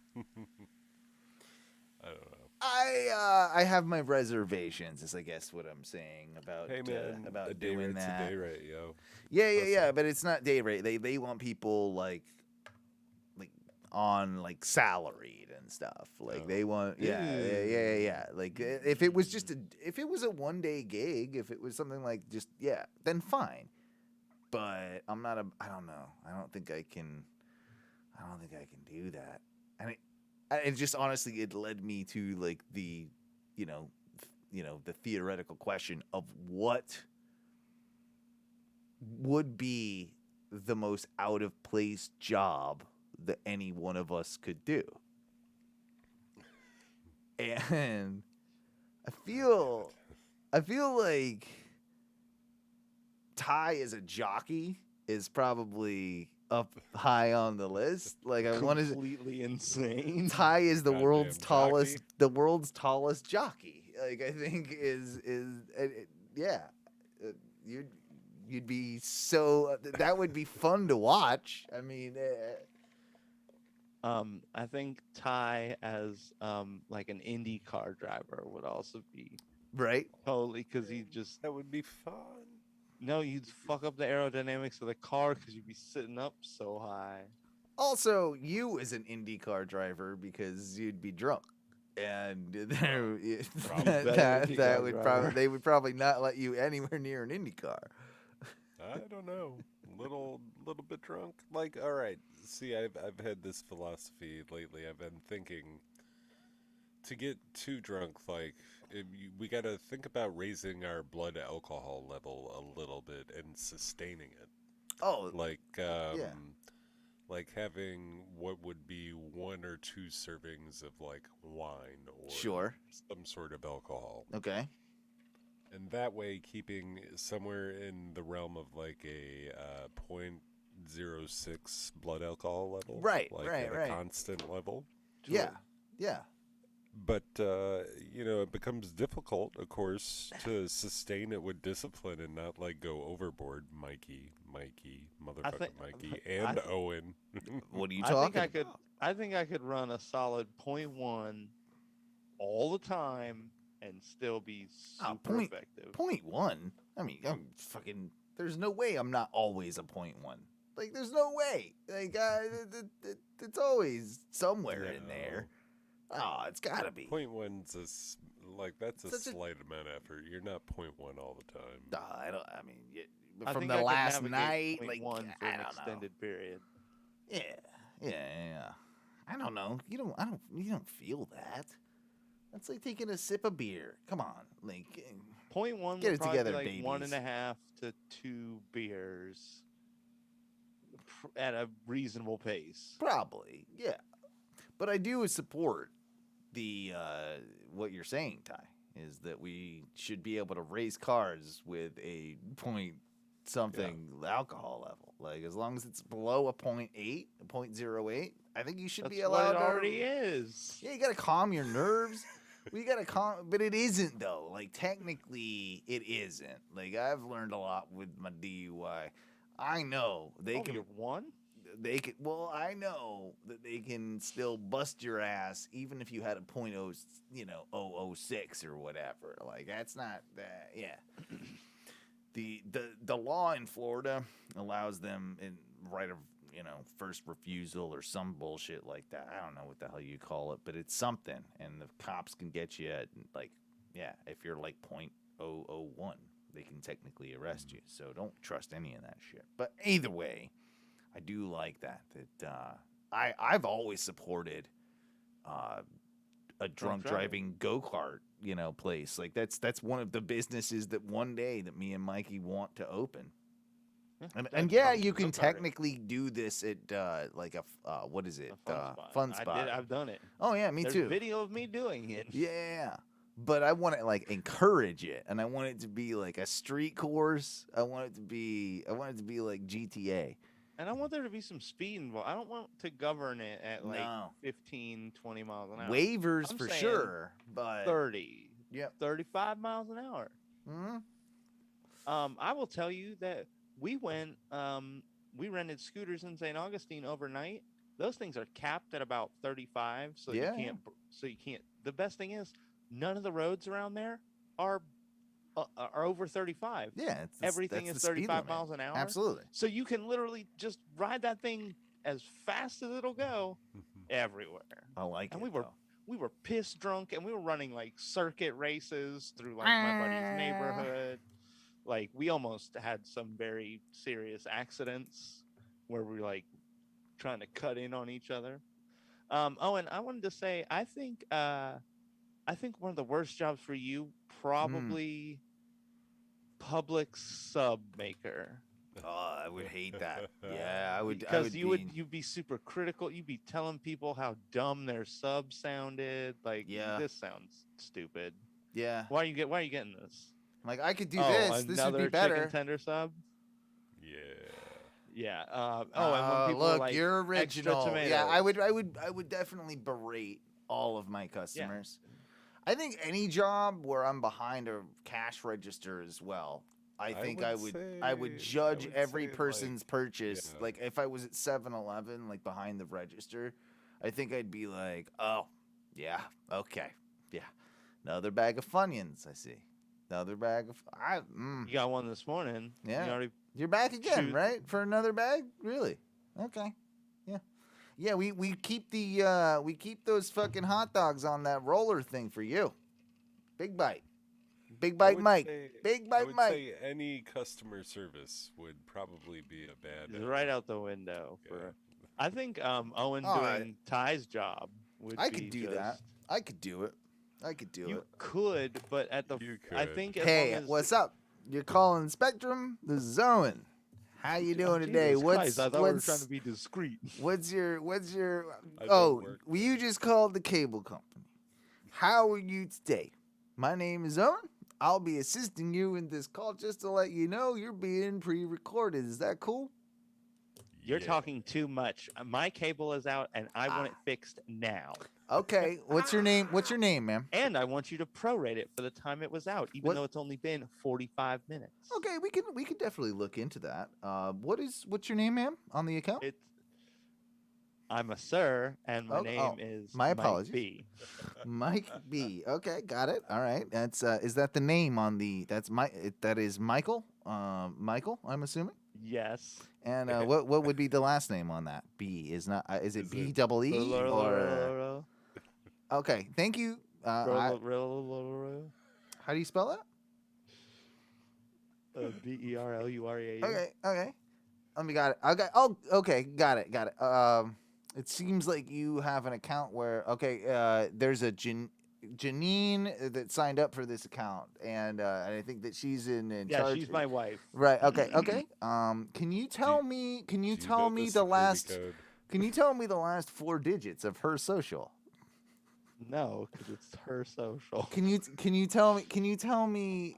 don't know. I have my reservations, is I guess what I'm saying about Hey man, about a day doing rate's that. a day rate, yo. Yeah, but it's not day rate. They want people like on like salaried and stuff. Like they want yeah. Like if it was just if it was a 1-day gig, if it was something like just then fine. But I'm not I don't know. I don't think I can do that. And it just honestly, it led me to like the the theoretical question of what would be the most out of place job that any one of us could do. And I feel like Ty as a jockey is probably up high on the list. Like I want to completely insane. Ty is the Goddamn world's tallest jockey. the world's tallest jockey. Like I think is you'd be so that would be fun to watch. I mean, I think Ty as like an Indy car driver would also be right. totally, because he just That would be fun. no, you'd fuck up the aerodynamics of the car because you'd be sitting up so high. Also, you as an IndyCar driver because you'd be drunk, and that would probably they would probably not let you anywhere near an IndyCar. I don't know. Little bit drunk. Like, all right. See, I've had this philosophy lately. I've been thinking to get too drunk, like we got to think about raising our blood alcohol level a little bit and sustaining it. Oh, like like having what would be 1 or 2 servings of like wine or some sort of alcohol. Okay. And that way, keeping somewhere in the realm of like a 0.06 blood alcohol level, right? At a constant level. Yeah. But it becomes difficult, of course, to sustain it with discipline and not like go overboard. Mikey, motherfucking Mikey, and Owen. What are you talking about? I think I could run a solid 0.1 all the time and still be super effective. 0.1? I mean, I'm fucking. There's no way I'm not always a 0.1. Like, there's no way. Like, it's always somewhere in there. Oh, it's gotta be. 0.1's that's a slight amount of effort. You're not 0.1 all the time. I don't. I mean, I from think the I could last navigate night, like 0.1 for I an don't extended period. Yeah. I don't know. You don't feel that. That's like taking a sip of beer. Come on, like 0.1 get would it probably together, be like babies. 1.5 to 2 beers at a reasonable pace. Probably, yeah. But I do support the what you're saying, Ty, is that we should be able to race cars with a point something alcohol level. Like as long as it's below a 0.8, a 0.08, I think you should be allowed. What it already is. Yeah, you gotta calm your nerves. But it isn't though. Like technically, it isn't. Like I've learned a lot with my DUI. I know they can. You're one. they can. Well, I know that they can still bust your ass even if you had a .0, 006 or whatever. Like that's not that. Yeah. The law in Florida allows them in right of first refusal or some bullshit like that. I don't know what the hell you call it, but it's something, and the cops can get you at if you're like .001, they can technically arrest you. So don't trust any of that shit. But either way, I do like that I've always supported a drunk driving go-kart place. Like that's one of the businesses that one day that me and Mikey want to open. And you can technically do this at like a what is it? Fun spot. I've done it. Oh yeah, me There's too. Video of me doing it. Yeah. But I want to like encourage it, and I want it to be like a street course. I want it to be like GTA. And I want there to be some speed involved. I don't want to govern it at like 15, 20 miles an hour. Waivers I'm for saying sure, but 30. Yep. 35 miles an hour. I will tell you that we went, we rented scooters in St. Augustine overnight. Those things are capped at about 35, so you can't. The best thing is none of the roads around there are over 35. Yeah, everything is 35 miles an hour. Absolutely. So you can literally just ride that thing as fast as it'll go everywhere. I like it. And we were pissed drunk, and we were running like circuit races through like my buddy's neighborhood. Like we almost had some very serious accidents where we were like trying to cut in on each other. Owen, I wanted to say, I think one of the worst jobs for you probably public sub maker. Oh, I would hate that. Yeah, I would. Because you'd be super critical. You'd be telling people how dumb their sub sounded. Like, this sounds stupid. Yeah. Why are you getting this? Like, I could do this. This would be better. Chicken tender sub. Yeah. And when people look, are like, you're extra original. tomatoes. Yeah, I would definitely berate all of my customers. Yeah. I think any job where I'm behind a cash register as well. I would judge every person's purchase. Yeah. Like if I was at 7-Eleven, like behind the register, I think I'd be like, oh, yeah, okay, yeah, another bag of Funyuns. I see. Another bag of You got one this morning. Yeah. You're back again, right? For another bag? Really? Okay. Yeah. Yeah, we keep those fucking hot dogs on that roller thing for you. Big Bite. Big Bite Mike. Big Bite Mike. I would say any customer service would probably be a bad right out the window I think Owen doing Ty's job would I could do that. I could do it. You could, but I think hey, what's up? You're calling Spectrum? This is Owen. How you doing today? I thought we were trying to be discreet. What's your you just called the cable company. How are you today? My name is Owen. I'll be assisting you in this call just to let you know you're being pre-recorded. Is that cool? You're talking too much. My cable is out, and I want it fixed now. Okay. What's your name? What's your name, ma'am? And I want you to prorate it for the time it was out, even though it's only been 45 minutes. Okay, we can definitely look into that. What's your name, ma'am, on the account? I'm a sir, and my name is my apologies. Mike B. Mike B. Okay, got it. All right. That's is that the name on the? That is Michael. Michael, I'm assuming. Yes. And what would be the last name on that? B is not. Is it B double E or? Okay. Thank you. How do you spell that? BERLUREA. Okay. Let me got it. Okay. Oh, okay. Got it. It seems like you have an account where there's a Janine that signed up for this account, and I think that she's in charge. Yeah, she's my wife. Right. Okay. Can you tell me the last? Can you tell me the last 4 digits of her social? No, because it's her social. Can you tell me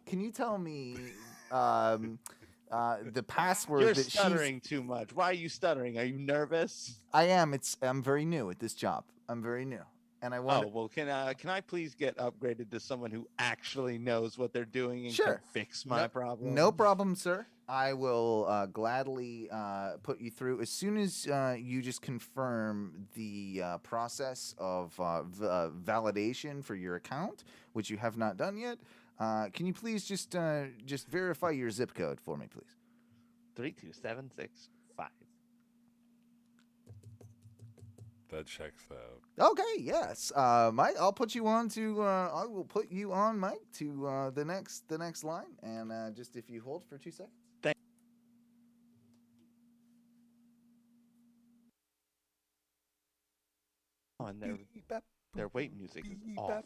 the password? You're stuttering too much. Why are you stuttering? Are you nervous? I am. I'm very new at this job. I'm very new. and I want. Oh well, can I please get upgraded to someone who actually knows what they're doing and Sure. can fix my problem? No problem, sir. I will gladly put you through as soon as you just confirm the process of validation for your account, which you have not done yet. Can you please just verify your zip code for me, please? 32765. That checks out. Okay, yes. Mike, I'll put you on to. I will put you on, Mike, to the next line, and just if you hold for 2 seconds. Oh, and their wait music is awful.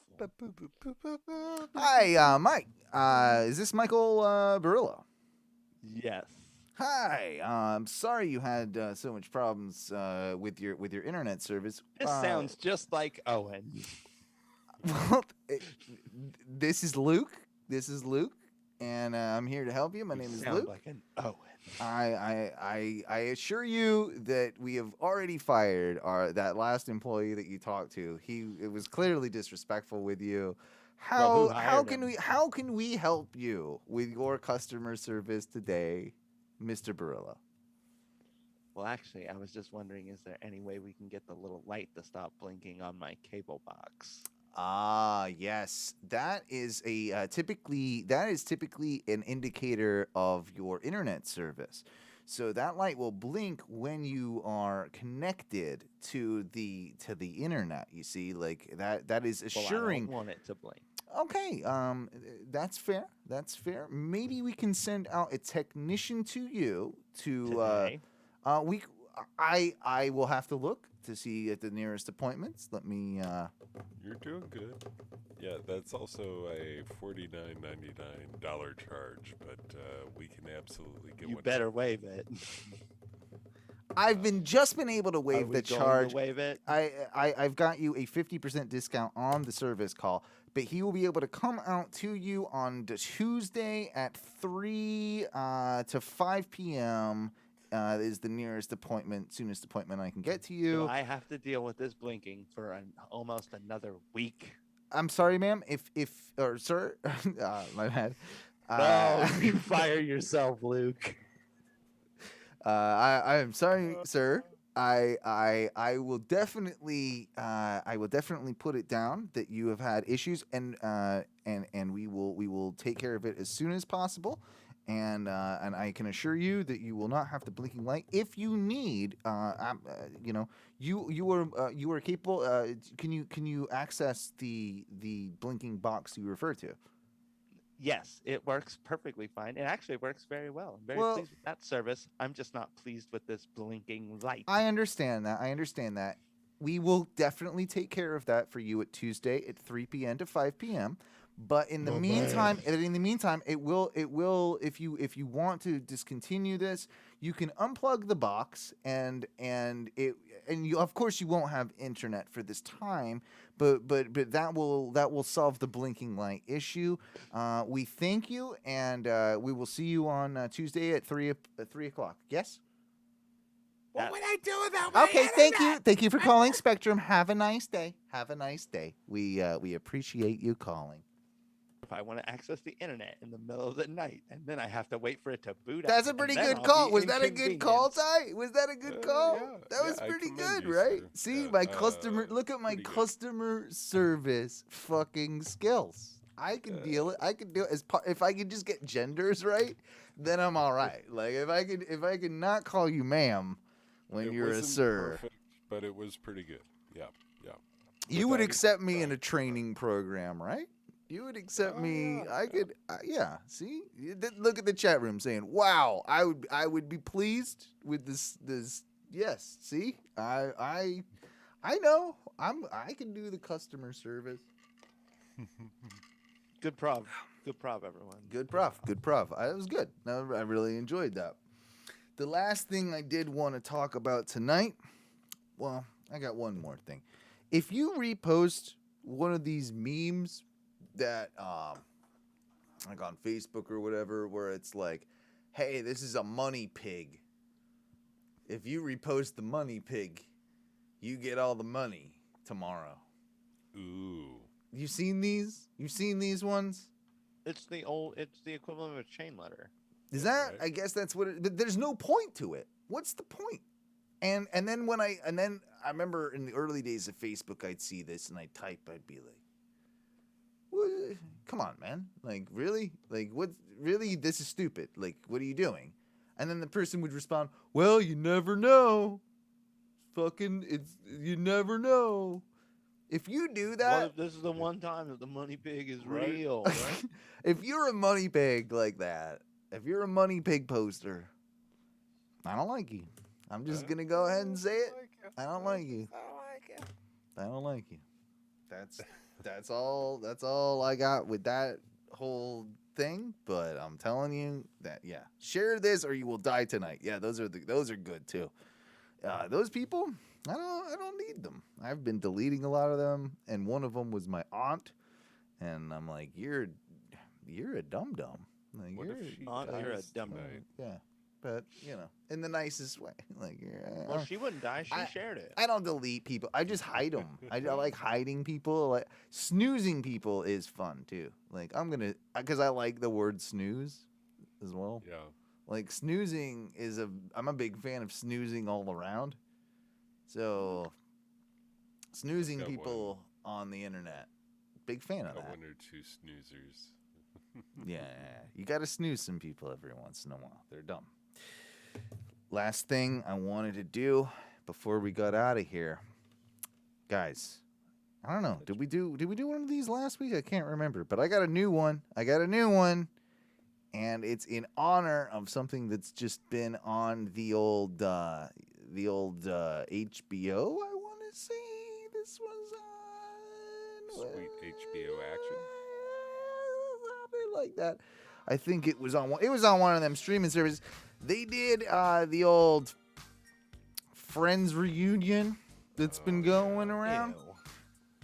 Hi, Mike. Is this Michael Barillo? Yes. Hi. I'm sorry you had so much problems with your internet service. This sounds just like Owen. Well, this is Luke. And I'm here to help you. My name is Sound Luke. like an Owen. I assure you that we have already fired that last employee that you talked to. It was clearly disrespectful with you. How can we help you with your customer service today, Mr. Barillo? Well, actually, I was just wondering, is there any way we can get the little light to stop blinking on my cable box? Ah, yes. That is typically an indicator of your internet service. So that light will blink when you are connected to the internet. You see, like that is assuring. Well, I don't want it to blink. Okay, that's fair. Maybe we can send out a technician to you to. Today? I will have to look to see at the nearest appointments. Let me. You're doing good. Yeah, that's also a $49.99 charge, but we can absolutely get You one. better waive it. I've just been able to waive the charge. Waive it? I've got you a 50% discount on the service call, but he will be able to come out to you on Tuesday at 3 to 5 p.m. Is the soonest appointment I can get to you. Do I have to deal with this blinking for almost another week? I'm sorry, ma'am. Or sir, my bad. No, you fire yourself, Luke. I am sorry, sir. I will definitely put it down that you have had issues, and we will take care of it as soon as possible. And I can assure you that you will not have the blinking light. If you need, you are capable. Can you access the blinking box you refer to? Yes, it works perfectly fine. It actually works very well. I'm very pleased with that service. I'm just not pleased with this blinking light. I understand that. We will definitely take care of that for you at Tuesday at 3 p.m. to 5 p.m. But in the meantime, it will if you want to discontinue this, you can unplug the box and you, of course, you won't have internet for this time, but that will solve the blinking light issue. We thank you, and we will see you on Tuesday at 3 o'clock. Yes. What would I do without my Okay, internet? thank you for calling Spectrum. Have a nice day. We appreciate you calling. If I want to access the internet in the middle of the night, and then I have to wait for it to boot That's up, a pretty and then good I'll call. be Was that a good call, inconvenienced. Ty? Was that a good call? Yeah, That was I pretty commend good, you, right? sir. See, Yeah, my customer. Look at my pretty good. customer service fucking skills. I can deal it. I can do it if I could just get genders right. Then I'm all right. Like if I could not call you ma'am when It you're a wasn't sir. perfect, but it was pretty good. Yeah. You would Without accept me in a training program, right? You would accept me. I could. Yeah. See, look at the chat room saying, "Wow, I would be pleased with this. Yes. See, I know. I can do the customer service. Good prov, everyone. Good prof. It was good. I really enjoyed that. The last thing I did want to talk about tonight. Well, I got one more thing. If you repost one of these memes that like on Facebook or whatever, where it's like, hey, this is a money pig. If you repost the money pig, you get all the money tomorrow. Ooh. You seen these? You've seen these ones? It's the equivalent of a chain letter. Is that? I guess that's what it. But there's no point to it. What's the point? And then I remember in the early days of Facebook, I'd see this and I'd be like, what? Come on, man. Like, really? Like, what? Really? This is stupid. Like, what are you doing? And then the person would respond, well, you never know. You never know. If you do that. What if this is the one time that the money pig is real, right? If you're a money pig like that, if you're a money pig poster, I don't like you. I'm just going to go ahead and say it. I don't like you. I don't like you. That's all I got with that whole thing, but I'm telling you that share this or you will die tonight. Yeah, those are good too. Those people, I don't need them. I've been deleting a lot of them, and one of them was my aunt, and I'm like, you're a dum dum. Like, you're a dum dum. Yeah. But, in the nicest way. Like, well, she wouldn't die. She shared it. I don't delete people. I just hide them. I like hiding people. Like, snoozing people is fun, too. Like, because I like the word snooze as well. Yeah. Like, snoozing I'm a big fan of snoozing all around. So, snoozing people on the internet. Big fan of that. One or two snoozers. Yeah. You got to snooze some people every once in a while. They're dumb. Last thing I wanted to do before we got out of here, guys. I don't know. Did we do one of these last week? I can't remember, but I got a new one. And it's in honor of something that's just been on the old HBO. I want to say this was on sweet HBO action. Something like that. I think it was on one of them streaming services. They did the old Friends reunion that's been going around. Ew.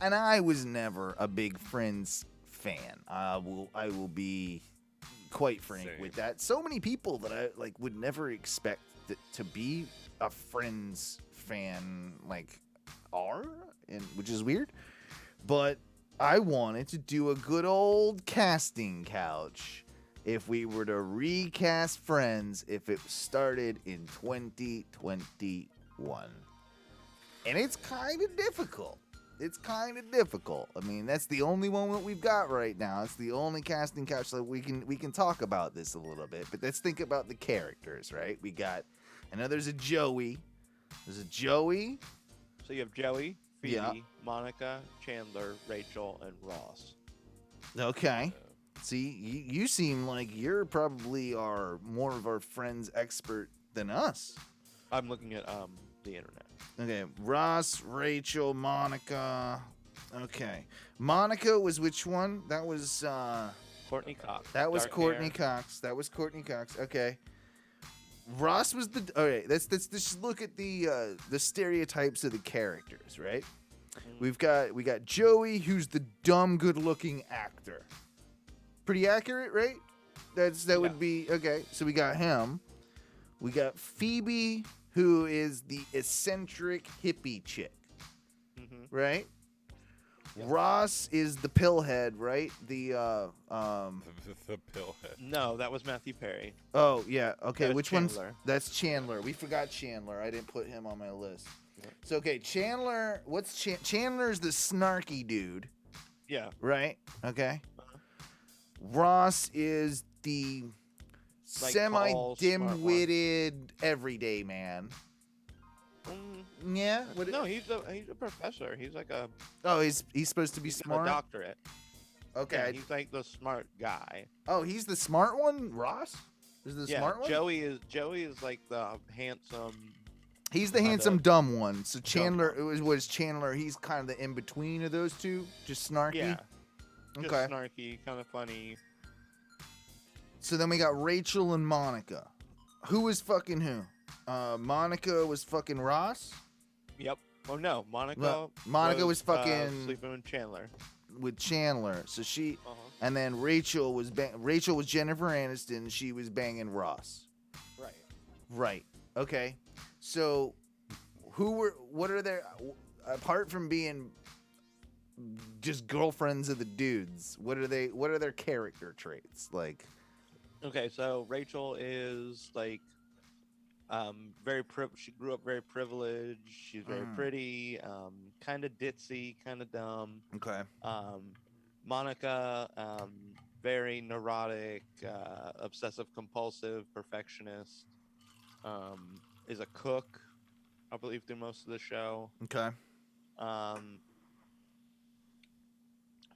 And I was never a big Friends fan. I will be quite frank with that. So many people that I would never expect to be a Friends fan are, which is weird. But I wanted to do a good old casting couch. If we were to recast Friends, if it started in 2021. And it's kind of difficult. I mean, that's the only one that we've got right now. It's the only casting couch that we can talk about this a little bit. But let's think about the characters, right? I know there's a Joey. So you have Joey, Phoebe, Monica, Chandler, Rachel, and Ross. Okay. See, you seem like you're probably more of our Friends expert than us. I'm looking at the internet. Okay, Ross, Rachel, Monica. Okay, Monica was which one? That was Courtney Cox. That was Courtney Cox. Okay. Ross was the. All right, let's just look at the stereotypes of the characters, right? Mm-hmm. We got Joey, who's the dumb, good-looking actor. Pretty accurate, right? That would be okay. So we got him. We got Phoebe, who is the eccentric hippie chick, right? Yep. Ross is the pillhead, right? The pillhead. No, that was Matthew Perry. Oh yeah, okay. Which Chandler. one's? That's Chandler. We forgot Chandler. I didn't put him on my list. Yep. So okay, Chandler. Chandler's the snarky dude. Yeah. Right. Okay. Ross is the semi-dim-witted everyday man. Yeah. No, he's a professor. He's like a. Oh, he's supposed to be smart. A doctorate. Okay. Yeah, he's like the smart guy. Oh, he's the smart one. Ross is the smart one. Joey is like the handsome. He's the handsome dumb one. So Chandler, it was Chandler. He's kind of the in between of those two, just snarky. Yeah. Okay. Just snarky, kind of funny. So then we got Rachel and Monica. Who was fucking who? Monica was fucking Ross? Yep. Oh no, Monica was fucking sleeping with Chandler. With Chandler. So she and then Rachel was Jennifer Aniston, she was banging Ross. Right. Okay. So what are their apart from being just girlfriends of the dudes. What are they? What are their character traits like? Okay, so Rachel is like she grew up very privileged. She's very pretty, kind of ditzy, kind of dumb. Okay. Monica, very neurotic, obsessive compulsive, perfectionist. Is a cook, I believe, through most of the show. Okay.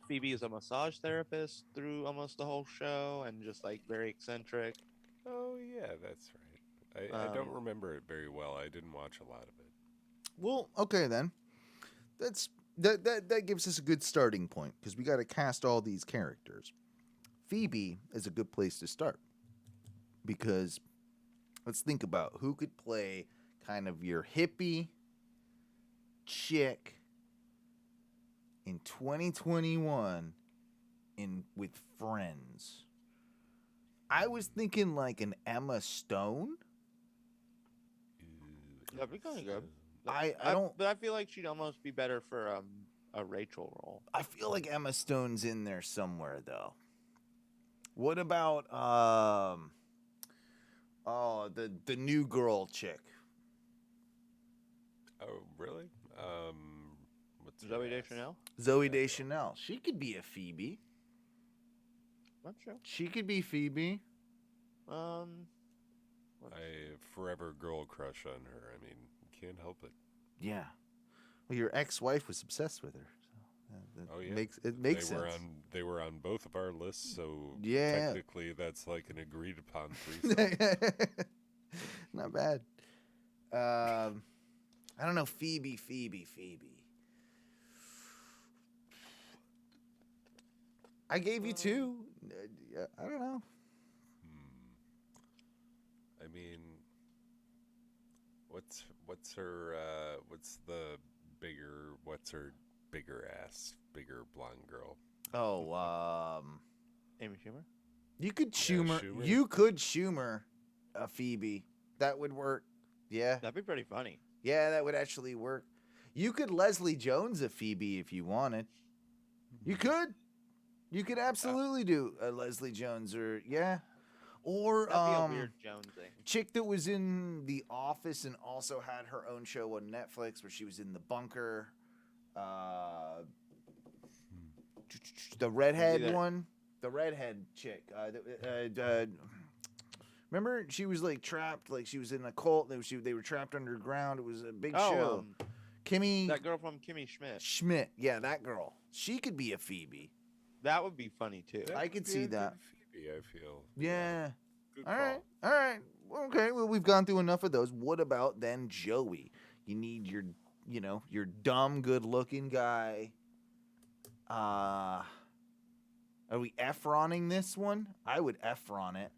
Phoebe is a massage therapist through almost the whole show, and just like very eccentric. Oh yeah, that's right. I don't remember it very well. I didn't watch a lot of it. Well, okay then. That gives us a good starting point because we got to cast all these characters. Phoebe is a good place to start because let's think about who could play kind of your hippie chick in 2021 with Friends. I was thinking like an Emma Stone. That'd be kind of good. I don't. But I feel like she'd almost be better for a Rachel role. I feel like Emma Stone's in there somewhere though. What about the new girl chick? Oh really? What's Zooey Deschanel? Zooey Deschanel. She could be a Phoebe. Not sure. She could be Phoebe. I forever girl crush on her. I mean, can't help it. Yeah. Well, your ex-wife was obsessed with her. So Oh yeah, it makes sense. They were on both of our lists, so Yeah. technically that's like an agreed upon threesome. Not bad. I don't know. Phoebe. I gave you two. I don't know. I mean, what's her bigger ass, bigger blonde girl? Oh, Amy Schumer. You could Schumer. Schumer. You could Schumer a Phoebe. That would work. Yeah. That'd be pretty funny. Yeah, that would actually work. You could Leslie Jones a Phoebe if you wanted. You could. You could absolutely do a Leslie Jones or or That'd be a weird Jones thing. chick that was in The Office and also had her own show on Netflix where she was in The Bunker. The redhead one. The redhead chick. Remember, she was like trapped, like she was in a cult. They were trapped underground. It was a big show. Kimmy. That girl from Kimmy Schmidt. Schmidt. Yeah, that girl. She could be a Phoebe. That would be funny too. I could see that. Phoebe, I feel. Yeah. Good All call. right. All right. Well, okay. Well, we've gone through enough of those. What about then Joey? You need your dumb, good-looking guy. Are we Efroning this one? I would Efron it.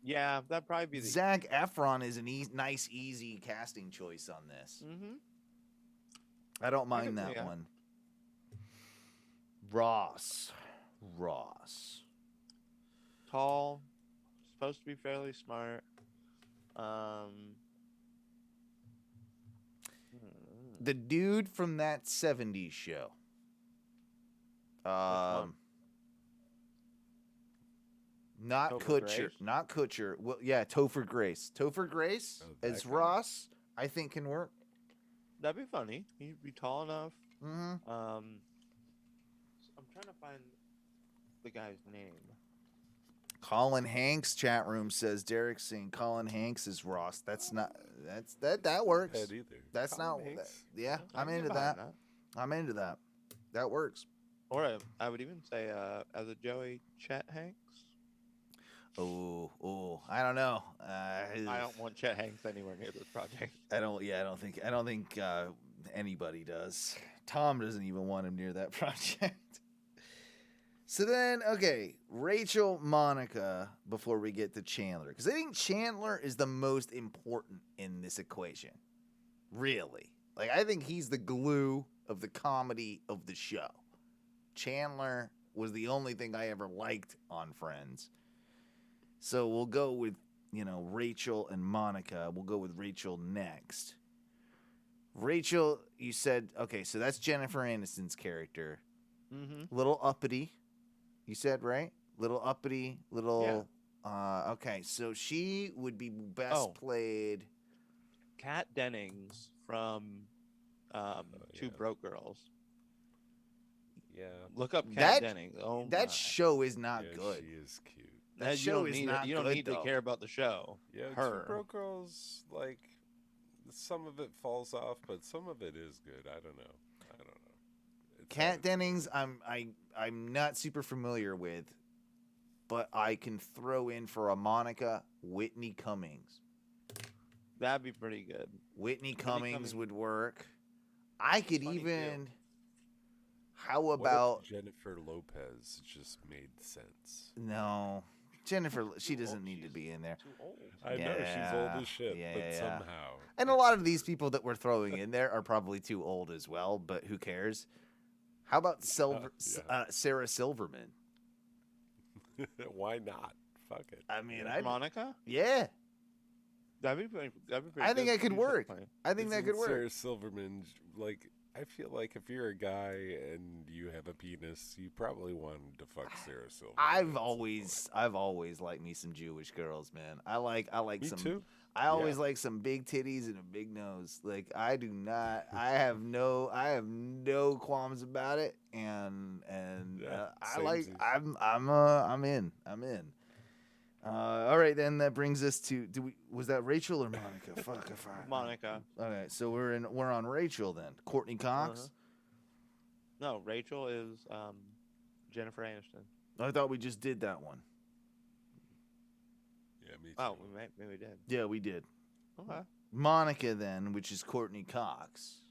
Yeah, that'd probably be the. Zac Efron is a nice, easy casting choice on this. Mm-hmm. I don't mind that yeah. one. Ross. Tall, supposed to be fairly smart. The dude from that 70s show. Not Topher Kutcher. Grace? Not Kutcher. Well, yeah, Topher Grace. Topher Grace as guy. Ross, I think can work. That'd be funny. He'd be tall enough. Mm-hmm. I'm trying to find the guy's name. Colin Hanks chat room says Derek's saying Colin Hanks is Ross. That's not. That works. Head either. That's Colin not. Hanks. Yeah, I I'm can get into behind that. I'm into that. That works. Or I would even say as a Joey, Chet Hanks. Oh, I don't know. I don't want Chet Hanks anywhere near this project. I don't think anybody does. Tom doesn't even want him near that project. So then, okay, Rachel, Monica, before we get to Chandler. Because I think Chandler is the most important in this equation. Really. Like, I think he's the glue of the comedy of the show. Chandler was the only thing I ever liked on Friends. So we'll go with, Rachel and Monica. We'll go with Rachel next. Rachel, you said, okay, so that's Jennifer Aniston's character. Mm-hmm. Little uppity, you said, right? Little uppity, little. Okay, so she would be best played. Kat Dennings from Two Broke Girls. Yeah. Look up Kat Dennings. Oh, that show is not good. She is cute. That show is not You don't good, need though. to care about the show. Yeah, Her. Two Broke Girls, like, some of it falls off, but some of it is good. I don't know. Kat Dennings, I'm not super familiar with, but I can throw in for a Monica Whitney Cummings. That'd be pretty good. Whitney Cummings would work. I could even. too. How What if about Jennifer Lopez just made sense? no? Jennifer, she doesn't need to be in there. I know she's old as shit, but somehow. And a lot of these people that we're throwing in there are probably too old as well, but who cares? How about Sarah Silverman? Why not? Fuck it. I mean, Monica? Yeah. That'd be pretty I think good. that could work. I think that Isn't could work. Sarah Silverman, like, I feel like if you're a guy and you have a penis, you probably wanted to fuck Sarah Silverman. I've always liked me some Jewish girls, man. I like Me some. too. I always like some big titties and a big nose. Like I do not. I have no qualms about it, and I like. I'm in. All right, then that brings us to. Was that Rachel or Monica? Fuck if I. Monica. Okay, so we're on Rachel then. Courtney Cox. No, Rachel is Jennifer Aniston. I thought we just did that one. Yeah, me too. Oh, maybe we did. Yeah, we did. Okay. Monica then, which is Courtney Cox.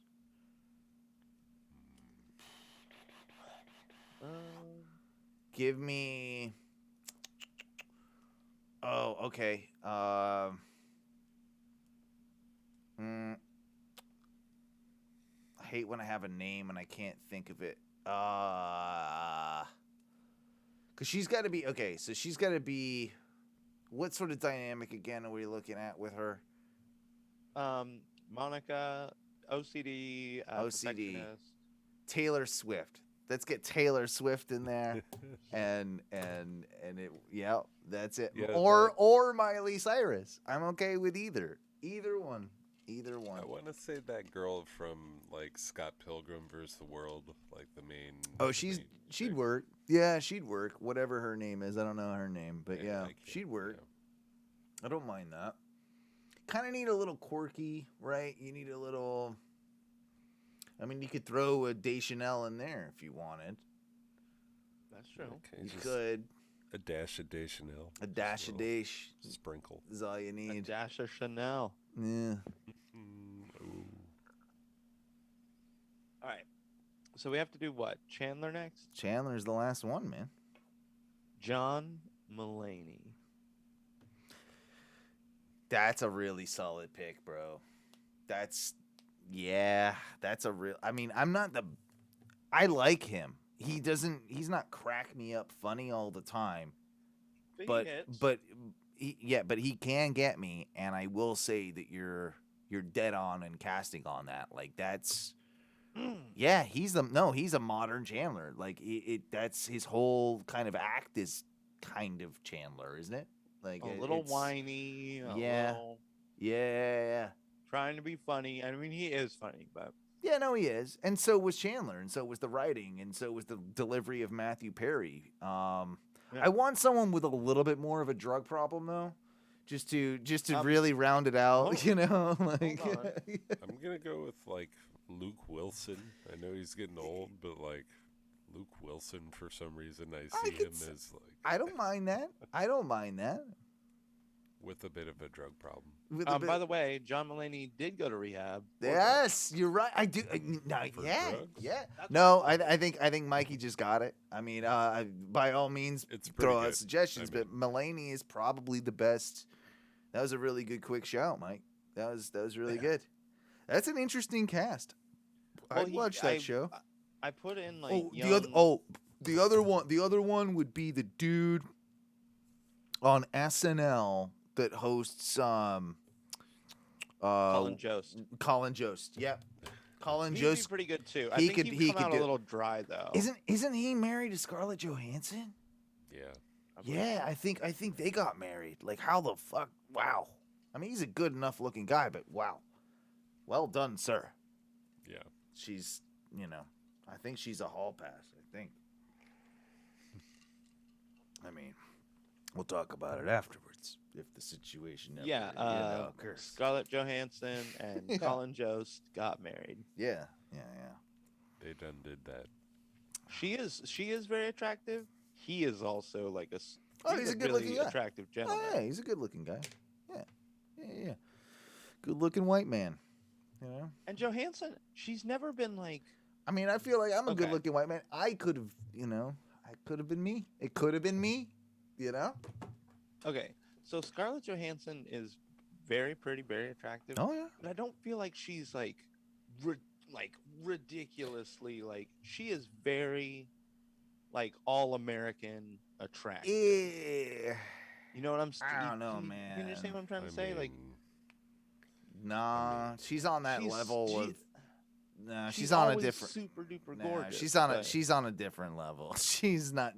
Give me. Oh, okay. I hate when I have a name and I can't think of it. Cause she's got to be okay. So she's got to be. What sort of dynamic again are we looking at with her? Monica, OCD, perfectionist. Taylor Swift. Let's get Taylor Swift in there, and it. Yeah, that's it. Yeah, or Miley Cyrus. I'm okay with either one. I want to say that girl from like Scott Pilgrim vs. the World, like the main. Oh, she'd work. Yeah, she'd work. Whatever her name is, I don't know her name, but yeah, she'd work. Yeah. I don't mind that. Kind of need a little quirky, right? You need a little. I mean, you could throw a Deschanel in there if you wanted. That's true. Okay, You just could. A dash of Deschanel. A dash of Dash. Sprinkle. Is all you need. A dash of Chanel. Yeah. All right. So we have to do what? Chandler next? Chandler's the last one, man. John Mulaney. That's a really solid pick, bro. That's a real. I mean, I like him. He's not crack me up funny all the time. But he can get me, and I will say that you're dead on in casting on that. Like that's yeah, he's a modern Chandler. Like that's his whole kind of act is kind of Chandler, isn't it? Like a little whiny. Yeah. Trying to be funny. I mean, he is funny, but yeah, no, he is, and so was Chandler, and so was the writing, and so was the delivery of Matthew Perry. I want someone with a little bit more of a drug problem, though, just to really round it out. You know, like I'm gonna go with like Luke Wilson. I know he's getting old, but like Luke Wilson, for some reason, I see him as like. I don't mind that. With a bit of a drug problem. By the way, John Mulaney did go to rehab. Yes, you're right. I do. No, yeah. That's No, I think Mikey just got it. I mean, by all means, throw out good. suggestions, but Mulaney is probably the best. That was a really good quick shout, Mike. That was really good. That's an interesting cast. Well, I'd watch that show. I put in like the other one would be the dude on SNL that hosts Colin Jost. Colin Jost. Yep. Colin He'd Jost. be pretty good too. I he think could- he'd he come could out do- a little dry though. Isn't he married to Scarlett Johansson? Yeah. Yeah, I think they got married. Like, how the fuck? Wow. I mean, he's a good enough looking guy, but wow. Well done, sir. Yeah. She's, I think she's a hall pass. I think. I mean, we'll talk about it afterwards if the situation ever, occurs. Scarlett Johansson and Yeah. Colin Jost got married. Yeah. They done did that. She is very attractive. He is also like he's a good really looking guy. attractive gentleman. Oh, yeah, he's a good looking guy. Yeah. Good looking white man. And Johansson, she's never been like. I mean, I feel like I'm a Okay. good looking white man. I could have, I could have been me. It could have been me, Okay, so Scarlett Johansson is very pretty, very attractive. Oh, yeah. But I don't feel like she's like ridiculously like. She is very like all American attractive. Yeah. You know what I'm? I don't know, you man. understand what I'm trying to say? Like, Nah, she's on that level of. Nah, she's she's on a always different. super duper Nah, gorgeous. she's on but- she's on a different level. She's not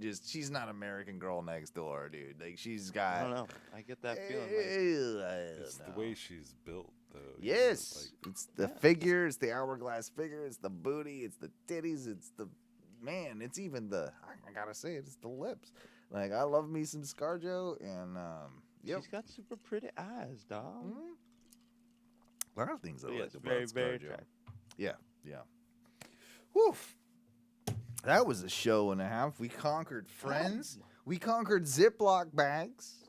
American Girl Next Door, dude. Like she's got. I don't know. I get that feeling. It's the way she's built, though. Yes, it's the figure, it's the hourglass figure, it's the booty, it's the titties, it's the man, it's even the. I gotta say it, it's the lips. Like I love me some ScarJo, and She's got super pretty eyes, dog. A lot of things I But like yes, about very, very ScarJo. attractive. Yeah. Whew. That was a show and a half. We conquered friends. We conquered Ziploc bags.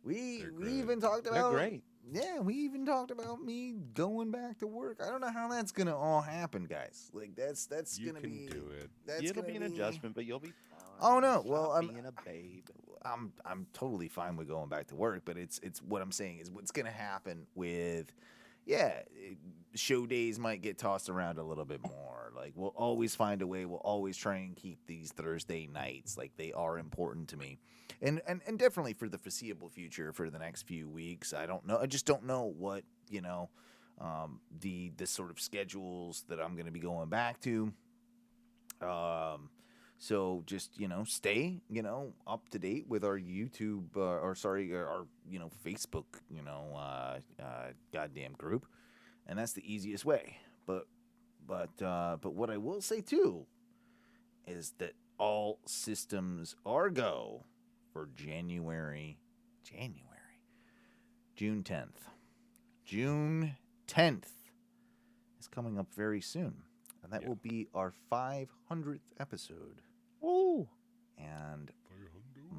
We even talked about. They're great. Yeah, we even talked about me going back to work. I don't know how that's gonna all happen, guys. Like that's You gonna can be. do it. That's It'll gonna be an adjustment, but you'll be fine. Oh no! Stop Well, I'm being a babe. I'm totally fine with going back to work, but it's what I'm saying is what's gonna happen with. Yeah, show days might get tossed around a little bit more. Like we'll always find a way. We'll always try and keep these Thursday nights. Like they are important to me, and definitely for the foreseeable future for the next few weeks. I don't know. I just don't know what the sort of schedules that I'm going to be going back to. So just stay up to date with our YouTube our Facebook goddamn group, and that's the easiest way. But what I will say too is that all systems are go for June 10th. June 10th is coming up very soon, and that will be our 500th episode. Woo! And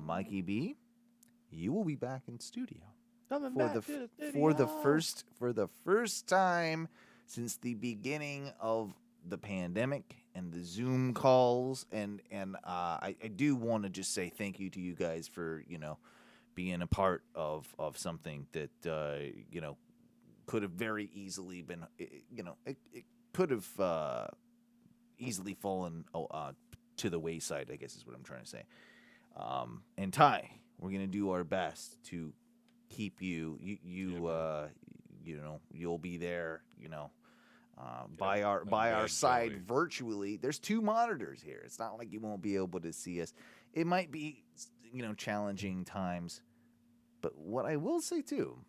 Mikey B, you will be back in studio Coming for back the to the for the first time since the beginning of the pandemic and the Zoom calls, and I do want to just say thank you to you guys for being a part of something that could have very easily been it could have easily fallen to the wayside, I guess is what I'm trying to say. And Ty, we're gonna do our best to keep you'll be there, by our side virtually. There's 2 monitors here. It's not like you won't be able to see us. It might be challenging times, but what I will say too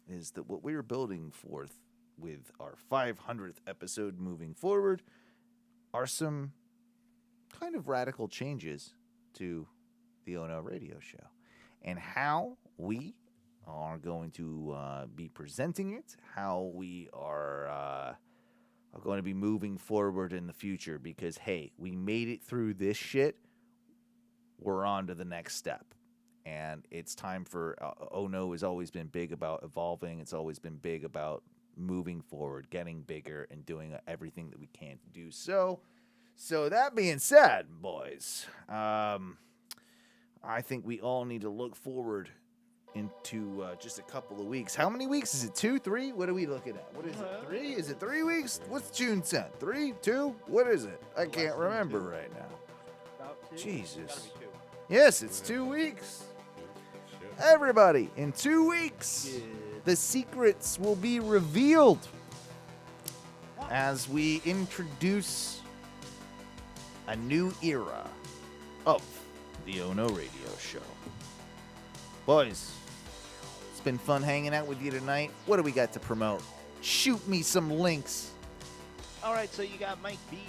is that what we're building forth with our 500th episode moving forward are some kind of radical changes to the Ono radio show, and how we are going to be presenting it, how we are going to be moving forward in the future, because hey, we made it through this shit. We're on to the next step, and it's time for Ono has always been big about evolving. It's always been big about moving forward, getting bigger, and doing everything that we can to do so. So that being said, boys, I think we all need to look forward into just a couple of weeks. How many weeks is it? 2, 3? What are we looking at? What is it? 3? Is it 3 weeks? What's June 10th? 3, 2? What is it? I can't remember right now. About 2? Jesus. Yes, it's 2 weeks. Everybody, in 2 weeks. Yeah. the secrets will be revealed as we introduce a new era of the Ono Radio Show. Boys, it's been fun hanging out with you tonight. What do we got to promote? Shoot me some links. All right, so you got Mike B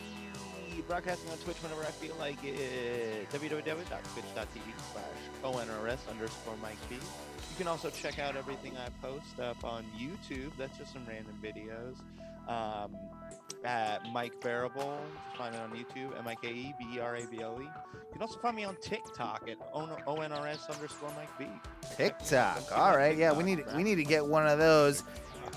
broadcasting on Twitch whenever I feel like it. www.twitch.tv/ONRS_Mike B. You can also check out everything I post up on YouTube. That's just some random videos. At Mike Bearable, find it on YouTube, MikeBeRable. You can also find me on TikTok at ONRS_Mike B. TikTok. All right, yeah, we need to get one of those.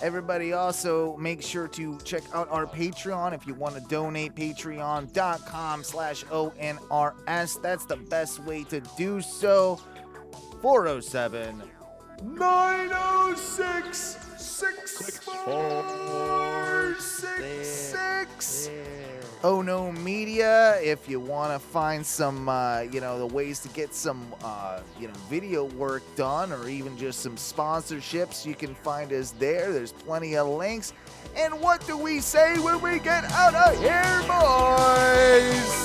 Everybody also make sure to check out our Patreon if you want to donate. Patreon.com/ONRS. That's the best way to do so. 407-906-6466. Ono Media, if you want to find some, the ways to get some, video work done or even just some sponsorships, you can find us there. There's plenty of links. And what do we say when we get out of here, boys?